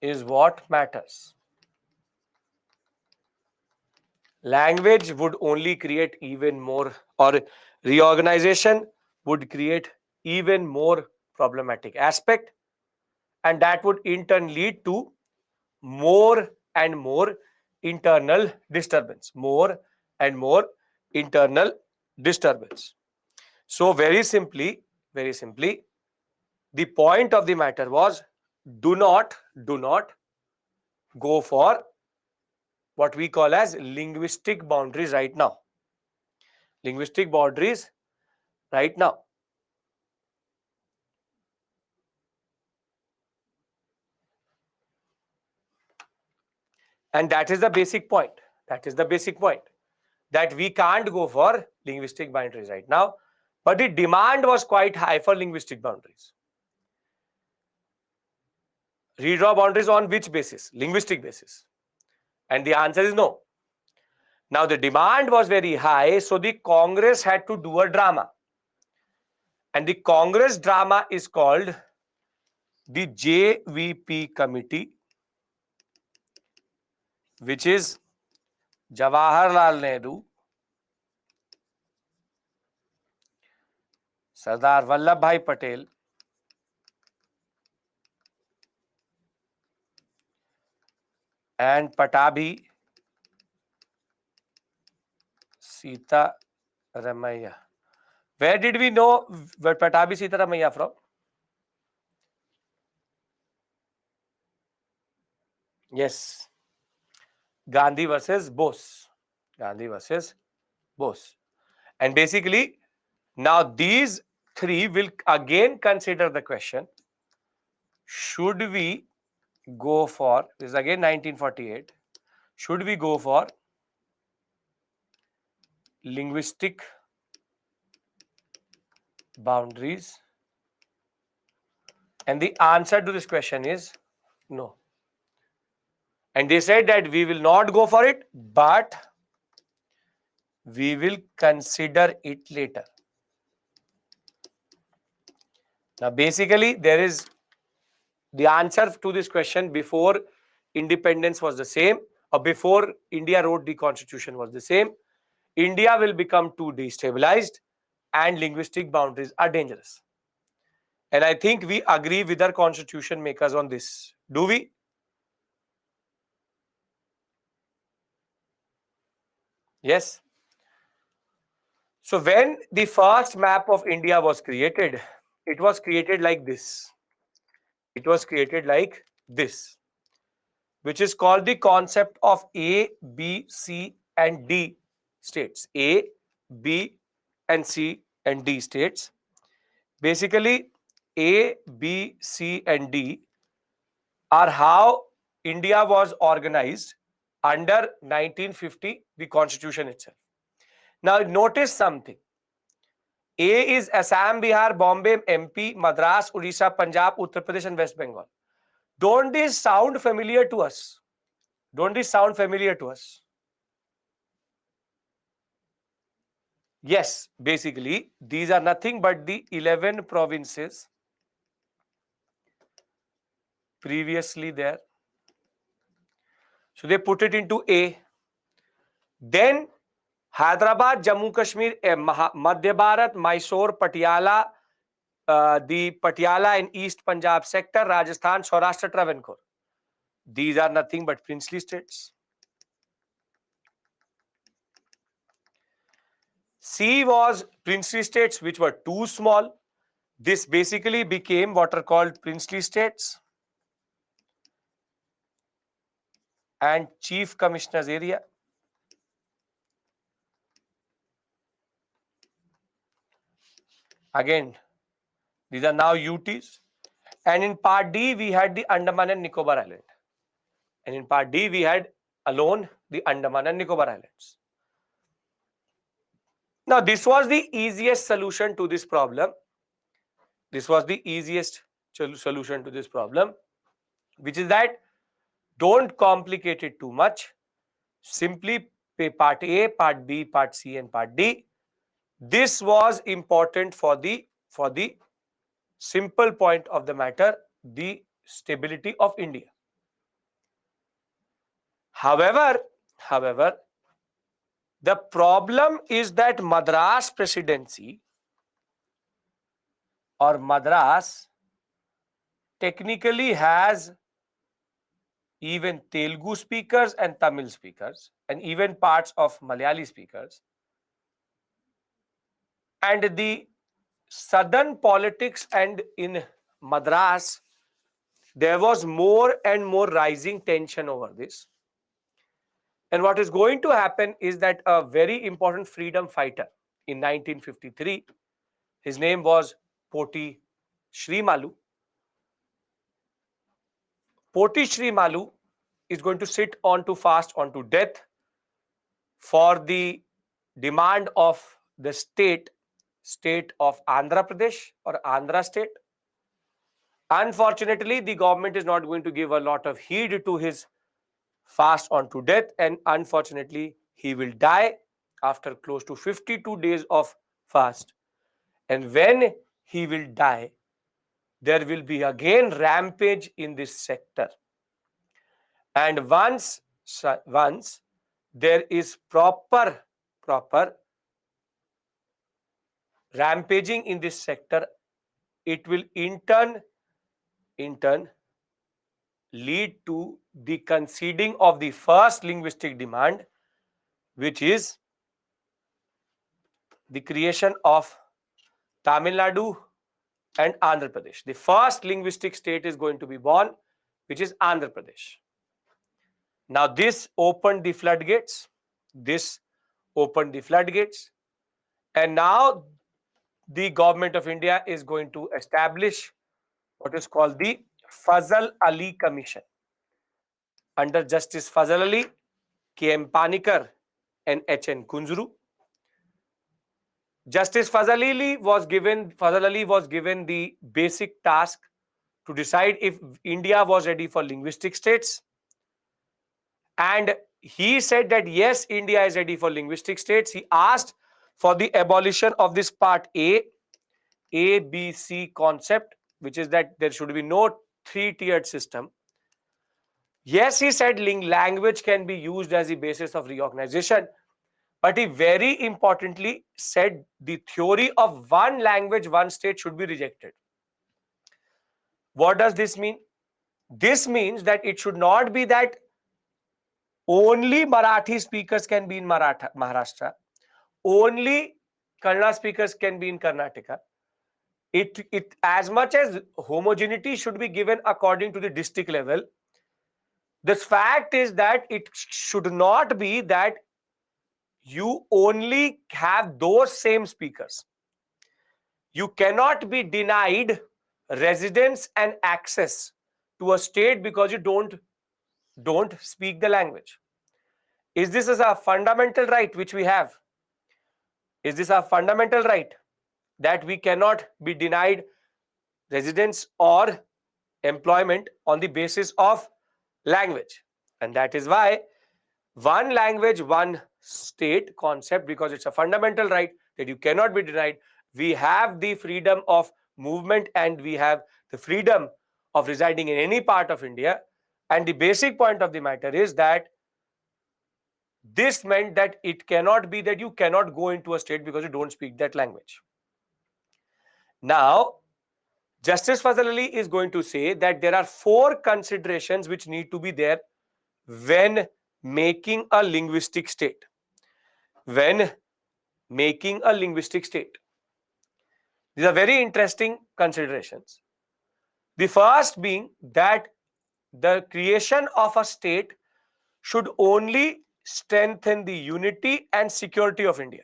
is what matters. Language would only create even more, or reorganization would create even more problematic aspect, and that would in turn lead to more and more internal disturbance, So very simply, the point of the matter was, do not go for what we call as linguistic boundaries right now. Linguistic boundaries right now. And that is the basic point. That we can't go for linguistic boundaries right now. But the demand was quite high for linguistic boundaries. Redraw boundaries on which basis? Linguistic basis. And the answer is no. Now the demand was very high, so the Congress had to do a drama. And the Congress drama is called the JVP committee, which is Jawaharlal Nehru, Sardar Vallabhbhai Patel, and Patabhi Sita Ramaiah. Where did we know where Patabhi Sita Ramaiah from? Yes. Gandhi versus Bose. Gandhi versus Bose. And basically, now these three will again consider the question, should we go for, this is again 1948, should we go for linguistic boundaries? And the answer to this question is no. And they said that we will not go for it, but we will consider it later. Now, basically, there is the answer to this question before independence was the same, or before India wrote the constitution was the same. India will become too destabilized and linguistic boundaries are dangerous. And I think we agree with our constitution makers on this. Do we? Yes. So when the first map of India was created, it was created like this. It was created like this, which is called the concept of A, B, C, and D states. A, B, and C, and D states. Basically, A, B, C, and D are how India was organized under 1950, the constitution itself. Now, notice something. A is Assam, Bihar, Bombay, MP, Madras, Odisha, Punjab, Uttar Pradesh, and West Bengal. Don't these sound familiar to us? Don't these sound familiar to us? Yes, basically, these are nothing but the 11 provinces previously there. So they put it into A. Then Hyderabad, Jammu Kashmir, Madhya Bharat, Mysore, Patiala, the Patiala and East Punjab sector, Rajasthan, Saurashtra, Travancore. These are nothing but princely states. C was princely states which were too small. This basically became what are called princely states and chief commissioner's area. Again, these are now UTs. And in part D, we had the Andaman and Nicobar Island. And in part D, we had alone the Andaman and Nicobar Islands. Now, this was the easiest solution to this problem. This was the easiest solution to this problem, which is that don't complicate it too much. Simply pay part A, part B, part C, and part D. This was important for the simple point of the matter, the stability of India. However, the problem is that Madras presidency or Madras technically has even Telugu speakers and Tamil speakers and even parts of Malayali speakers. And the southern politics and in Madras, there was more and more rising tension over this. And what is going to happen is that a very important freedom fighter in 1953, his name was Poti Shrimalu. Poti Shrimalu is going to sit on to fast onto death for the demand of the state of Andhra Pradesh or Andhra state. Unfortunately, the government is not going to give a lot of heed to his fast on to death, and unfortunately, he will die after close to 52 days of fast. And when he will die, there will be again rampage in this sector. And once there is proper rampaging in this sector, it will in turn lead to the conceding of the first linguistic demand, which is the creation of Tamil Nadu and Andhra Pradesh. The first linguistic state is going to be born, which is Andhra Pradesh. Now, this opened the floodgates. This opened the floodgates. And now the government of India is going to establish what is called the Fazal Ali Commission under Justice Fazal Ali, K.M. Panikar, and H.N. Kunzuru. Justice Fazal Ali was given the basic task to decide if India was ready for linguistic states. And he said that yes, India is ready for linguistic states. He asked for the abolition of this part A, B, C concept, which is that there should be no three-tiered system. Yes, he said language can be used as the basis of reorganization, but he very importantly said the theory of one language, one state should be rejected. What does this mean? This means that it should not be that only Marathi speakers can be in Maharashtra, only Kannada speakers can be in Karnataka. It as much as homogeneity should be given according to the district level, this fact is that it should not be that you only have those same speakers. You cannot be denied residence and access to a state because you don't speak the language. Is this as a fundamental right which we have? Is this a fundamental right that we cannot be denied residence or employment on the basis of language? And that is why one language, one state concept, because it's a fundamental right that you cannot be denied. We have the freedom of movement and we have the freedom of residing in any part of India. And the basic point of the matter is that this meant that it cannot be that you cannot go into a state because you don't speak that language. Now, Justice Fazal Ali is going to say that there are 4 considerations which need to be there when making a linguistic state. When making a linguistic state. These are very interesting considerations. The first being that the creation of a state should only strengthen the unity and security of India.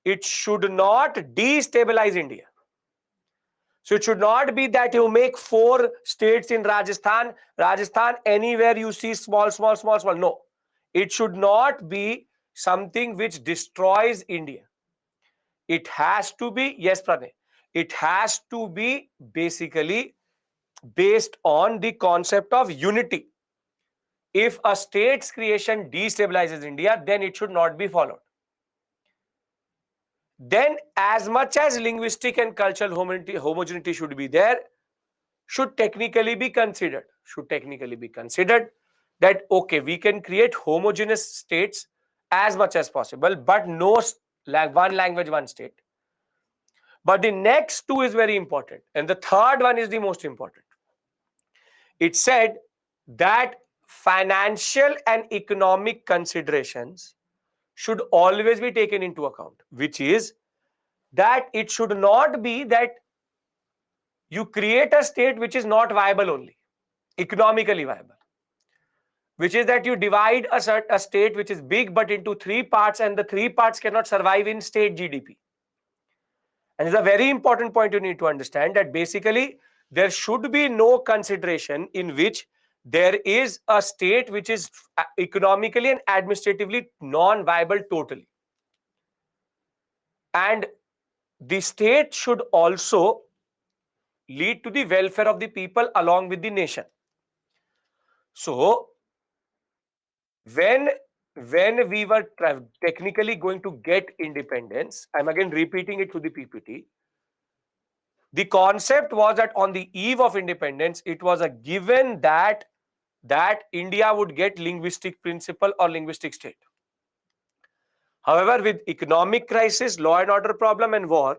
It should not destabilize India. So it should not be that you make 4 states in Rajasthan, anywhere you see small. No. It should not be something which destroys India. It has to be, yes, Pranay, it has to be basically based on the concept of unity. If a state's creation destabilizes India, then it should not be followed. Then, as much as linguistic and cultural homogeneity should be there, should technically be considered. That, okay, we can create homogeneous states as much as possible, but no one language, one state. But the next 2 is very important. And the third one is the most important. It said that financial and economic considerations should always be taken into account, which is that it should not be that you create a state which is not viable only, economically viable, which is that you divide a state which is big but into 3 parts and the 3 parts cannot survive in state GDP. And it's a very important point you need to understand that basically there should be no consideration in which there is a state which is economically and administratively non-viable totally. And the state should also lead to the welfare of the people along with the nation. So when we were technically going to get independence, I'm again repeating it to the PPT. The concept was that on the eve of independence, it was a given that India would get linguistic principle or linguistic state. However, with economic crisis, law and order problem and war,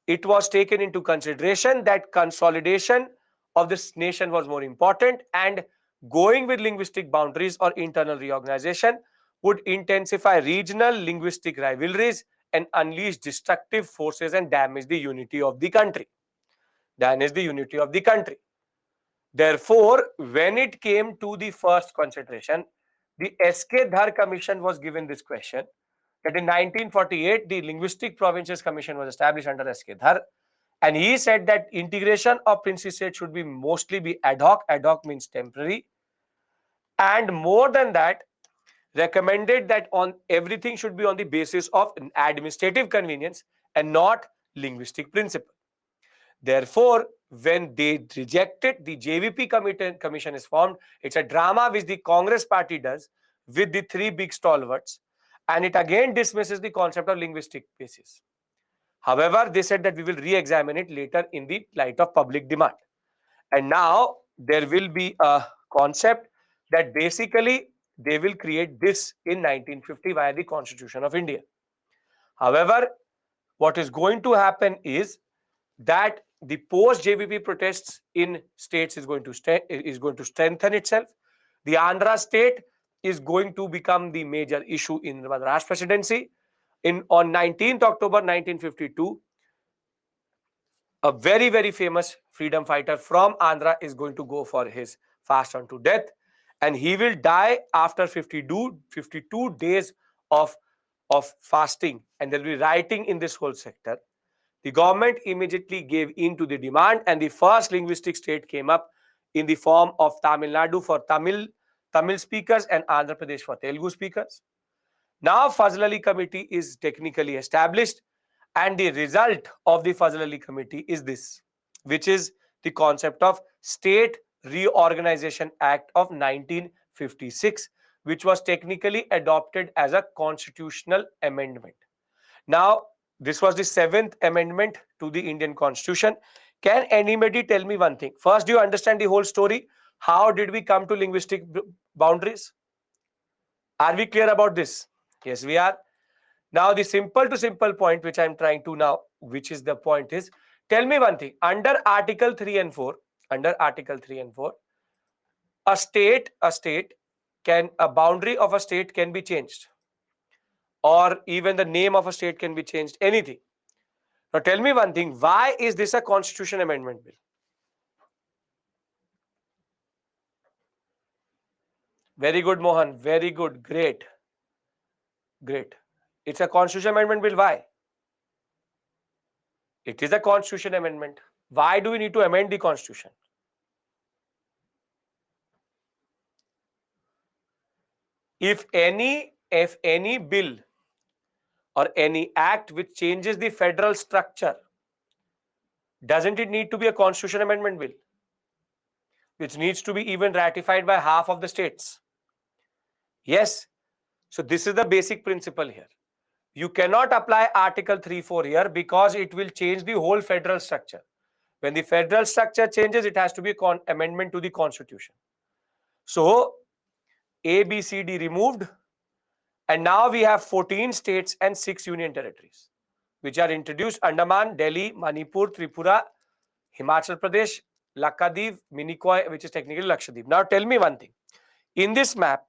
it was taken into consideration that consolidation of this nation was more important, and going with linguistic boundaries or internal reorganization would intensify regional linguistic rivalries and unleash destructive forces and damage the unity of the country. Therefore, when it came to the first consideration, the S.K. Dhar Commission was given this question, that in 1948, the Linguistic Provinces Commission was established under S.K. Dhar, and he said that integration of princely states should be mostly be ad hoc. Ad hoc means temporary, and more than that, recommended that on everything should be on the basis of an administrative convenience and not linguistic principle. Therefore, when they rejected, the JVP commission is formed. It's a drama which the Congress party does with the three big stalwarts, and it again dismisses the concept of linguistic basis. However, they said that we will re-examine it later in the light of public demand. And now there will be a concept that basically they will create this in 1950 via the Constitution of India. However, what is going to happen is that the post-JVP protests in states is going to strengthen itself. The Andhra state is going to become the major issue in the Madras presidency. On 19th October 1952, a very, very famous freedom fighter from Andhra is going to go for his fast unto death, and he will die after 52 days of fasting, and there will be rioting in this whole sector. The government immediately gave in to the demand, and the first linguistic state came up in the form of Tamil Nadu for Tamil speakers and Andhra Pradesh for Telugu speakers. Now Fazl Ali Committee is technically established, and the result of the Fazl Ali Committee is this, which is the concept of State Reorganization Act of 1956, which was technically adopted as a constitutional amendment. Now, this was the 7th amendment to the Indian Constitution. Can anybody tell me one thing? First, do you understand the whole story? How did we come to linguistic boundaries? Are we clear about this? Yes, we are. Now, the simple to simple point which I am trying to now, which is the point is, tell me one thing. Under Article 3 and 4, a boundary of a state can be changed, or even the name of a state can be changed, anything. Now tell me one thing, why is this a constitution amendment bill? Very good, Mohan. Very good. Great. It's a constitution amendment bill. Why? It is a constitution amendment. Why do we need to amend the constitution? If any bill or any act which changes the federal structure, doesn't it need to be a constitution amendment bill, which needs to be even ratified by half of the states? Yes. So this is the basic principle here. You cannot apply Article 3(4) here because it will change the whole federal structure. When the federal structure changes, it has to be an amendment to the constitution. So A, B, C, D removed, and now we have 14 states and 6 union territories, which are introduced: Andaman, Delhi, Manipur, Tripura, Himachal Pradesh, Lakshadweep, Minicoy, which is technically Lakshadweep. Now tell me one thing. In this map,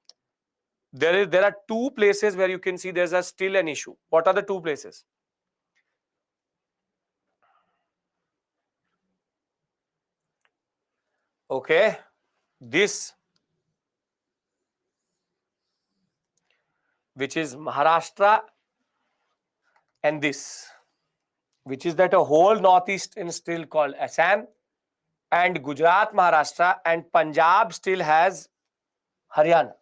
there are 2 places where you can see there's still an issue. What are the 2 places? Okay, this, which is Maharashtra, and this, which is that a whole northeast is still called Assam, and Gujarat, Maharashtra, and Punjab still has Haryana.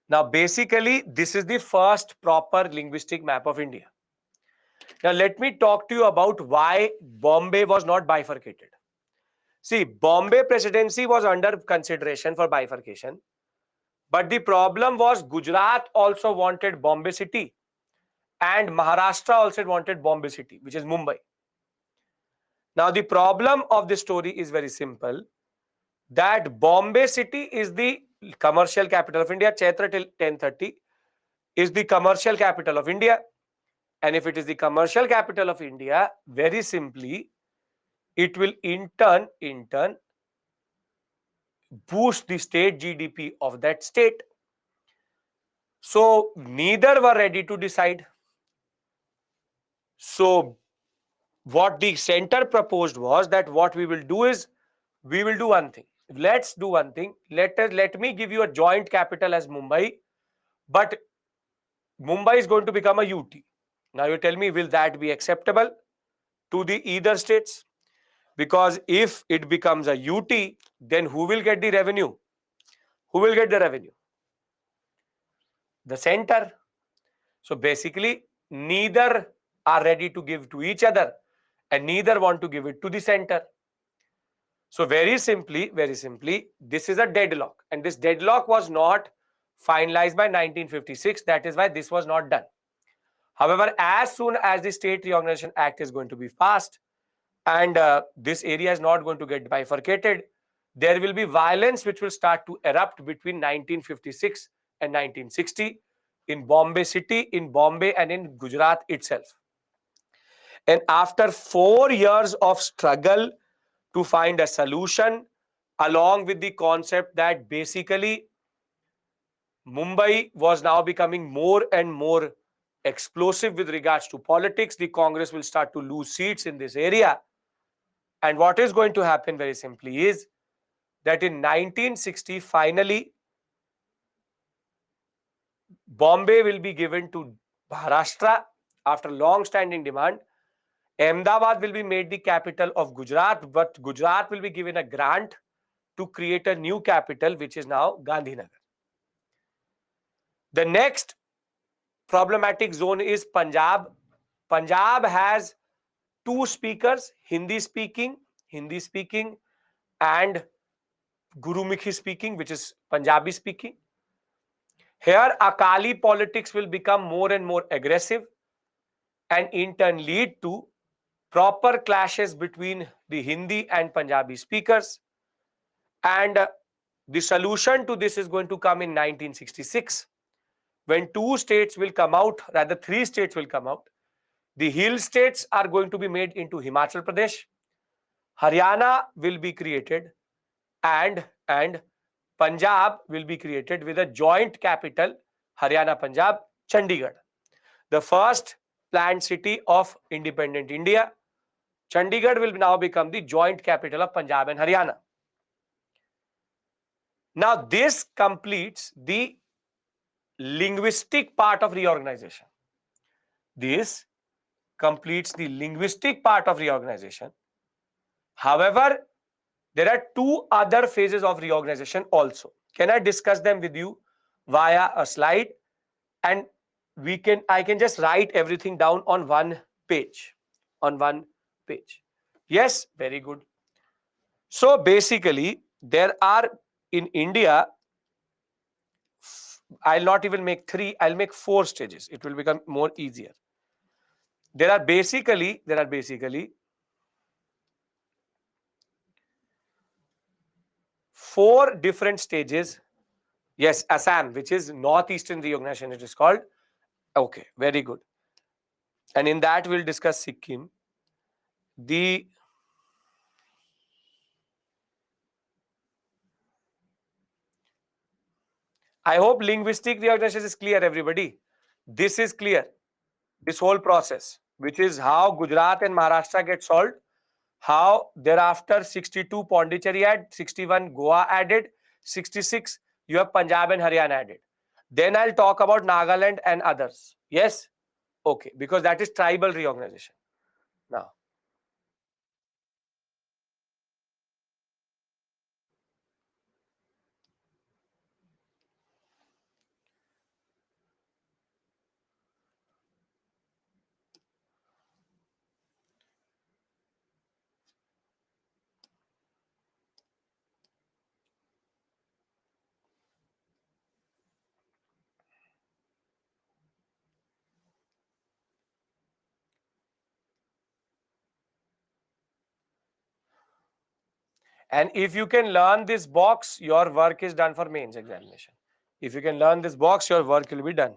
Now, basically, this is the first proper linguistic map of India. Now, let me talk to you about why Bombay was not bifurcated. See, Bombay presidency was under consideration for bifurcation, but the problem was Gujarat also wanted Bombay city and Maharashtra also wanted Bombay city, which is Mumbai. Now, the problem of this story is very simple, that Bombay city is the commercial capital of India. Chaitra till 1030 is the commercial capital of India. And if it is the commercial capital of India, very simply, it will in turn boost the state GDP of that state. So neither were ready to decide. So what the center proposed was that what we will do is, we will do one thing. Let's do one thing. Let me give you a joint capital as Mumbai, but Mumbai is going to become a UT. Now you tell me, will that be acceptable to the either states? Because if it becomes a UT, then who will get the revenue? Who will get the revenue? The center. So basically, neither are ready to give to each other and neither want to give it to the center. So very simply, this is a deadlock, and this deadlock was not finalized by 1956. That is why this was not done. However, as soon as the State Reorganization Act is going to be passed and this area is not going to get bifurcated, there will be violence which will start to erupt between 1956 and 1960 in Bombay city, in Bombay and in Gujarat itself. And after 4 years of struggle to find a solution, along with the concept that basically Mumbai was now becoming more and more explosive with regards to politics, the Congress will start to lose seats in this area. And what is going to happen very simply is that in 1960, finally, Bombay will be given to Maharashtra after long-standing demand. Ahmedabad will be made the capital of Gujarat, but Gujarat will be given a grant to create a new capital, which is now Gandhinagar. The next problematic zone is Punjab. Punjab has two speakers, Hindi speaking, and Gurumukhi speaking, which is Punjabi speaking. Here, Akali politics will become more and more aggressive and in turn lead to proper clashes between the Hindi and Punjabi speakers. And the solution to this is going to come in 1966, when two states will come out, rather three states will come out. The hill states are going to be made into Himachal Pradesh. Haryana will be created, and Punjab will be created with a joint capital, Haryana Punjab, Chandigarh. The first planned city of independent India. Chandigarh will now become the joint capital of Punjab and Haryana. Now this completes the linguistic part of reorganization. This completes the linguistic part of reorganization. However, there are two other phases of reorganization also. Can I discuss them with you via a slide? And I can just write everything down on one page. On one page. Yes, very good. So basically, there are in India, I'll not even make 3, I'll make 4 stages. It will become more easier. There are basically 4 different stages. Yes, Assam, which is Northeastern Reorganization, it is called. Okay, very good. And in that, we'll discuss Sikkim. I hope linguistic reorganization is clear, everybody. This is clear. This whole process, which is how Gujarat and Maharashtra get solved, how thereafter 62 Pondicherry added, 61 Goa added, 66 you have Punjab and Haryana added. Then I'll talk about Nagaland and others. Yes? Okay, because that is tribal reorganization. Now, And if you can learn this box, your work is done for mains examination. If you can learn this box, your work will be done.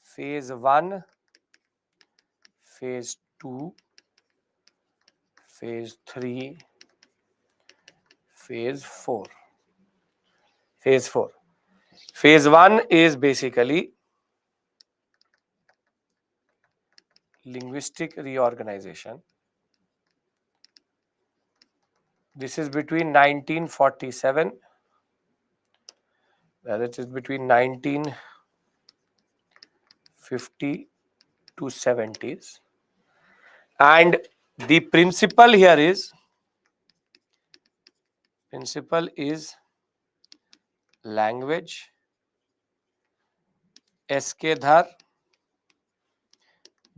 Phase 1, phase 2, phase 3, phase 4. Phase 4. Phase 1 is basically linguistic reorganization. This is between 1947, it is between 1950 to 70s. And the principle here is language, S.K. Dhar,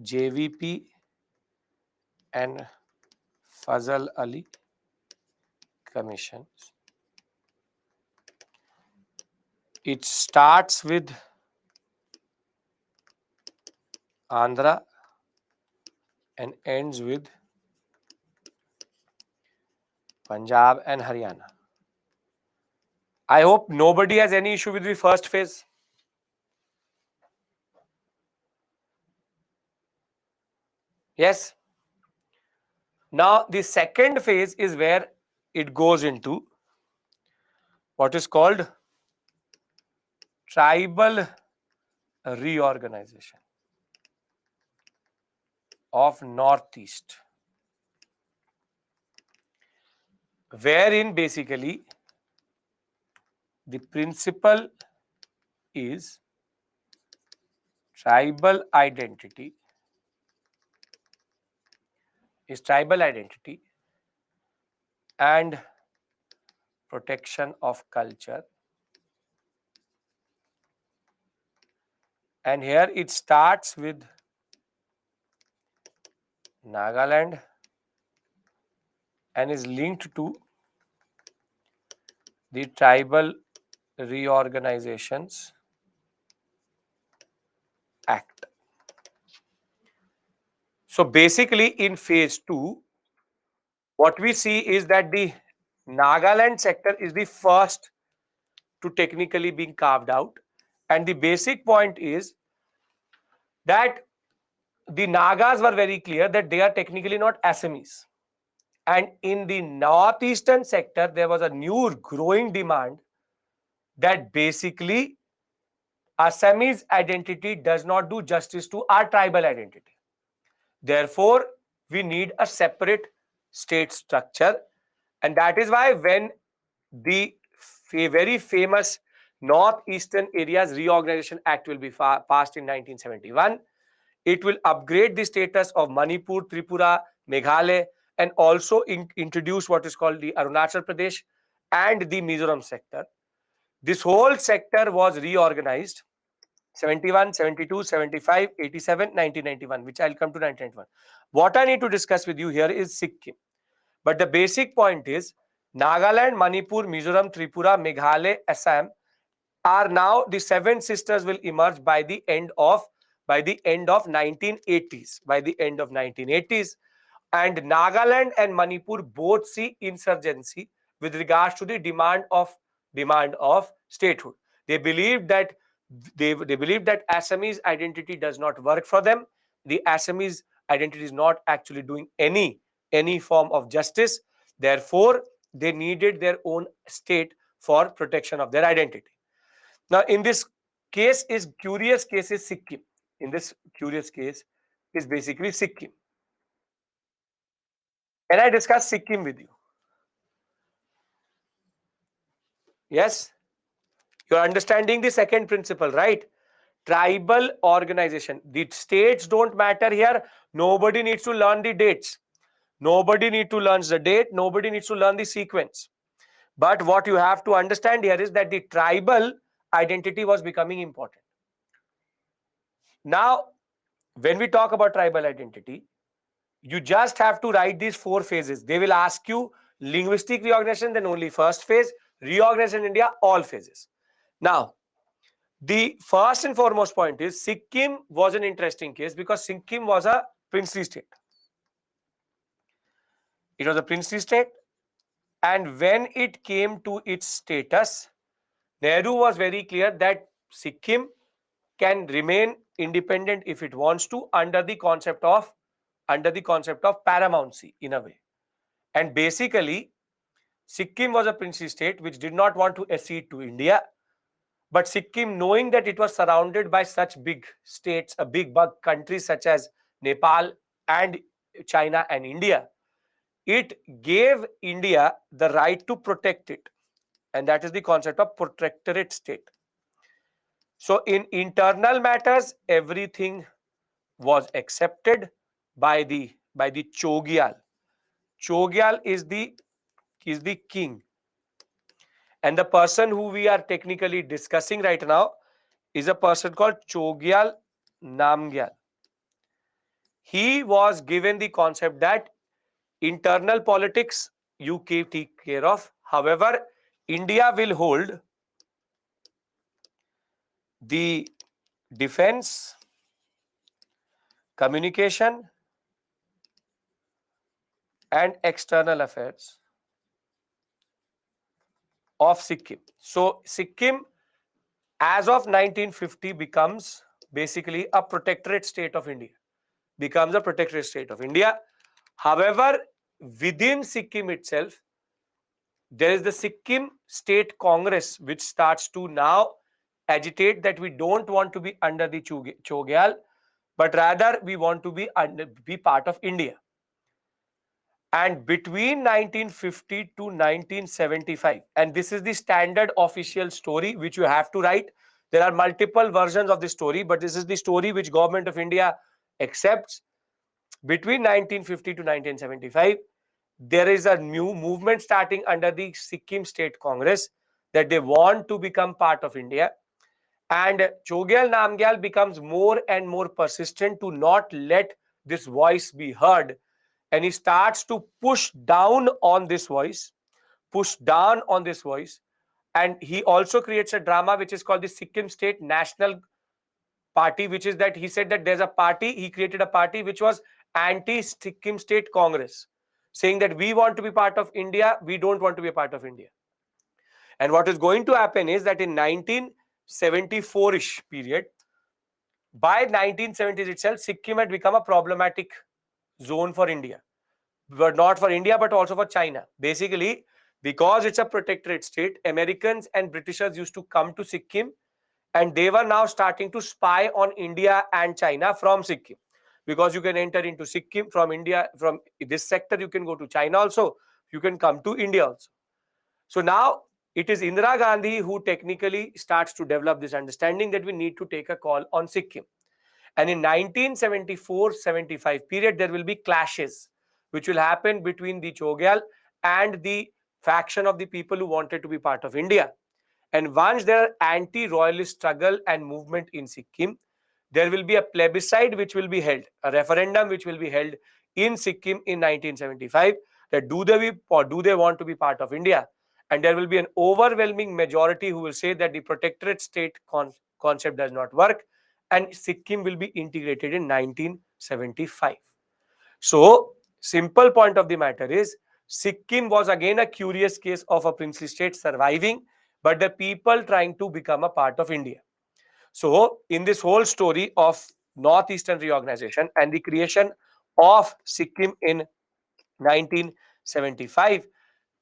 JVP, and Fazal Ali commissions. It starts with Andhra and ends with Punjab and Haryana. I hope nobody has any issue with the first phase. Yes. Now the second phase is where it goes into what is called tribal reorganization of Northeast, wherein basically the principle is tribal identity and protection of culture. And here it starts with Nagaland and is linked to the Tribal Reorganizations Act. So basically in phase 2, what we see is that the Nagaland sector is the first to technically being carved out. And the basic point is that the Nagas were very clear that they are technically not Assamese. And in the northeastern sector, there was a new growing demand that basically Assamese identity does not do justice to our tribal identity. Therefore, we need a separate state structure. And that is why when the very famous Northeastern Areas Reorganization Act will be passed in 1971, it will upgrade the status of Manipur, Tripura, Meghalaya, and also introduce what is called the Arunachal Pradesh and the Mizoram sector. This whole sector was reorganized 71, 72, 75, 87, 1991, which I'll come to 1991. What I need to discuss with you here is Sikkim. But the basic point is Nagaland, Manipur, Mizoram, Tripura, Meghalaya, Assam are now the seven sisters will emerge by the end of 1980s. By the end of 1980s, and Nagaland and Manipur both see insurgency with regards to the demand of statehood. They believe that Assamese identity does not work for them. The Assamese identity is not actually doing any form of justice. Therefore, they needed their own state for protection of their identity. Now, in this curious case is Sikkim. In this curious case is basically Sikkim. Can I discuss Sikkim with you? Yes? You're understanding the second principle, right? Tribal organization. The states don't matter here. Nobody needs to learn the dates. Nobody needs to learn the date. Nobody needs to learn the sequence. But what you have to understand here is that the tribal identity was becoming important. Now, when we talk about tribal identity, you just have to write these 4 phases. They will ask you linguistic reorganization, then only first phase, reorganization in India, all phases. Now, the first and foremost point is Sikkim was an interesting case because Sikkim was a princely state. It was a princely state And when it came to its status, Nehru was very clear that Sikkim can remain independent if it wants to under the concept of paramountcy in a way. And basically, Sikkim was a princely state which did not want to accede to India. But Sikkim, knowing that it was surrounded by such big states, a big countries such as Nepal and China and India, it gave India the right to protect it. And that is the concept of protectorate state. So in internal matters, everything was accepted by the Chogyal. Chogyal is the king. And the person who we are technically discussing right now is a person called Chogyal Namgyal. He was given the concept that internal politics you take care of. However, India will hold the defense, communication, and external affairs of Sikkim. So, Sikkim, as of 1950, becomes basically a protectorate state of India. Becomes a protectorate state of India. However, within Sikkim itself, there is the Sikkim State Congress, which starts to now agitate that we don't want to be under the Chogyal, but rather we want to be part of India. And between 1950 to 1975, and this is the standard official story which you have to write. There are multiple versions of the story, but this is the story which Government of India accepts. Between 1950 to 1975, there is a new movement starting under the Sikkim State Congress that they want to become part of India. And Chogyal Namgyal becomes more and more persistent to not let this voice be heard. And he starts to push down on this voice, And he also creates a drama which is called the Sikkim State National Party, which is that he said that there's a party, he created a party which was anti-Sikkim State Congress, saying that we want to be part of India, we don't want to be a part of India. And what is going to happen is that in 1974-ish period, by 1970s itself, Sikkim had become a problematic zone for India. But not for India, but also for China. Basically, because it's a protectorate state, Americans and Britishers used to come to Sikkim, and they were now starting to spy on India and China from Sikkim. Because you can enter into Sikkim from India, from this sector, you can go to China also, you can come to India also. So now it is Indira Gandhi who technically starts to develop this understanding that we need to take a call on Sikkim. And in 1974-75 period, there will be clashes which will happen between the Chogyal and the faction of the people who wanted to be part of India. And once there are anti-royalist struggle and movement in Sikkim, there will be a plebiscite which will be held, a referendum which will be held in Sikkim in 1975, that do they want to be part of India? And there will be an overwhelming majority who will say that the protectorate state concept does not work, and Sikkim will be integrated in 1975. So, simple point of the matter is, Sikkim was again a curious case of a princely state surviving, but the people trying to become a part of India. So, in this whole story of Northeastern reorganization and the creation of Sikkim in 1975,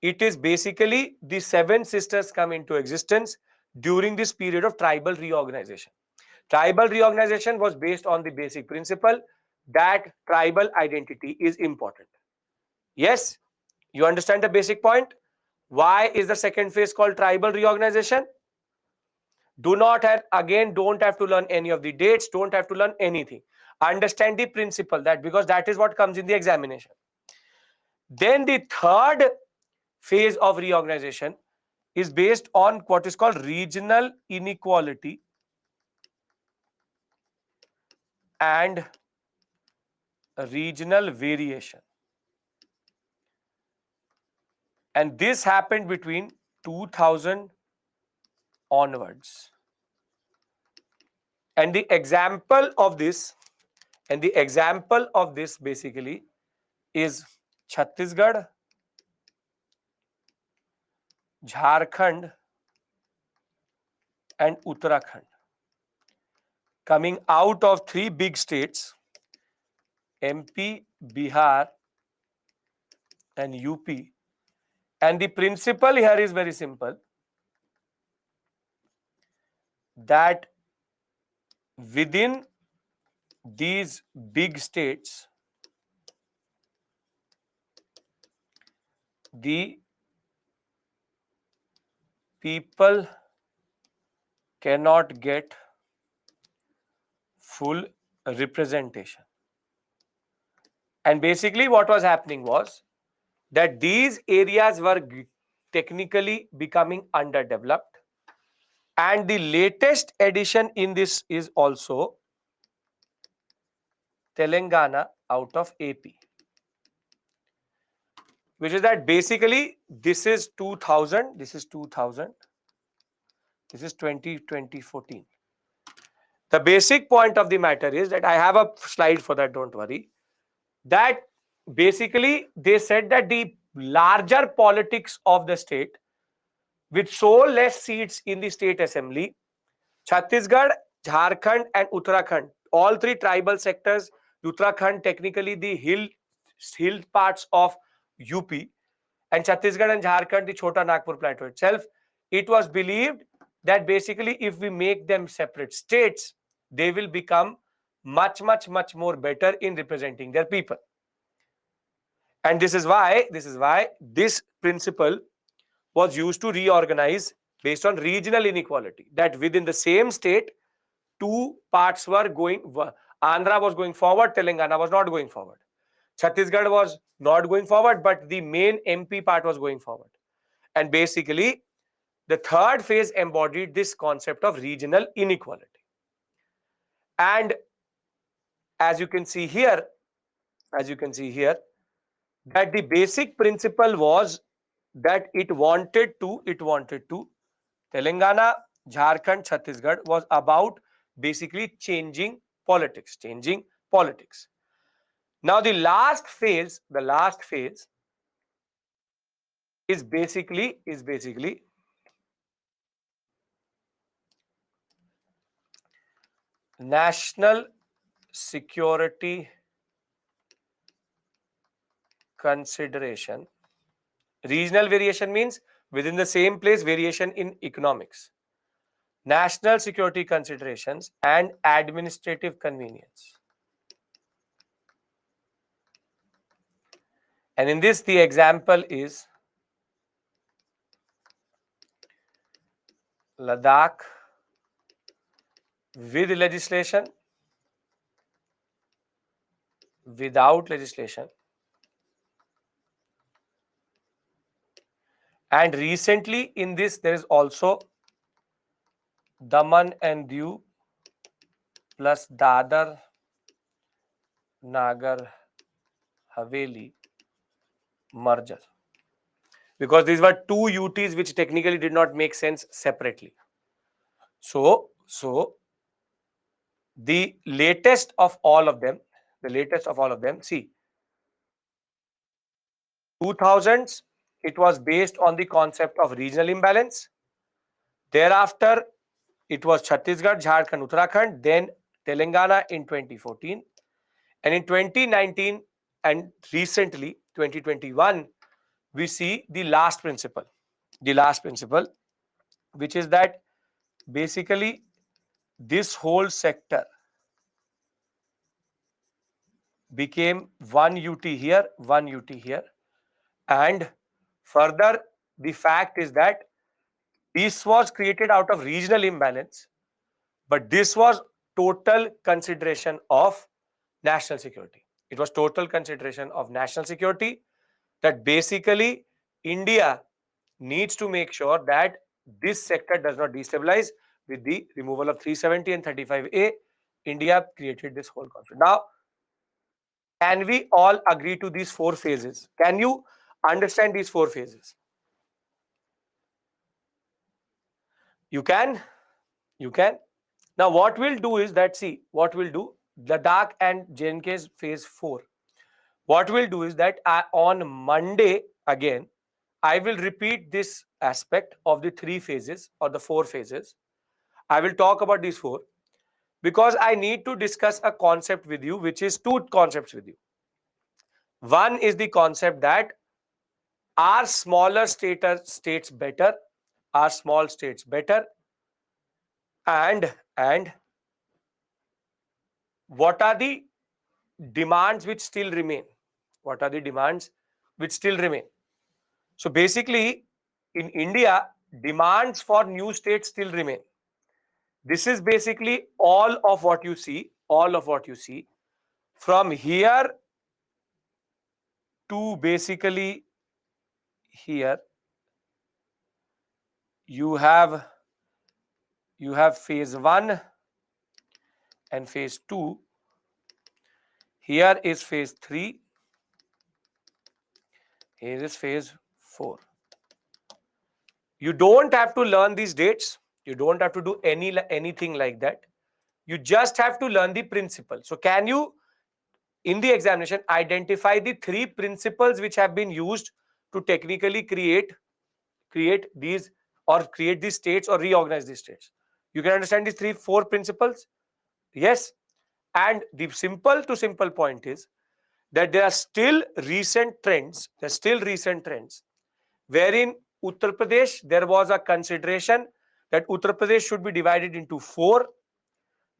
it is basically the seven sisters come into existence during this period of tribal reorganization. Tribal reorganization was based on the basic principle that tribal identity is important. Yes, you understand the basic point? Why is the second phase called tribal reorganization? Don't have to learn any of the dates, don't have to learn anything. Understand the principle, that because that is what comes in the examination. Then the third phase of reorganization is based on what is called regional inequality and regional variation. And this happened between 2000 onwards. And the example of this basically is Chhattisgarh Jharkhand and Uttarakhand. Coming out of three big states, MP, Bihar, and UP. And the principle here is very simple, that within these big states, the people cannot get full representation. And basically, what was happening was that these areas were technically becoming underdeveloped. And the latest addition in this is also Telangana out of AP, which is that basically this is 2000, this is 2000, this is 2014. The basic point of the matter is that I have a slide for that, don't worry. That basically they said that the larger politics of the state, with so less seats in the state assembly, Chhattisgarh, Jharkhand, and Uttarakhand, all three tribal sectors, Uttarakhand, technically the hill parts of UP, and Chhattisgarh and Jharkhand, the Chota Nagpur plateau itself, it was believed that basically if we make them separate states, they will become much more better in representing their people. And this is why this principle was used to reorganize based on regional inequality, that within the same state, two parts were going, Andhra was going forward, Telangana was not going forward. Chhattisgarh was not going forward, but the main MP part was going forward. And basically, the third phase embodied this concept of regional inequality. And as you can see here, that the basic principle was that it wanted to Telangana, Jharkhand, Chhattisgarh was about basically changing politics. Now the last phase is basically national security consideration. Regional variation means within the same place, variation in economics. National security considerations and administrative convenience. And in this, the example is Ladakh with legislation, without legislation. And recently in this, there is also Daman and Diu plus Dadar Nagar Haveli merger. Because these were two UTs which technically did not make sense separately. So the latest of all of them, see, 2000s, it was based on the concept of regional imbalance. Thereafter, it was Chhattisgarh, Jharkhand, Uttarakhand, then Telangana in 2014. And in 2019 and recently 2021, we see the last principle, which is that basically this whole sector became one UT here, and further the fact is that this was created out of regional imbalance, but this was total consideration of national security. It was total consideration of national security, that basically India needs to make sure that this sector does not destabilize. With the removal of 370 and 35A, India created this whole concept. Now, can we all agree to these four phases? Can you understand these four phases? You can. Now, what we'll do is that, see, Ladakh and JNK's phase 4. What we'll do is that on Monday again, I will repeat this aspect of the 3 phases or the 4 phases. I will talk about these 4 because I need to discuss a concept with you, which is 2 concepts with you. One is the concept that are smaller states better? Are small states better? And what are the demands which still remain? What are the demands which still remain? So basically, in India, demands for new states still remain. This is basically all of what you see, all of what you see from here to basically here. You have phase 1 and phase 2. Here is phase 3. Here is phase 4. You don't have to learn these dates. You don't have to do anything like that. You just have to learn the principle. So can you, in the examination, identify the 3 principles which have been used to technically create these or create these states or reorganize these states? You can understand these 4 principles? Yes. And the simple to simple point is that there are still recent trends. There are still recent trends wherein Uttar Pradesh, there was a consideration that Uttar Pradesh should be divided into 4,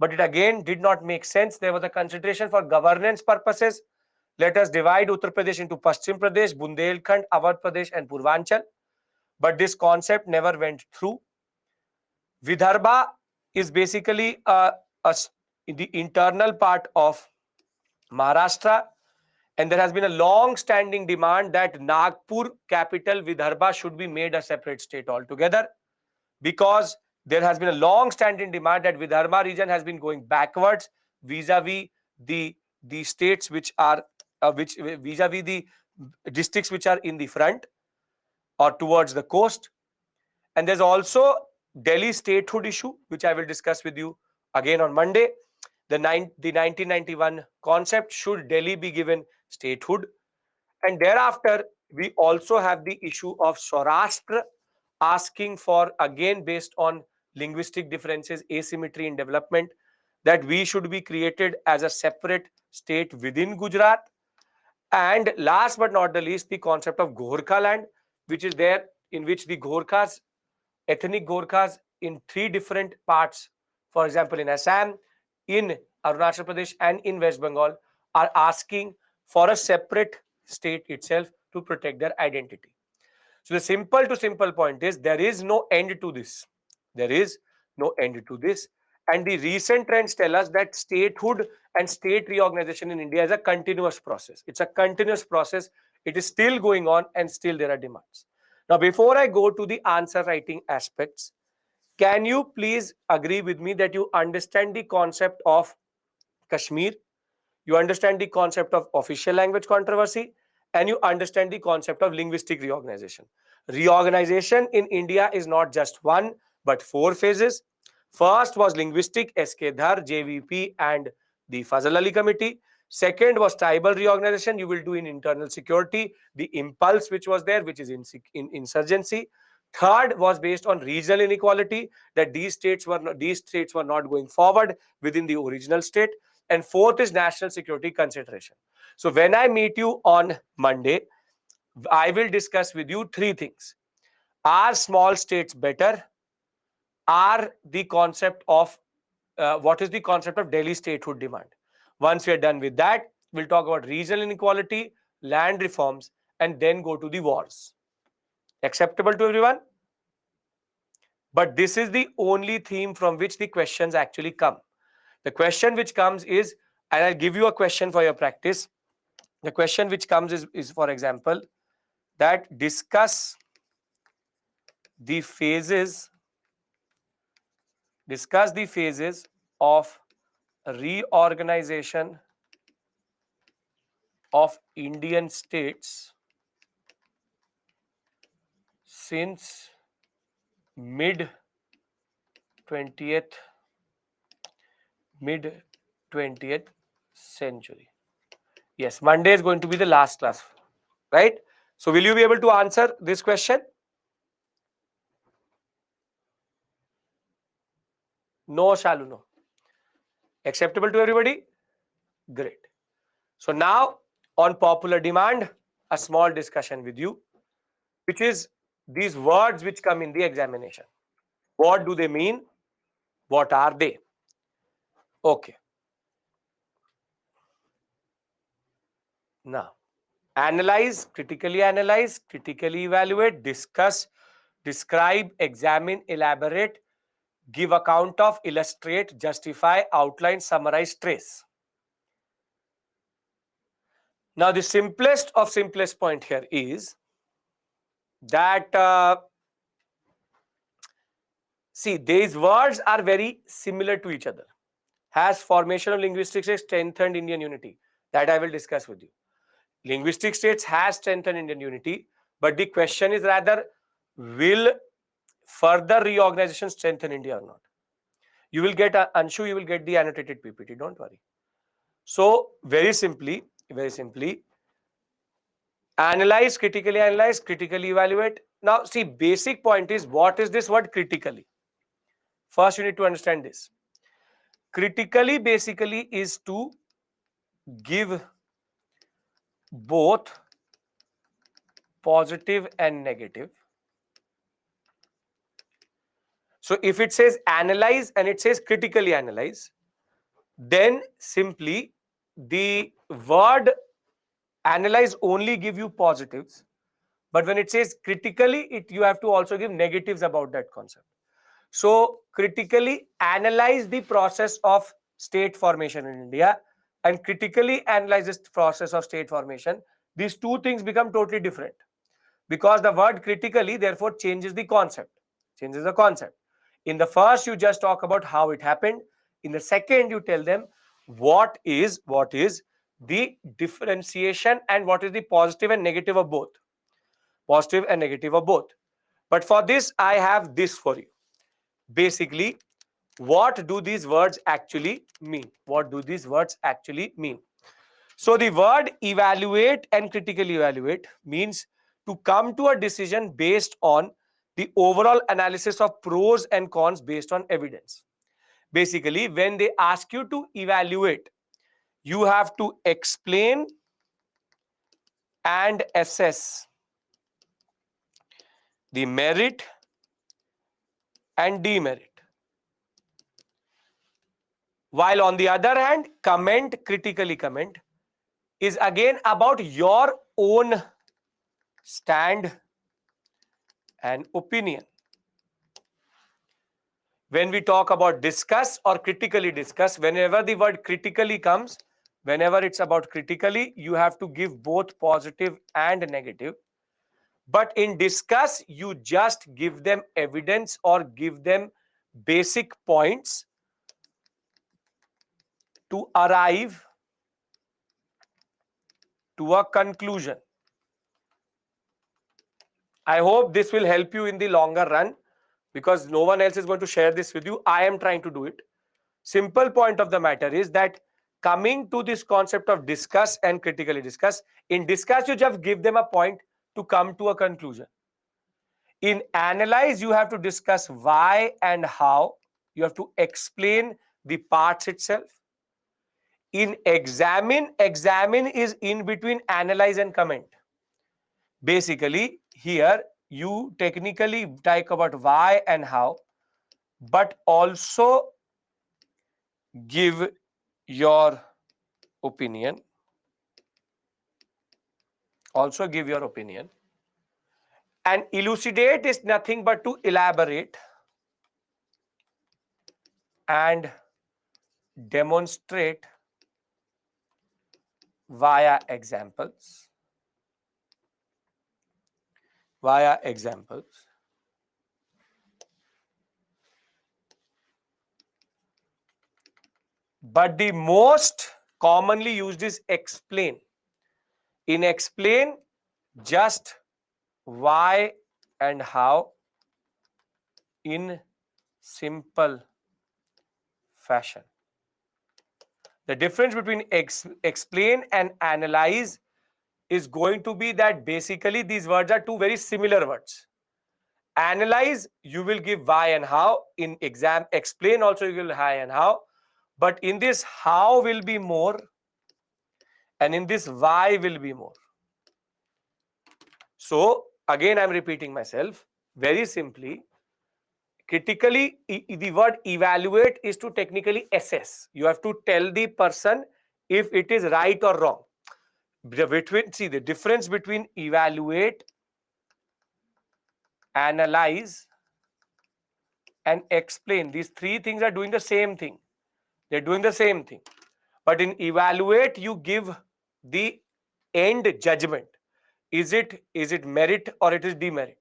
but it again did not make sense. There was a consideration for governance purposes. Let us divide Uttar Pradesh into Paschim Pradesh, Bundelkhand, Awadh Pradesh, and Purvanchal. But this concept never went through. Vidarbha is basically the internal part of Maharashtra, and there has been a long-standing demand that Nagpur capital Vidarbha should be made a separate state altogether, because there has been a long-standing demand that Vidarbha region has been going backwards vis-a-vis the states which are which vis-a-vis the districts which are in the front or towards the coast. And there's also Delhi statehood issue, which I will discuss with you again on Monday. The 1991 concept, should Delhi be given statehood? And thereafter, we also have the issue of Saurashtra, asking for, again based on linguistic differences, asymmetry in development, that we should be created as a separate state within Gujarat. And last but not the least, the concept of Gorkha land, which is there, in which the Gorkhas, ethnic Gorkhas in 3 different parts, for example in Assam, in Arunachal Pradesh, and in West Bengal, are asking for a separate state itself to protect their identity. So the simple to simple point is there is no end to this. There is no end to this. And the recent trends tell us that statehood and state reorganization in India is a continuous process. It's a continuous process. It is still going on and still there are demands. Now, before I go to the answer writing aspects, can you please agree with me that you understand the concept of Kashmir, you understand the concept of official language controversy, and you understand the concept of linguistic reorganization? Reorganization in India is not just 1 but 4 phases. First was linguistic, S.K. Dhar, JVP, and the Fazal Ali committee. Second was tribal reorganization. You will do in internal security, the impulse which was there, which is in insurgency. Third was based on regional inequality, that these states were not going forward within the original state. And fourth is national security consideration. So when I meet you on Monday, I will discuss with you 3 things. Are small states better? Are the concept of what is the concept of Delhi statehood demand? Once we are done with that, we'll talk about regional inequality, land reforms, and then go to the wars. Acceptable to everyone? But this is the only theme from which the questions actually come. The question which comes is, and I'll give you a question for your practice. The question which comes is for example, that discuss the phases of reorganization of Indian states since mid 20th century. Yes, Monday is going to be the last class, right? So will you be able to answer this question? No, Shalu, no. Acceptable to everybody? Great. So now on popular demand, a small discussion with you, which is these words which come in the examination. What do they mean? What are they? Okay. Now, analyze, critically evaluate, discuss, describe, examine, elaborate, give account of, illustrate, justify, outline, summarize, trace. Now, the simplest of simplest point here is that, see, these words are very similar to each other. Has formation of linguistic states strengthened Indian unity? That I will discuss with you. Linguistic states has strengthened Indian unity, but the question is rather, will further reorganization strengthen India or not? You will get, Anshu, you will get the annotated PPT, don't worry. So, very simply, analyze, critically evaluate. Now, see, basic point is, what is this word critically? First, you need to understand this. Critically, basically, is to give both positive and negative. So, if it says analyze and it says critically analyze, then simply the word analyze only give you positives, but when it says critically, you have to also give negatives about that concept. So critically analyze the process of state formation in India and critically analyze this process of state formation. These two things become totally different, because the word critically therefore changes the concept. In the first, you just talk about how it happened. In the second, you tell them what is the differentiation and what is the positive and negative of both. But for this, I have this for you. Basically, what do these words actually mean? So the word evaluate and critically evaluate means to come to a decision based on the overall analysis of pros and cons based on evidence. Basically, when they ask you to evaluate, you have to explain and assess the merit and demerit. While on the other hand, critically comment, is again about your own stand and opinion. When we talk about discuss or critically discuss, whenever the word critically comes, whenever it's about critically, you have to give both positive and negative. But in discuss, you just give them evidence or give them basic points to arrive to a conclusion. I hope this will help you in the longer run, because no one else is going to share this with you. I am trying to do it. Simple point of the matter is that coming to this concept of discuss and critically discuss, in discuss, you just give them a point to come to a conclusion. In analyze, you have to discuss why and how. You have to explain the parts itself. In examine is in between analyze and comment. Basically, here you technically talk about why and how, but also give your opinion. And elucidate is nothing but to elaborate and demonstrate via examples. But the most commonly used is explain. In explain, just why and how in simple fashion. The difference between explain and analyze is going to be that basically these words are two very similar words. Analyze, you will give why and how. In exam, explain also you will why and how. But in this, how will be more, and in this, why will be more. So again, I'm repeating myself very simply. Critically, the word evaluate is to technically assess. You have to tell the person if it is right or wrong. See the difference between evaluate, analyze, and explain. These three things are doing the same thing. They're doing the same thing. But in evaluate, you give the end judgment. Is it merit or it is demerit?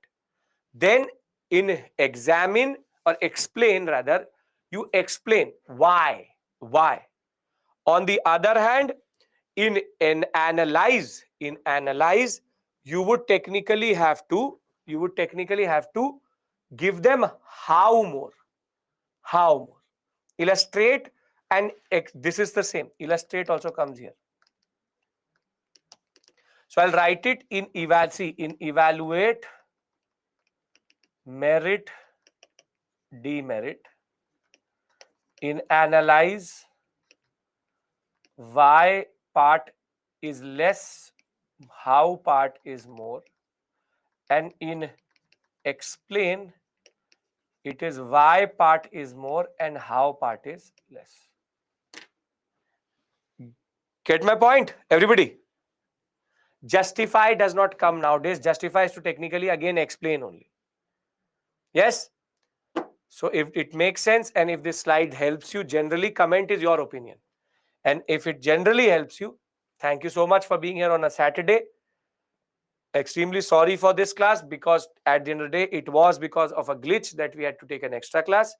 Then in examine or explain rather, you explain why. Why? On the other hand, in analyze, you would technically have to give them how more. How more. Illustrate and this is the same. Illustrate also comes here. So I'll write it in evaluate, merit, demerit. In analyze, why part is less, how part is more. And in explain, it is why part is more and how part is less. Get my point, everybody? Justify does not come nowadays. Justify is to technically again explain only. Yes? So if it makes sense and if this slide helps you, generally comment is your opinion. And if it generally helps you, thank you so much for being here on a Saturday. Extremely sorry for this class because at the end of the day, it was because of a glitch that we had to take an extra class.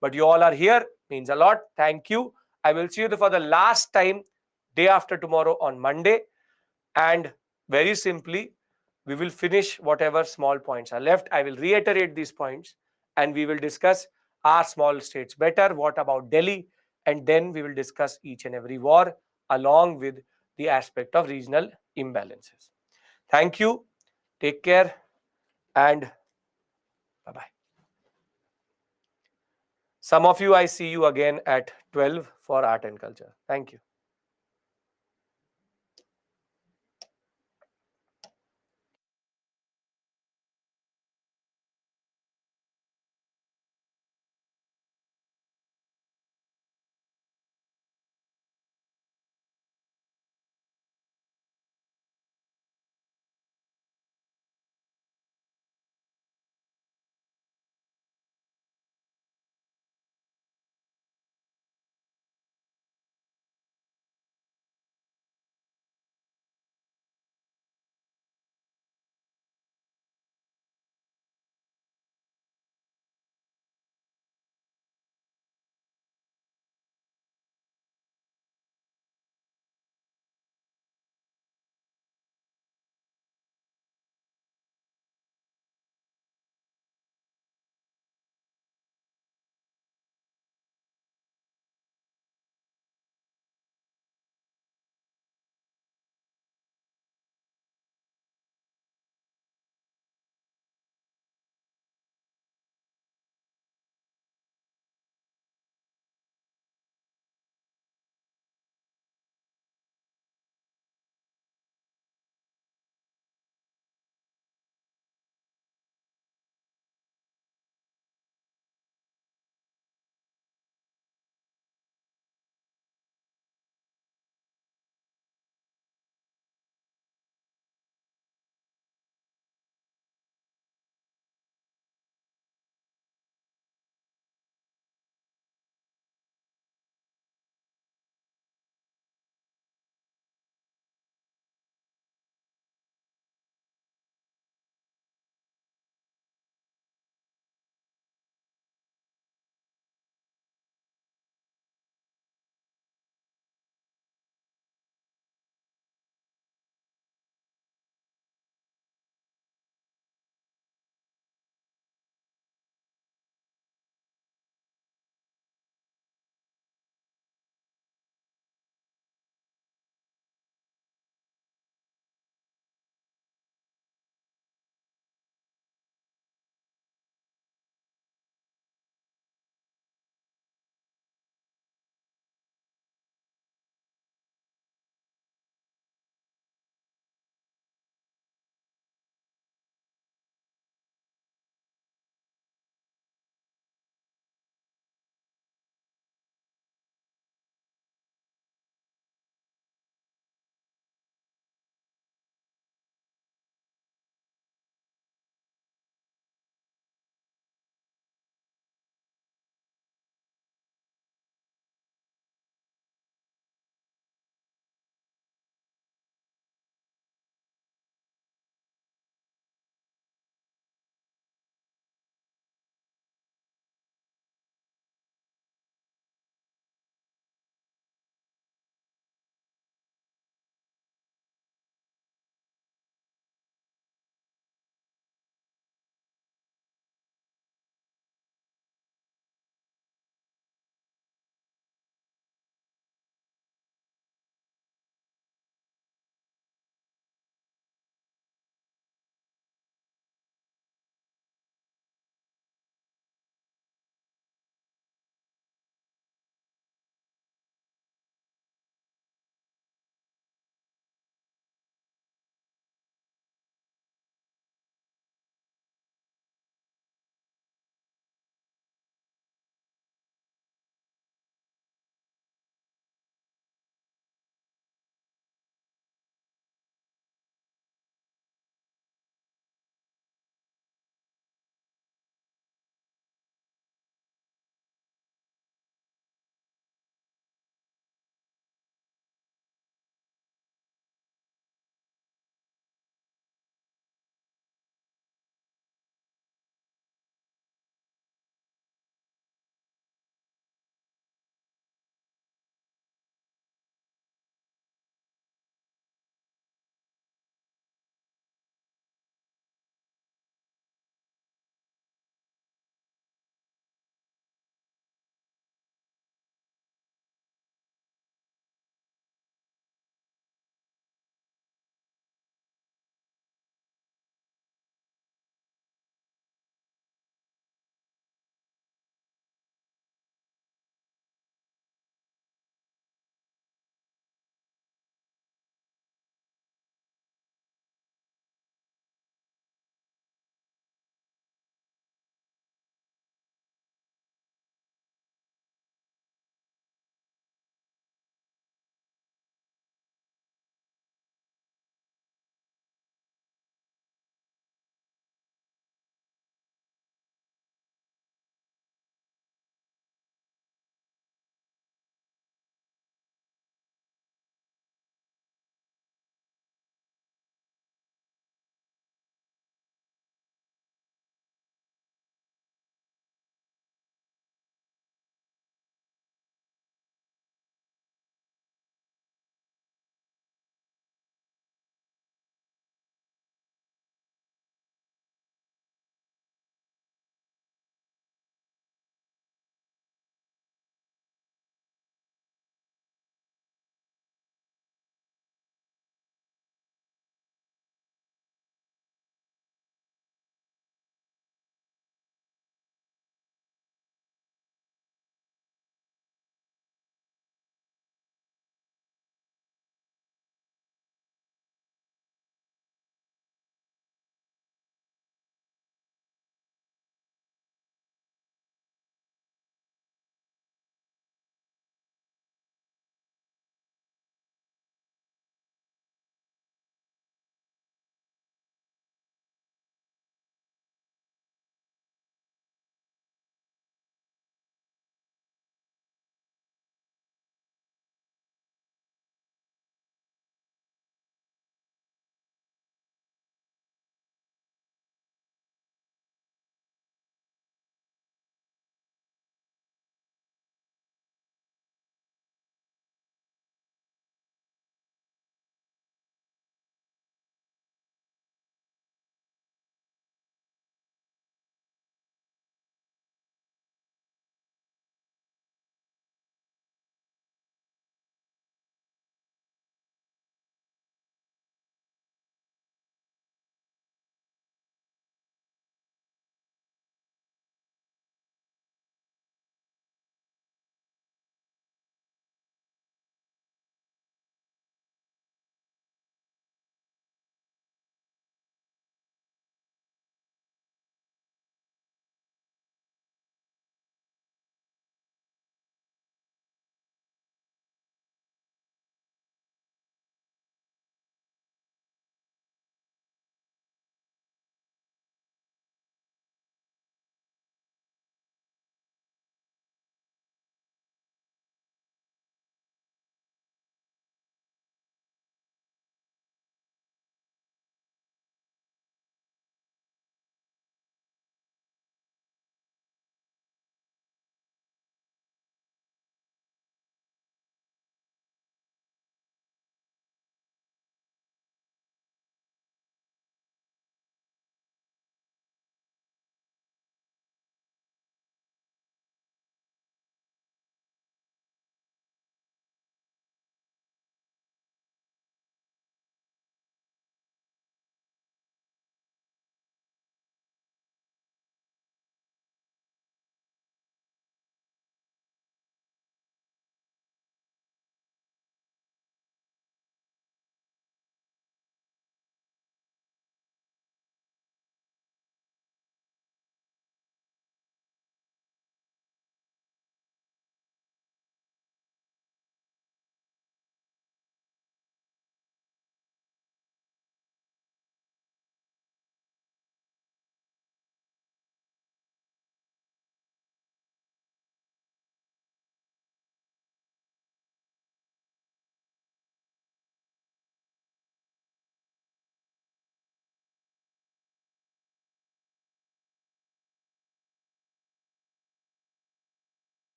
But you all are here, means a lot. Thank you. I will see you for the last time day after tomorrow on Monday. And very simply, we will finish whatever small points are left. I will reiterate these points and we will discuss our small states better. What about Delhi? And then we will discuss each and every war along with the aspect of regional imbalances. Thank you. Take care and bye-bye. Some of you, I see you again at 12 for art and culture. Thank you.